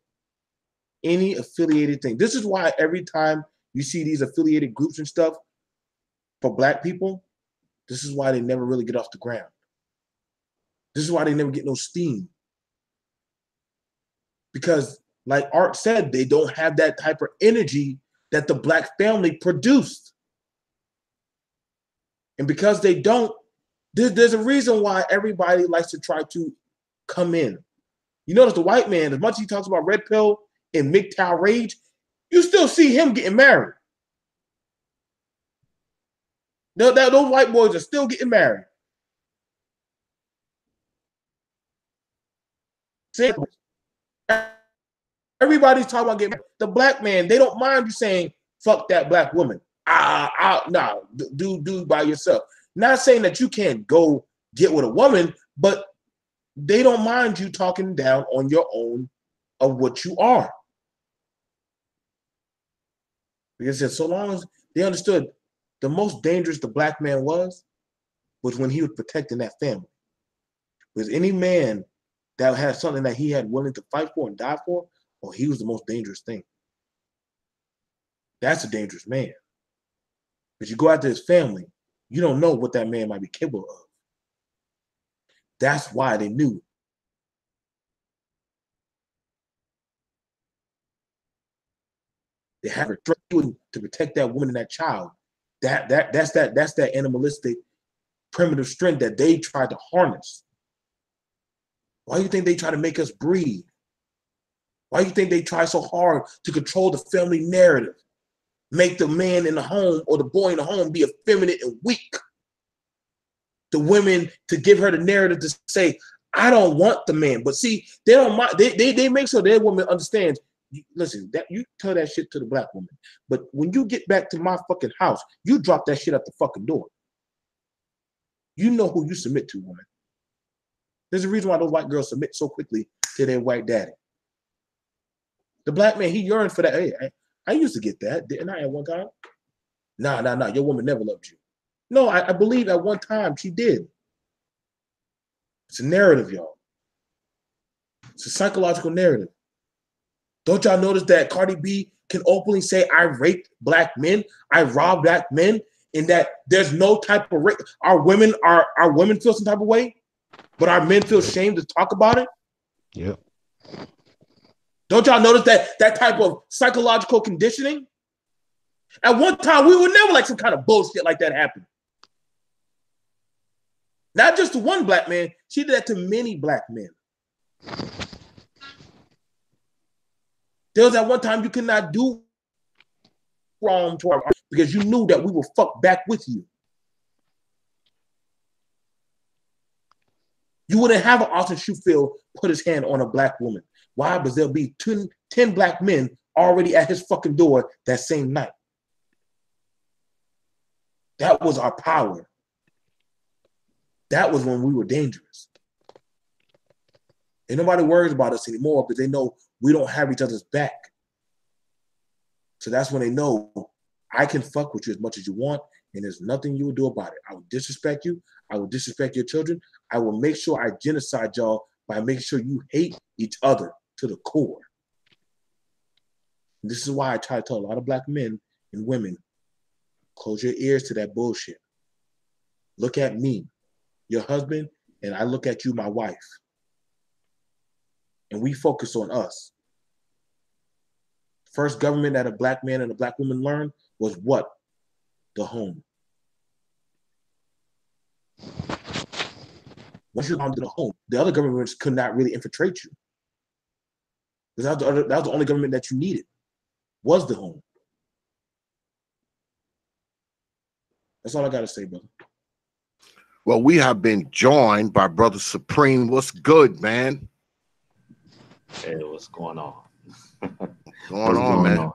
Any affiliated thing. This is why every time you see these affiliated groups and stuff for black people, this is why they never really get off the ground. This is why they never get no steam. Because, like Art said, they don't have that type of energy that the black family produced. And because they don't, there's a reason why everybody likes to try to come in. You notice the white man, as much as he talks about red pill and MGTOW rage, you still see him getting married. Those white boys are still getting married. Everybody's talking about getting married. The black man, they don't mind you saying, fuck that black woman. Nah, do by yourself. Not saying that you can't go get with a woman, but they don't mind you talking down on your own of what you are. Because so long as they understood the most dangerous the black man was when he was protecting that family. Because any man that had something that he had willing to fight for and die for, well, he was the most dangerous thing. That's a dangerous man. But you go after his family, you don't know what that man might be capable of. That's why they knew. They have a strength to protect that woman and that child. That's that animalistic, primitive strength that they tried to harness. Why do you think they try to make us breathe? Why do you think they try so hard to control the family narrative? Make the man in the home or the boy in the home be effeminate and weak. The women to give her the narrative to say, I don't want the man. But see, they don't mind. They make sure their woman understands. Listen, that you tell that shit to the black woman. But when you get back to my fucking house, you drop that shit at the fucking door. You know who you submit to, woman. There's a reason why those white girls submit so quickly to their white daddy. The black man, he yearned for that. Hey, I used to get that, didn't I, at one time? Nah. Your woman never loved you. No, I believe at one time she did. It's a narrative, y'all. It's a psychological narrative. Don't y'all notice that Cardi B can openly say, I raped black men, I robbed black men, and that there's no type of rape. Our women feel some type of way, but our men feel ashamed to talk about it? Yep. Don't y'all notice that type of psychological conditioning? At one time, we would never like some kind of bullshit like that happen. Not just to one black man, she did that to many black men. There was at one time you could not do wrong to our because you knew that we will fuck back with you. You wouldn't have an Austin Shoefield put his hand on a black woman. Why? Because there'll be 10 black men already at his fucking door that same night. That was our power. That was when we were dangerous. Ain't nobody worries about us anymore because they know we don't have each other's back. So that's when they know I can fuck with you as much as you want, and there's nothing you will do about it. I will disrespect you. I will disrespect your children. I will make sure I genocide y'all by making sure you hate each other to the core. And this is why I try to tell a lot of black men and women, close your ears to that bullshit. Look at me, your husband, and I look at you, my wife. And we focus on us. First government that a black man and a black woman learned was what? The home. Once you belong to the home, the other governments could not really infiltrate you. Because that was the only government that you needed, was the home. That's all I got to say, brother. Well, we have been joined by Brother Supreme. What's good, man? Hey, what's going on? What's going on, man?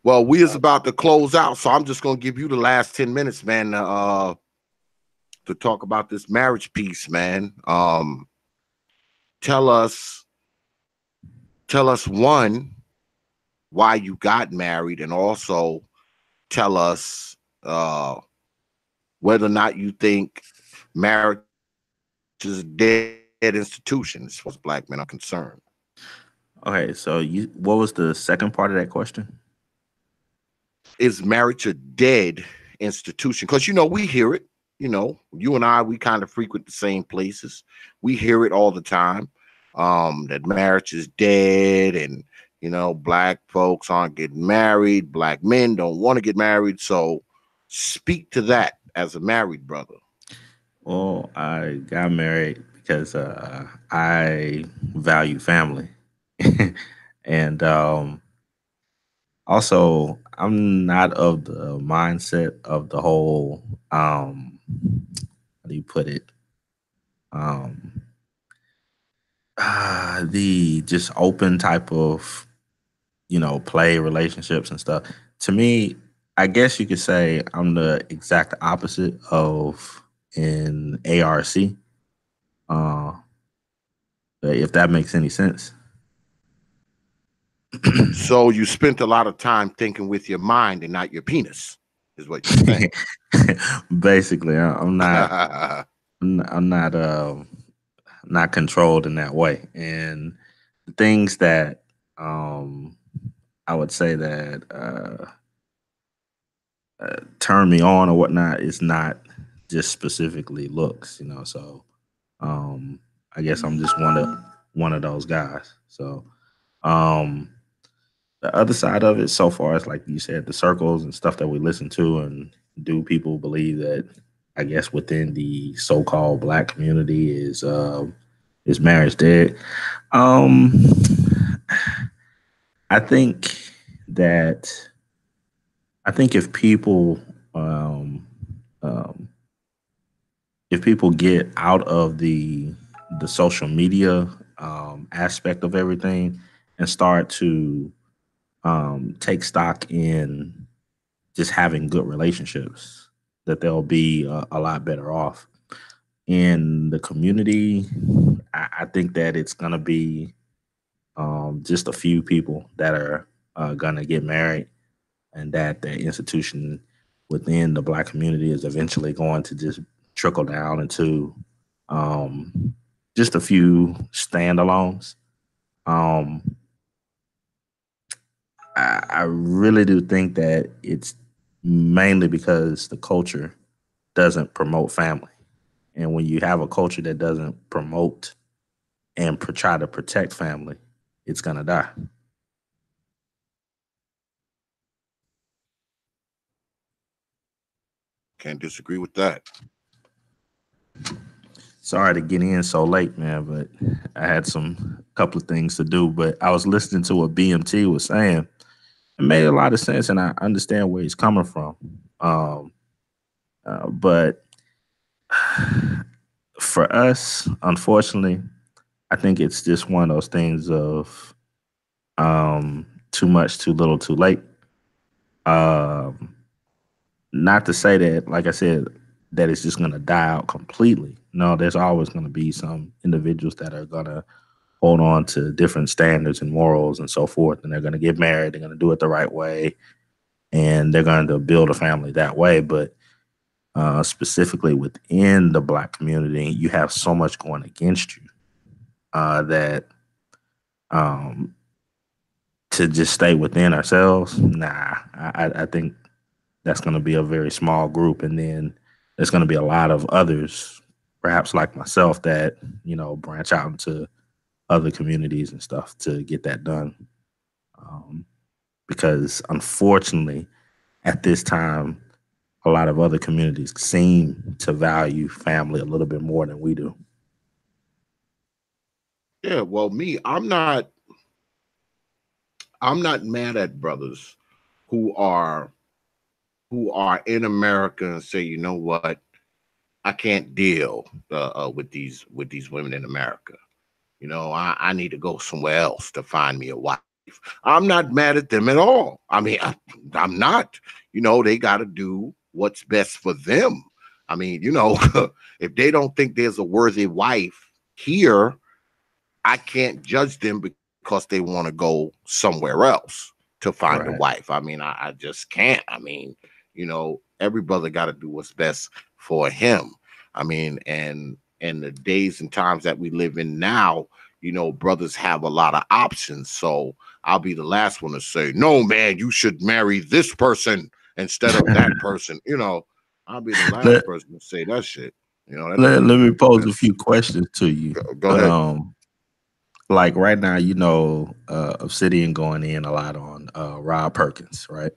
Well, we is about to close out, so I'm just gonna give you the last 10 minutes, man, to talk about this marriage piece, man. Tell us one, why you got married, and also tell us whether or not you think marriage is a dead institution as far as black men are concerned. Okay, so what was the second part of that question? Is marriage a dead institution? Because we hear it. You and I, we kind of frequent the same places. We hear it all the time. That marriage is dead, and black folks aren't getting married. Black men don't want to get married. So, speak to that as a married brother. Well, I got married because I value family, and also I'm not of the mindset of the whole how do you put it, um the just open type of play relationships and stuff. To me, I guess you could say I'm the exact opposite of in ARC. Uh, if that makes any sense. So you spent a lot of time thinking with your mind and not your penis, is what you're saying. Basically, I'm not. I'm not. Not controlled in that way, and the things that um, I would say that turn me on or whatnot is not just specifically looks, So um, I guess I'm just one of those guys. So um, the other side of it, so far, is like you said, the circles and stuff that we listen to, and do people believe that? I guess within the so-called black community is marriage dead? Um, I think that if um, um, people get out of the social media aspect of everything and start to take stock in just having good relationships, that they'll be a lot better off in the community. I think that it's gonna be just a few people that are gonna get married, and that the institution within the black community is eventually going to just trickle down into um, just a few standalones. Um, I really do think that it's mainly because the culture doesn't promote family. And when you have a culture that doesn't promote and try to protect family, it's going to die. Can't disagree with that. Sorry to get in so late, man, but I had some couple of things to do. But I was listening to what B.M.T was saying. It made a lot of sense, and I understand where he's coming from. But for us, unfortunately, I think it's just one of those things of too much, too little, too late. Um, Not to say that, like I said, that it's just going to die out completely. No, there's always going to be some individuals that are going to hold on to different standards and morals and so forth, and they're going to get married. They're going to do it the right way, and they're going to build a family that way. But specifically within the black community, you have so much going against you that um, to just stay within ourselves, nah. I think that's going to be a very small group, and then there's going to be a lot of others, perhaps like myself, that branch out into other communities and stuff to get that done. Um, because unfortunately, at this time, a lot of other communities seem to value family a little bit more than we do. Yeah, well, me, I'm not mad at brothers who are in America and say, you know what, I can't deal with these women in America. I need to go somewhere else to find me a wife. I'm not mad at them at all. I mean, I'm not. They got to do what's best for them. I mean, if they don't think there's a worthy wife here, I can't judge them because they want to go somewhere else to find a Right. wife. I mean, I just can't. I mean, every brother got to do what's best for him. I mean, and and the days and times that we live in now, brothers have a lot of options. So I'll be the last one to say, no, man, you should marry this person instead of that person. I'll be the last let, person to say that shit. That don't let, make let me no pose a sense. few questions to you. Go ahead. Like right now, Obsidian going in a lot on Rob Perkins, right?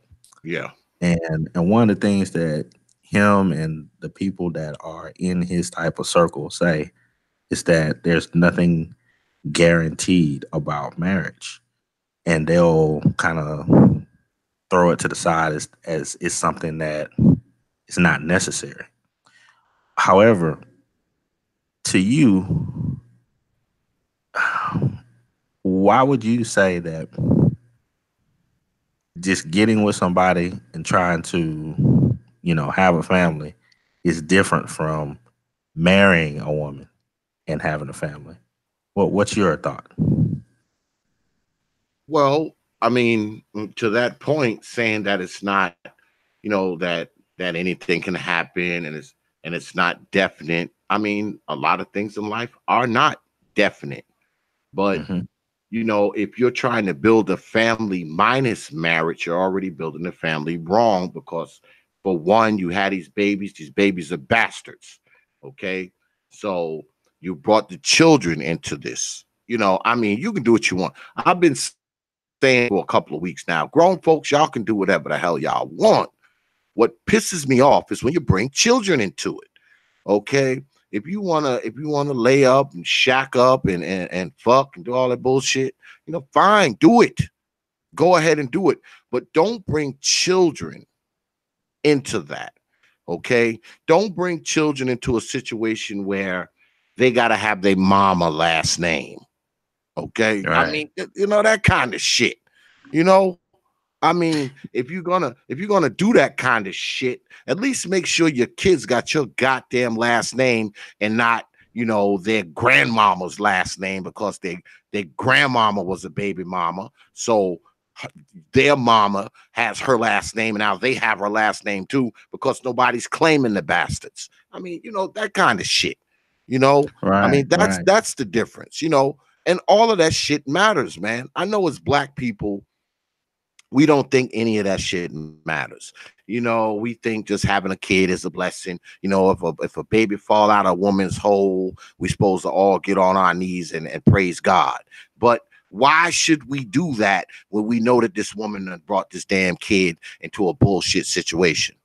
Yeah. And one of the things that him and the people that are in his type of circle say is that there's nothing guaranteed about marriage, and they'll kind of throw it to the side as it's something that is not necessary. However, to you, why would you say that just getting with somebody and trying to, have a family is different from marrying a woman and having a family? What's your thought? Well, I mean, to that point, saying that it's not, that anything can happen and it's not definite. I mean, a lot of things in life are not definite. But Hmm. if you're trying to build a family minus marriage, you're already building a family wrong, because for one, you had these babies are bastards. Okay. So you brought the children into this. I mean, you can do what you want. I've been saying for a couple of weeks now, grown folks, y'all can do whatever the hell y'all want. What pisses me off is when you bring children into it. Okay. If you wanna lay up and shack up and fuck and do all that bullshit, fine, do it. Go ahead and do it. But don't bring children into that. Okay. Don't bring children into a situation where they gotta have their mama last name. Okay. I Right. mean, that kind of shit. You know, I mean, if you're gonna do that kind of shit, at least make sure your kids got your goddamn last name and not, their grandmama's last name, because their grandmama was a baby mama. So their mama has her last name, and now they have her last name too, because nobody's claiming the bastards. I mean, that kind of shit. You know, I Right. mean, that's Right. that's the difference, and all of that shit matters, man. I know as black people, we don't think any of that shit matters. We think just having a kid is a blessing. If a baby fall out of a woman's hole, we supposed to all get on our knees and praise God. But why should we do that when we know that this woman done brought this damn kid into a bullshit situation?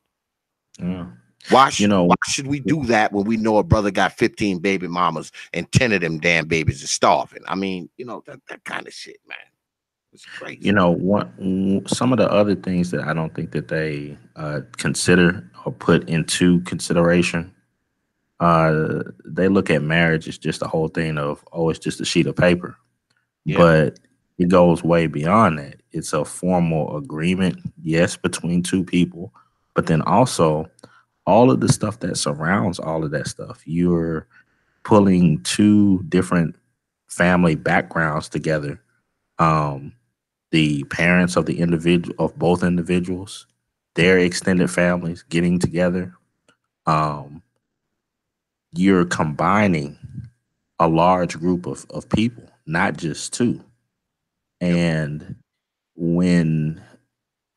Yeah. Why You should know, why should we do that when we know a brother got 15 baby mamas and 10 of them damn babies are starving? I mean, that kind of shit, man. It's crazy. some of the other things that I don't think that they consider or put into consideration. They look at marriage as just a whole thing of, oh, it's just a sheet of paper, Yeah. but it goes way beyond that. It's a formal agreement, yes, between two people, but then also all of the stuff that surrounds all of that stuff. You're pulling two different family backgrounds together. Um, the parents of both individuals, their extended families getting together. Um, you're combining a large group of people, not just two. Yep. And when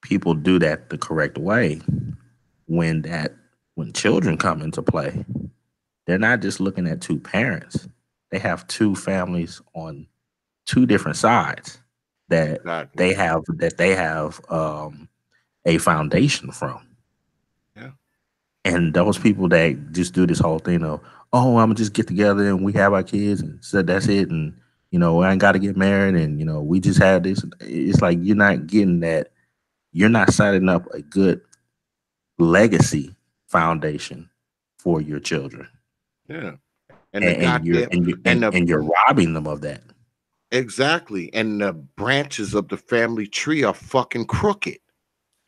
people do that the correct way, when that when children come into play, they're not just looking at two parents. They have two families on two different sides that Exactly. they have a foundation from. Yeah. And those people that just do this whole thing of, oh, I'm gonna just get together and we have our kids and so that's it, and I ain't got to get married, and we just had this. It's like you're not getting that. You're not setting up a good legacy foundation for your children, Yeah. And the and goddamn and the and you're robbing them of that. exactly. And the branches of the family tree are fucking crooked.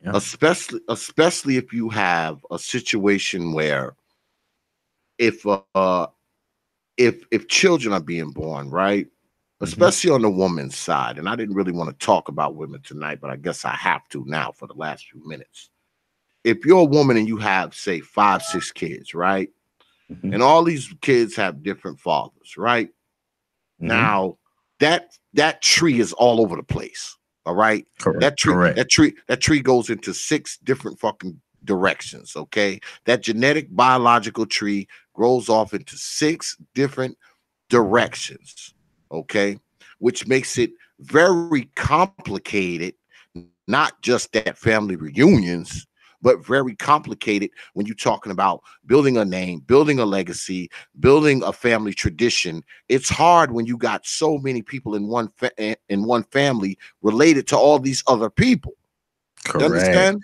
Yeah. Especially if you have a situation where if if children are being born, right? Hmm. Especially on the woman's side. And I didn't really want to talk about women tonight, but I guess I have to now for the last few minutes. If you're a woman and you have, say, 5, 6 kids, right? Mhm. and all these kids have different fathers, right? Mhm. Now, that tree is all over the place. All right. Correct. Correct. That tree goes into 6 different fucking directions. Okay. That genetic biological tree grows off into 6 different directions. Okay. Which makes it very complicated, not just at family reunions, but very complicated when you're talking about building a name, building a legacy, building a family tradition. It's hard when you got so many people in one family related to all these other people. You Correct. understand?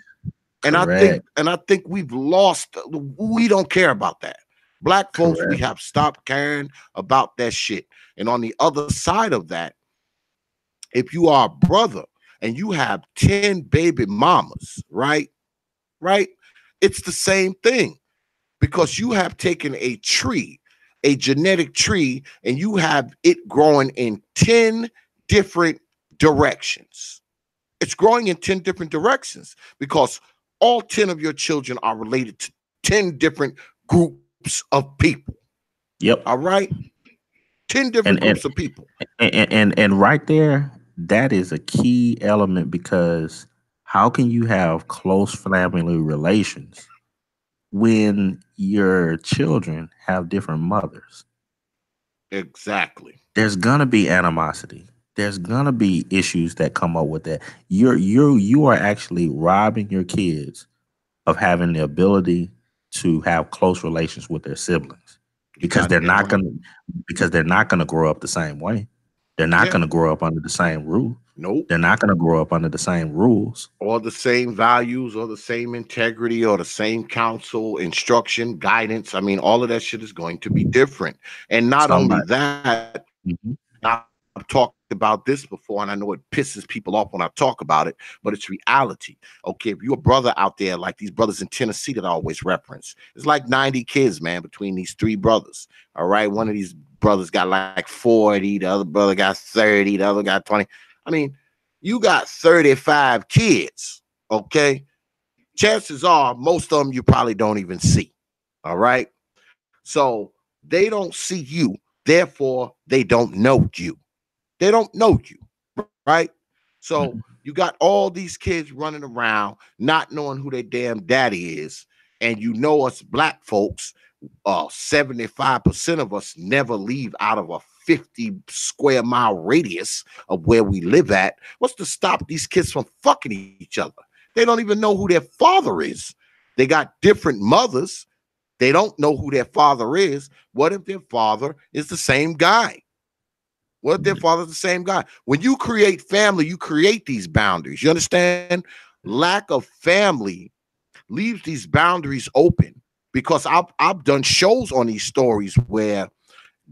Correct. And I think we've lost. We don't care about that. Black folks, we Correct. have stopped caring about that shit. And on the other side of that, if you are a brother and you have 10 baby mamas, right? Right? It's the same thing, because you have taken a tree, a genetic tree, and you have it growing in 10 different directions. It's growing in 10 different directions because all 10 of your children are related to 10 different groups of people. All Yep. right? 10 different And groups and of people. and right there, that is a key element because how can you have close family relations when your children have different mothers? Exactly. There's gonna be animosity. There's gonna be issues that come up with that. You are actually robbing your kids of having the ability to have close relations with their siblings You because got they're damn not right. gonna because they're not gonna grow up the same way. They're not Yeah. gonna grow up under the same roof. Nope. They're not gonna grow up under the same rules. Or the same values or the same integrity or the same counsel, instruction, guidance. I mean, all of that shit is going to be different. And not only Somebody. that, Mhm. I've talked about this before, and I know it pisses people off when I talk about it, but it's reality. Okay, if you're a brother out there like these brothers in Tennessee that I always reference, it's like 90 kids, man, between these 3 brothers. All right, one of these brothers got like 40, the other brother got 30, the other got 20. I mean, you got 35 kids, okay? Chances are most of them you probably don't even see. All right. So they don't see you, therefore they don't know you. They don't know you, right? So Mhm. you got all these kids running around not knowing who their damn daddy is. And you know us black folks, 75% of us never leave out of a 50 square mile radius of where we live at. What's to stop these kids from fucking each other? They don't even know who their father is. They got different mothers. They don't know who their father is. What if their father is the same guy? What if their father's the same guy? When you create family, you create these boundaries. You understand? Lack of family leaves these boundaries open, because I've done shows on these stories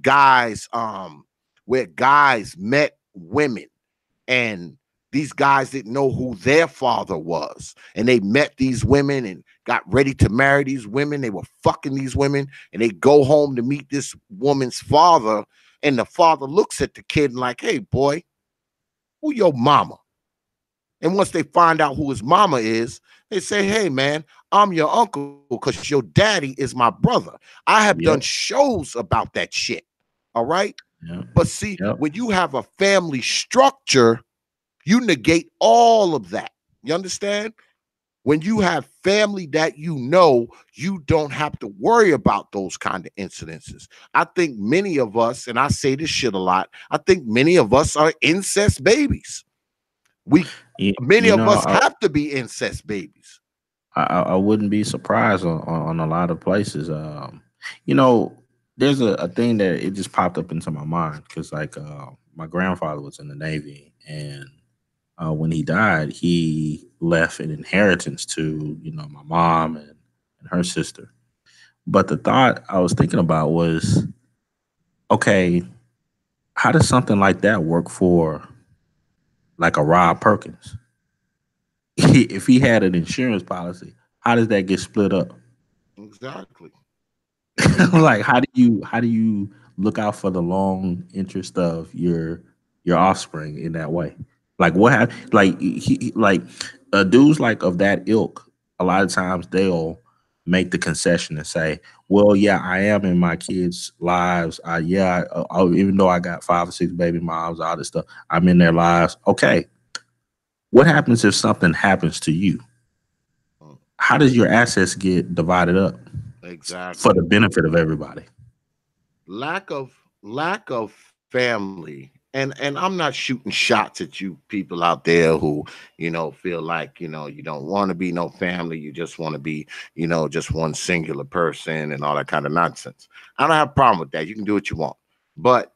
guys um where guys met women, and these guys didn't know who their father was, and they met these women and got ready to marry these women. They were fucking these women, and they go home to meet this woman's father, and the father looks at the kid and like, hey boy, who your mama? And once they find out who his mama is, they say, hey man, I'm your uncle because your daddy is my brother. I have done Yep. shows about that shit. All right. Yep. But see, Yep. when you have a family structure, you negate all of that. You understand? When you have family that you know, you don't have to worry about those kind of incidences. I think many of us, and I say this shit a lot, I think many of us are incest babies. We You, Many you of know, us have to be incest babies. I wouldn't be surprised on a lot of places. You know, there's a thing that it just popped up into my mind because like my grandfather was in the Navy, and when he died, he left an inheritance to my mom and her sister. But the thought I was thinking about was, okay, how does something like that work for like a Rob Perkins? If he had an insurance policy, how does that get split up? Exactly. Exactly. Like how do you look out for the long interest of your offspring in that way? Like like dudes like of that ilk, a lot of times they'll make the concession and say, well, yeah, I am in my kids' lives. Even though I got 5 or 6 baby moms, all this stuff, I'm in their lives. Okay. What happens if something happens to you? How does your assets get divided up for Exactly. the benefit of everybody? Lack of family, and I'm not shooting shots at you people out there who feel like you don't want to be no family, you just want to be just one singular person and all that kind of nonsense. I don't have a problem with that. You can do what you want, but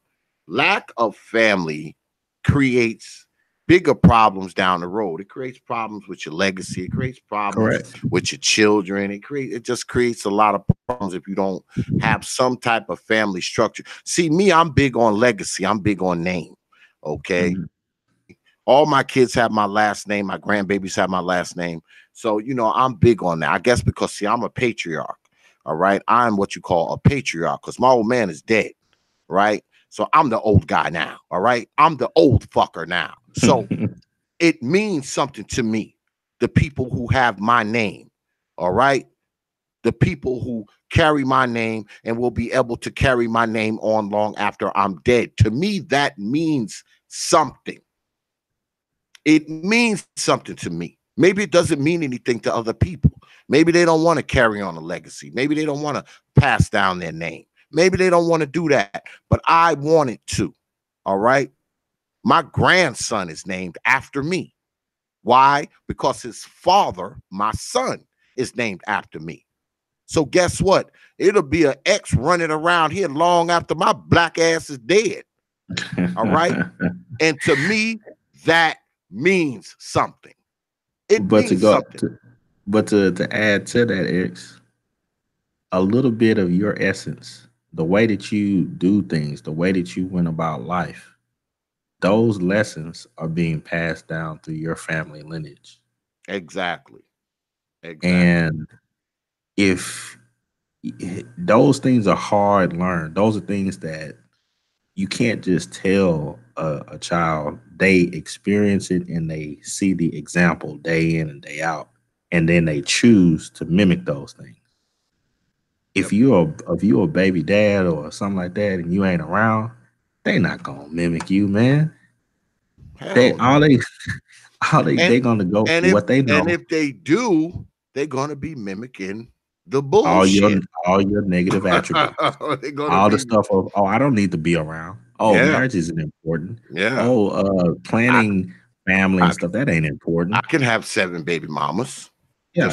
lack of family creates bigger problems down the road. It creates problems with your legacy. It creates problems Correct. with your children. It just creates a lot of problems if you don't have some type of family structure. See, me, I'm big on legacy. I'm big on name. Okay. Mhm. All my kids have my last name. My grandbabies have my last name. So, I'm big on that. I guess because, see, I'm a patriarch. All right. I'm what you call a patriarch because my old man is dead. Right. So I'm the old guy now. All right. I'm the old fucker now. So it means something to me. The people who have my name. All right. The people who carry my name and will be able to carry my name on long after I'm dead. To me, that means something. It means something to me. Maybe it doesn't mean anything to other people. Maybe they don't want to carry on a legacy. Maybe they don't want to pass down their name. Maybe they don't want to do that, but I want it to. All right. My grandson is named after me. Why? Because his father, my son, is named after me. So guess what? It'll be an X running around here long after my black ass is dead. All right. And to me, that means something. It but to means go something. to, but to add to that, X, a little bit of your essence, the way that you do things, the way that you went about life, those lessons are being passed down through your family lineage. Exactly. Exactly. And if those things are hard learned, those are things that you can't just tell a child. They experience it and they see the example day in and day out, and then they choose to mimic those things. Yep. If you're a baby dad or something like that and you ain't around, they not gonna mimic you, man. They Hell all no. they all And they gonna go and for if what they and know. if they do, they're gonna be mimicking the All your bullshit. all your negative attributes. They're gonna All the be, stuff of, oh, I don't need to be around. Oh, yeah, marriage isn't important. yeah. Oh, I planning family I and stuff, that ain't I important. can have 7 baby mamas, Yeah.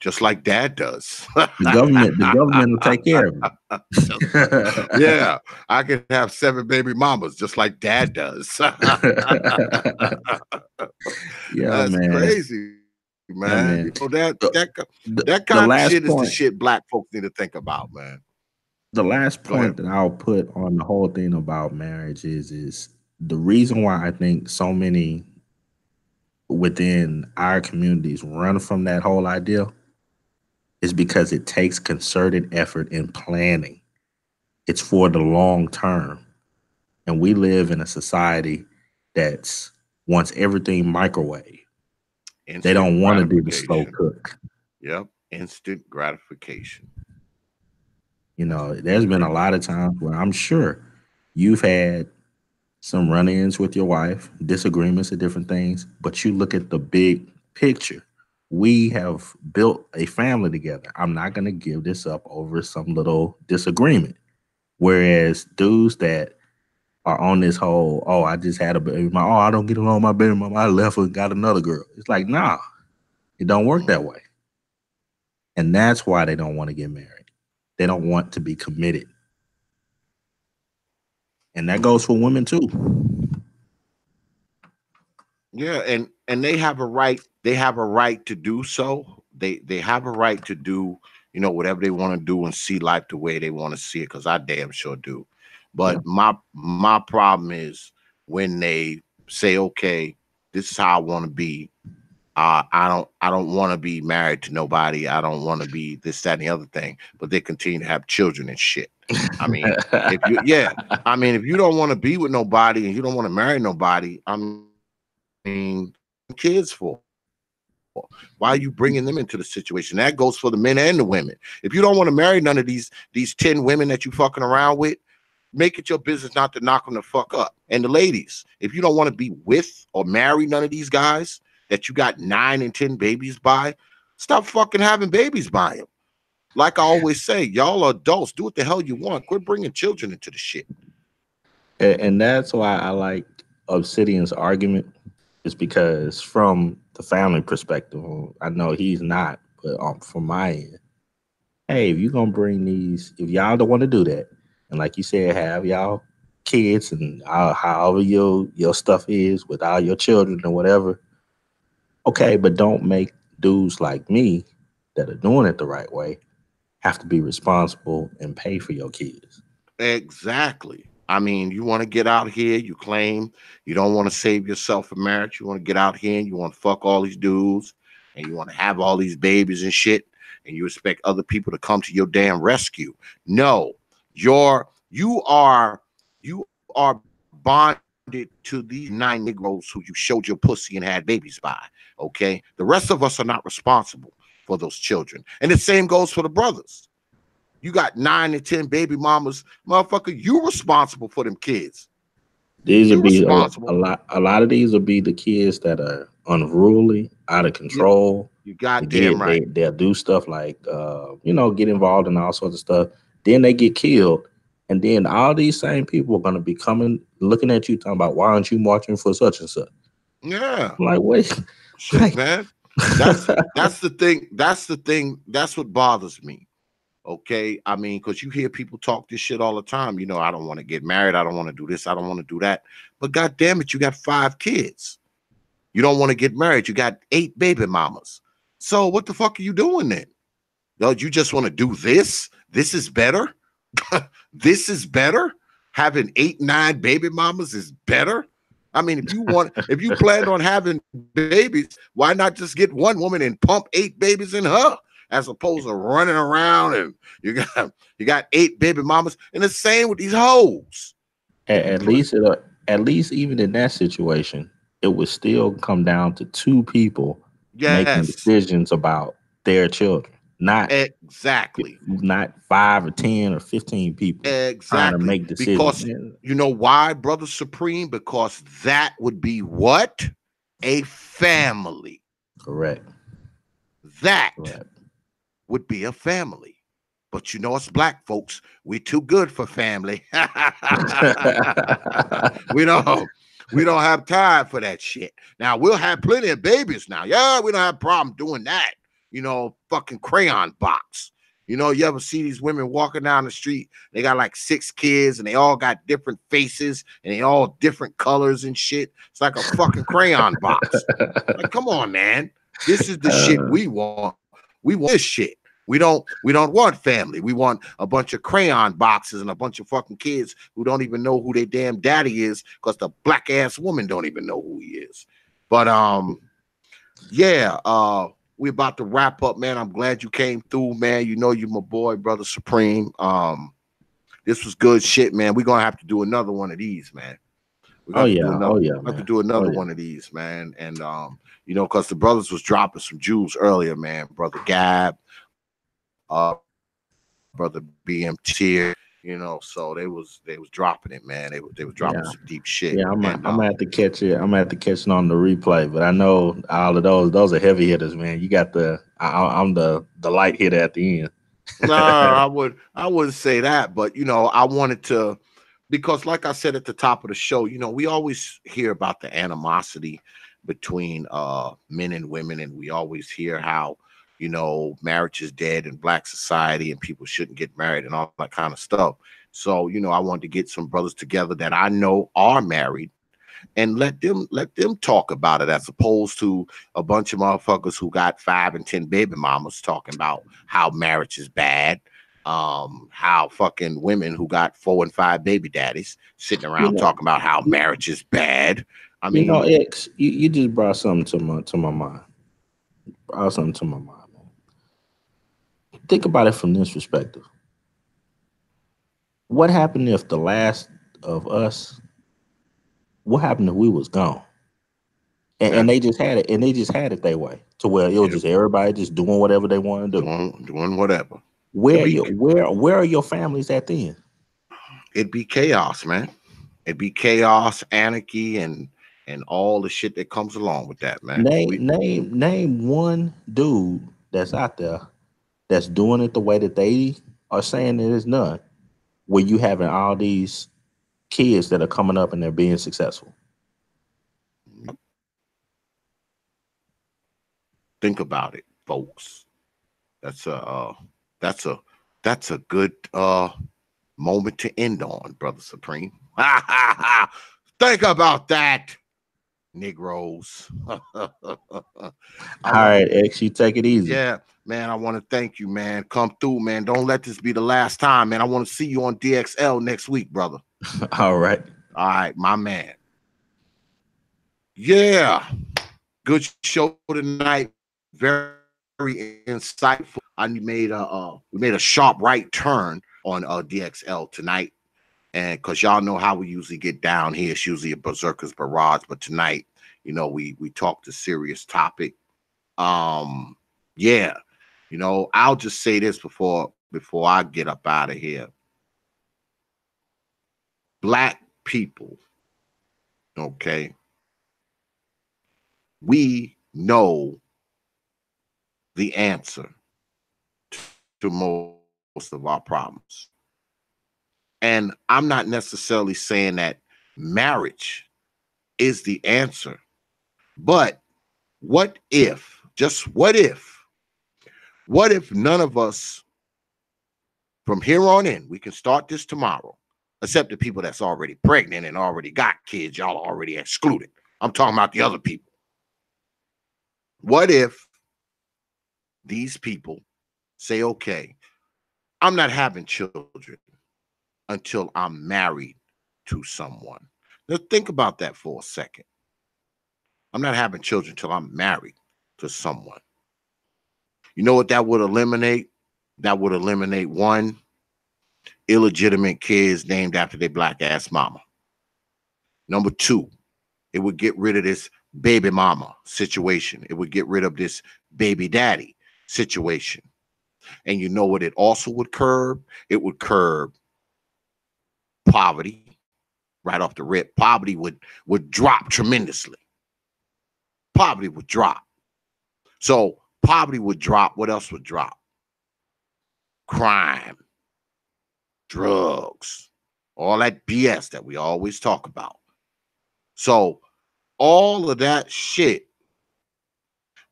just like dad does. The government will take care of Just like, it. yeah, I can have 7 baby mamas just like dad does. Yeah, That's man. crazy, Yeah, man. man. That The, that the kind of last shit is the point, shit black folks need to think about, man. the last Go ahead. point that I'll put on the whole thing about marriage is the reason why I think so many within our communities run from that whole idea is because it takes concerted effort in planning. It's for the long term. And we live in a society that's wants everything microwave. They Instant don't want to do the slow gratification. cook. Yep, instant gratification. You That's know, there's been a lot of times where I'm sure you've had some run-ins with your wife, disagreements and different things, but you look at the big picture. We have built a family together. I'm not going to give this up over some little disagreement. Whereas dudes that are on this whole, oh, I just had a baby mama, oh, I don't get along with my baby mama, I left her and got another girl. It's like, nah, it don't work that way. And that's why they don't want to get married. They don't want to be committed. And that goes for women too. Yeah, and they have a right. They have a right to do so. They have a right to do whatever they want to do and see life the way they want to see it. Because I damn sure do. Yeah. But my problem is when they say, okay, this is how I want to be. I don't want to be married to nobody. I don't want to be this, that, and the other thing. But they continue to have children and shit. I mean, if you yeah, I mean, if you don't want to be with nobody and you don't want to marry nobody, I mean, kids for. Why are you bringing them into the situation? That goes for the men and the women. If you don't want to marry none of these 10 women that you fucking around with, make it your business not to knock them the fuck up. And the ladies, if you don't want to be with or marry none of these guys that you got 9 and 10 babies by, stop fucking having babies by them. Like I always say, y'all are adults. Do what the hell you want. Quit bringing children into the shit. And that's why I like Obsidian's argument, is because from the family perspective, I know he's not, but from my end, hey, if you're gonna bring these, if y'all don't want to do that, and like you said, have y'all kids and however your stuff is with all your children or whatever, okay, but don't make dudes like me that are doing it the right way have to be responsible and pay for your kids. Exactly. I mean, you want to get out here, you claim you don't want to save yourself for marriage. You want to get out here and you want to fuck all these dudes and you want to have all these babies and shit, and you expect other people to come to your damn rescue. No, you are bonded to these 9 Negroes who you showed your pussy and had babies by. Okay. The rest of us are not responsible for those children. And the same goes for the brothers. You got 9 and 10 baby mamas, motherfucker. You responsible for them kids. These You will be responsible. a lot. A lot of these will be the kids that are unruly, out of control. You goddamn right. They'll do stuff like get involved in all sorts of stuff. Then they get killed, and then all these same people are going to be coming, looking at you, talking about, why aren't you marching for such and such? Yeah. I'm like, wait, shit, man. That's the thing. That's the thing. That's what bothers me. Okay, I mean, because you hear people talk this shit all the time. You know, I don't want to get married. I don't want to do this. I don't want to do that. But God damn it, you got 5 kids. You don't want to get married. You got 8 baby mamas. So what the fuck are you doing then? Yo, you just want to do this? This is better. This is better. Having 8, 9 baby mamas is better. I mean, if you plan on having babies, why not just get one woman and pump 8 babies in her, as opposed to running around and you got 8 baby mamas? And the same with these hoes. At least even in that situation, it would still come down to 2 people making decisions about their children. Not exactly. Not 5 or 10 or 15 people trying to make decisions. Because you know why, Brother Supreme? Because that would be what? A family. Correct. That would be a family. But you know, us black folks, we're too good for family. We don't have time for that shit. Now, we'll have plenty of babies now. Yeah, we don't have a problem doing that. You know, fucking crayon box. You know, you ever see these women walking down the street? They got like 6 kids and they all got different faces and they all different colors and shit. It's like a fucking crayon box. Like, come on, man. This is the shit we want. We want this shit. We don't want family. We want a bunch of crayon boxes and a bunch of fucking kids who don't even know who their damn daddy is, because the black ass woman don't even know who he is. But we about to wrap up, man. I'm glad you came through, man. You know you my boy, Brother Supreme. This was good shit, man. We're gonna have to do another one of these, man. We have to do another one of these, man. And you know, because the brothers was dropping some jewels earlier, man. Brother Gab, Brother B.M.T, you know, so they was dropping it, man. They was dropping some deep shit. Yeah, I'm gonna have to catch it. I'm gonna have to catch it on the replay. But I know all of those are heavy hitters, man. You got I'm the light hitter at the end. No, I wouldn't say that, but you know, I wanted to, because like I said at the top of the show, you know, we always hear about the animosity between men and women, and we always hear how, you know, marriage is dead in black society and people shouldn't get married and all that kind of stuff. So, you know, I wanted to get some brothers together that I know are married and let them talk about it, as opposed to a bunch of motherfuckers who got 5 and 10 baby mamas talking about how marriage is bad. How fucking women who got 4 and 5 baby daddies sitting around talking about how marriage is bad. I mean, you know, X, you just brought something to my mind. Think about it from this perspective. What happened if the last of us, what happened if we was gone? and they just had it, and they just had it their way to where it was just everybody just doing whatever they want to do, doing whatever. Where are your families at then? It'd be chaos, man. It'd be chaos, anarchy, and all the shit that comes along with that, man. Name one dude that's out there that's doing it the way that they are saying it is done, where you having all these kids that are coming up and they're being successful. Think about it, folks. That's a good moment to end on, Brother Supreme. Think about that, Negroes. All right, X, you take it easy. Yeah, man, I want to thank you, man. Come through, man. Don't let this be the last time, man. I want to see you on DXL next week, brother. All right, my man. Yeah, good show tonight. Very insightful. We made a sharp right turn on DXL tonight, and because y'all know how we usually get down here, it's usually a berserker's barrage. But tonight, we talked a serious topic. Yeah, I'll just say this before I get up out of here. Black people, okay, we know the answer to most of our problems. And I'm not necessarily saying that marriage is the answer, but what if none of us from here on in, we can start this tomorrow, except the people that's already pregnant and already got kids, y'all are already excluded. I'm talking about the other people. What if these people say, okay, I'm not having children until I'm married to someone. Now think about that for a second. I'm not having children until I'm married to someone. You know what that would eliminate? That would eliminate one, illegitimate kids named after their black ass mama. Number two, it would get rid of this baby mama situation. It would get rid of this baby daddy situation. And you know what it also would curb? It would curb poverty right off the rip. Poverty would drop tremendously. Poverty would drop. So poverty would drop. What else would drop? Crime, drugs, all that BS that we always talk about. So all of that shit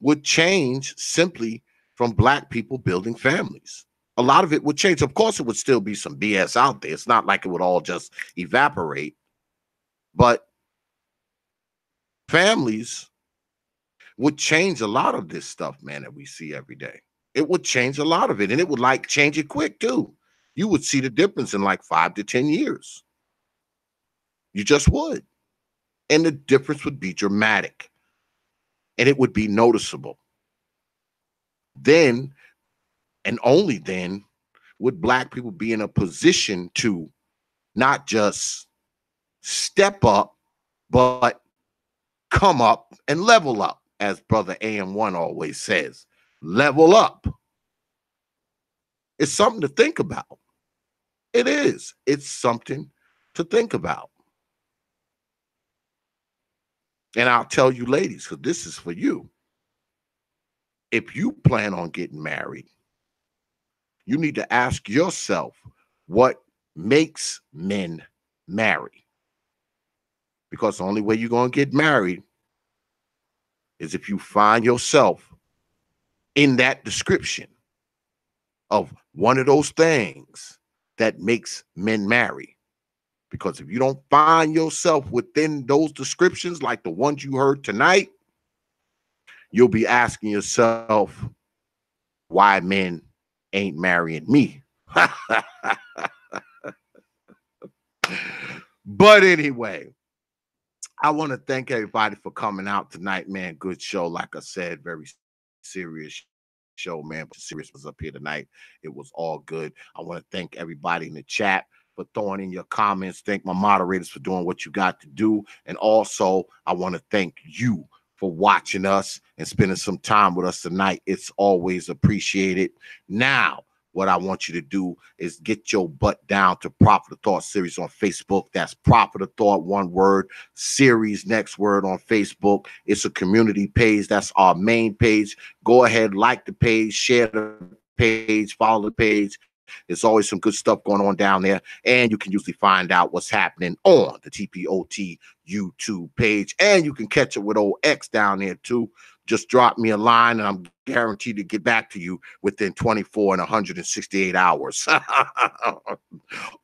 would change simply from black people building families. A lot of it would change. Of course, it would still be some BS out there. It's not like it would all just evaporate. But families would change a lot of this stuff, man, that we see every day. It would change a lot of it, and it would change it quick too. You would see the difference in 5 to 10 years. You just would. And the difference would be dramatic, and it would be noticeable. Then, and only then, would black people be in a position to not just step up, but come up and level up, as Brother AM1 always says. Level up. It's something to think about. It is. It's something to think about. And I'll tell you, ladies, because this is for you. If you plan on getting married, you need to ask yourself what makes men marry. Because the only way you're going to get married is if you find yourself in that description of one of those things that makes men marry. Because if you don't find yourself within those descriptions, like the ones you heard tonight, you'll be asking yourself why men ain't marrying me. But anyway, I want to thank everybody for coming out tonight, man. Good show. Like I said, very serious show, man. Serious was up here tonight. It was all good. I want to thank everybody in the chat for throwing in your comments. Thank my moderators for doing what you got to do. And also, I want to thank you for watching us and spending some time with us tonight. It's always appreciated. Now, what I want you to do is get your butt down to Proper Thought Series on Facebook. That's Proper Thought, one word, series, next word on Facebook. It's a community page. That's our main page. Go ahead, like the page, share the page, follow the page. There's always some good stuff going on down there. And you can usually find out what's happening on the TPOT YouTube page. And you can catch it with old X down there too. Just drop me a line and I'm guaranteed to get back to you within 24 and 168 hours.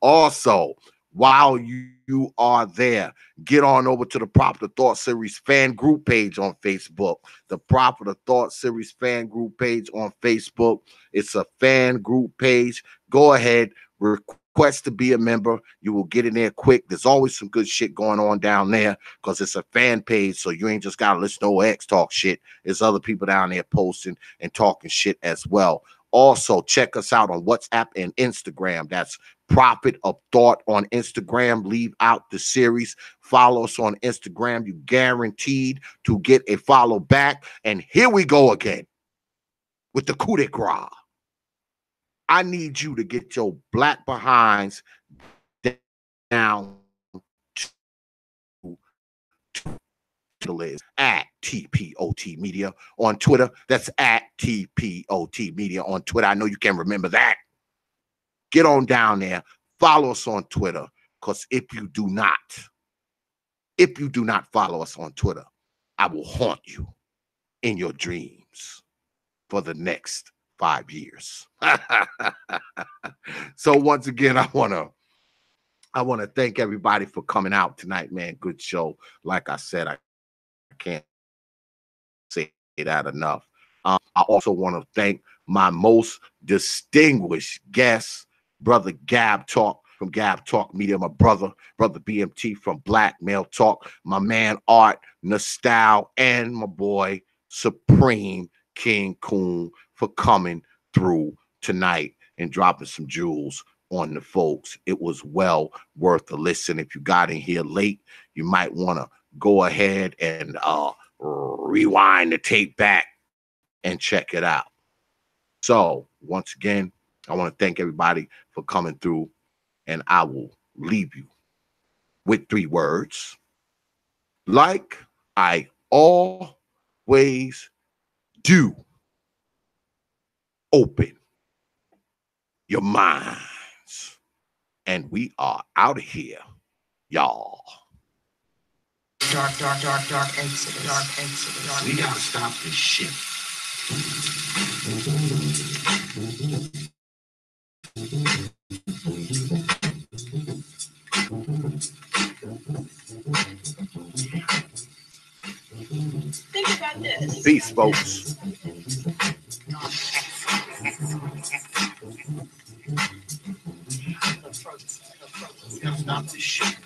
Also, while you are there, get on over to the Proper Thought Series fan group page on Facebook. The Proper Thought Series fan group page on Facebook. It's a fan group page. Go ahead, request to be a member. You will get in there quick. There's always some good shit going on down there because it's a fan page, so you ain't just got to listen to X talk shit. There's other people down there posting and talking shit as well. Also, check us out on WhatsApp and Instagram. That's Prophet of Thought on Instagram. Leave out the series. Follow us on Instagram. You guaranteed to get a follow back. And here we go again with the coup de grace. I need you to get your black behinds down to the list at TPOT Media on Twitter. That's at TPOT Media on Twitter. I know you can remember that. Get on down there. Follow us on Twitter, because if you do not follow us on Twitter, I will haunt you in your dreams for the next 5 years. So once again, I want to thank everybody for coming out tonight, man. Good show. Like I said, I can't say that enough. I also want to thank my most distinguished guest, Brother Gabtalk from Gabtalk Media, my brother B.M.T from BlackMaleTalk, my man Art, Nustal, and my boy Supreme King Koon for coming through tonight and dropping some jewels on the folks. It was well worth a listen. If you got in here late, you might want to go ahead and rewind the tape back and check it out. So once again, I want to thank everybody for coming through, and I will leave you with 3 words. Like I always do, open your minds. And we are out of here, y'all. Dark exodus. We gotta stop this shit. Think about this. Peace, folks. We gotta stop this shit.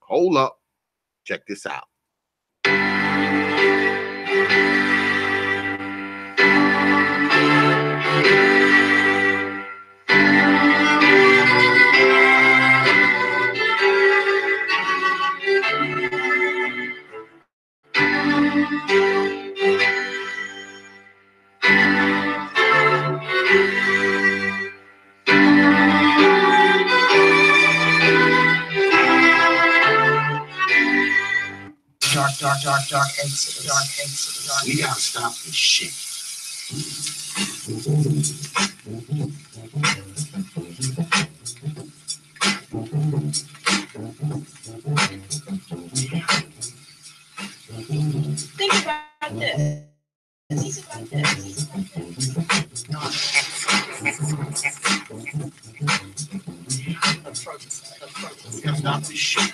Hold up. Check this out. XoDus. We gotta stop this shit. Think about this. We gotta stop this shit.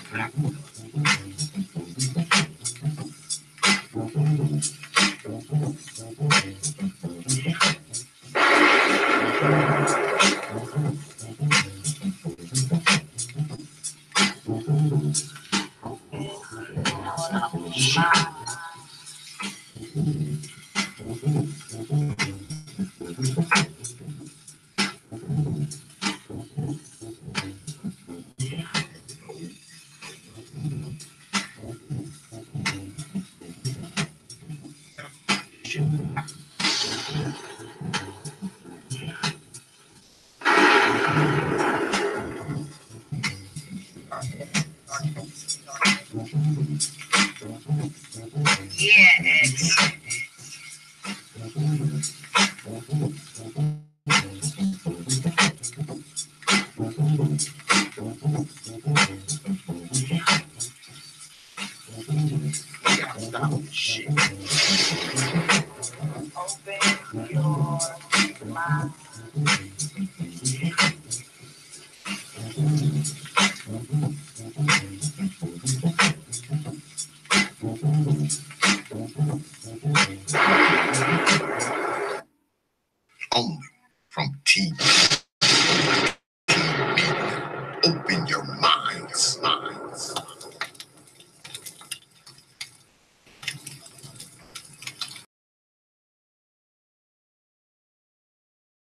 Only from TV. Open your minds.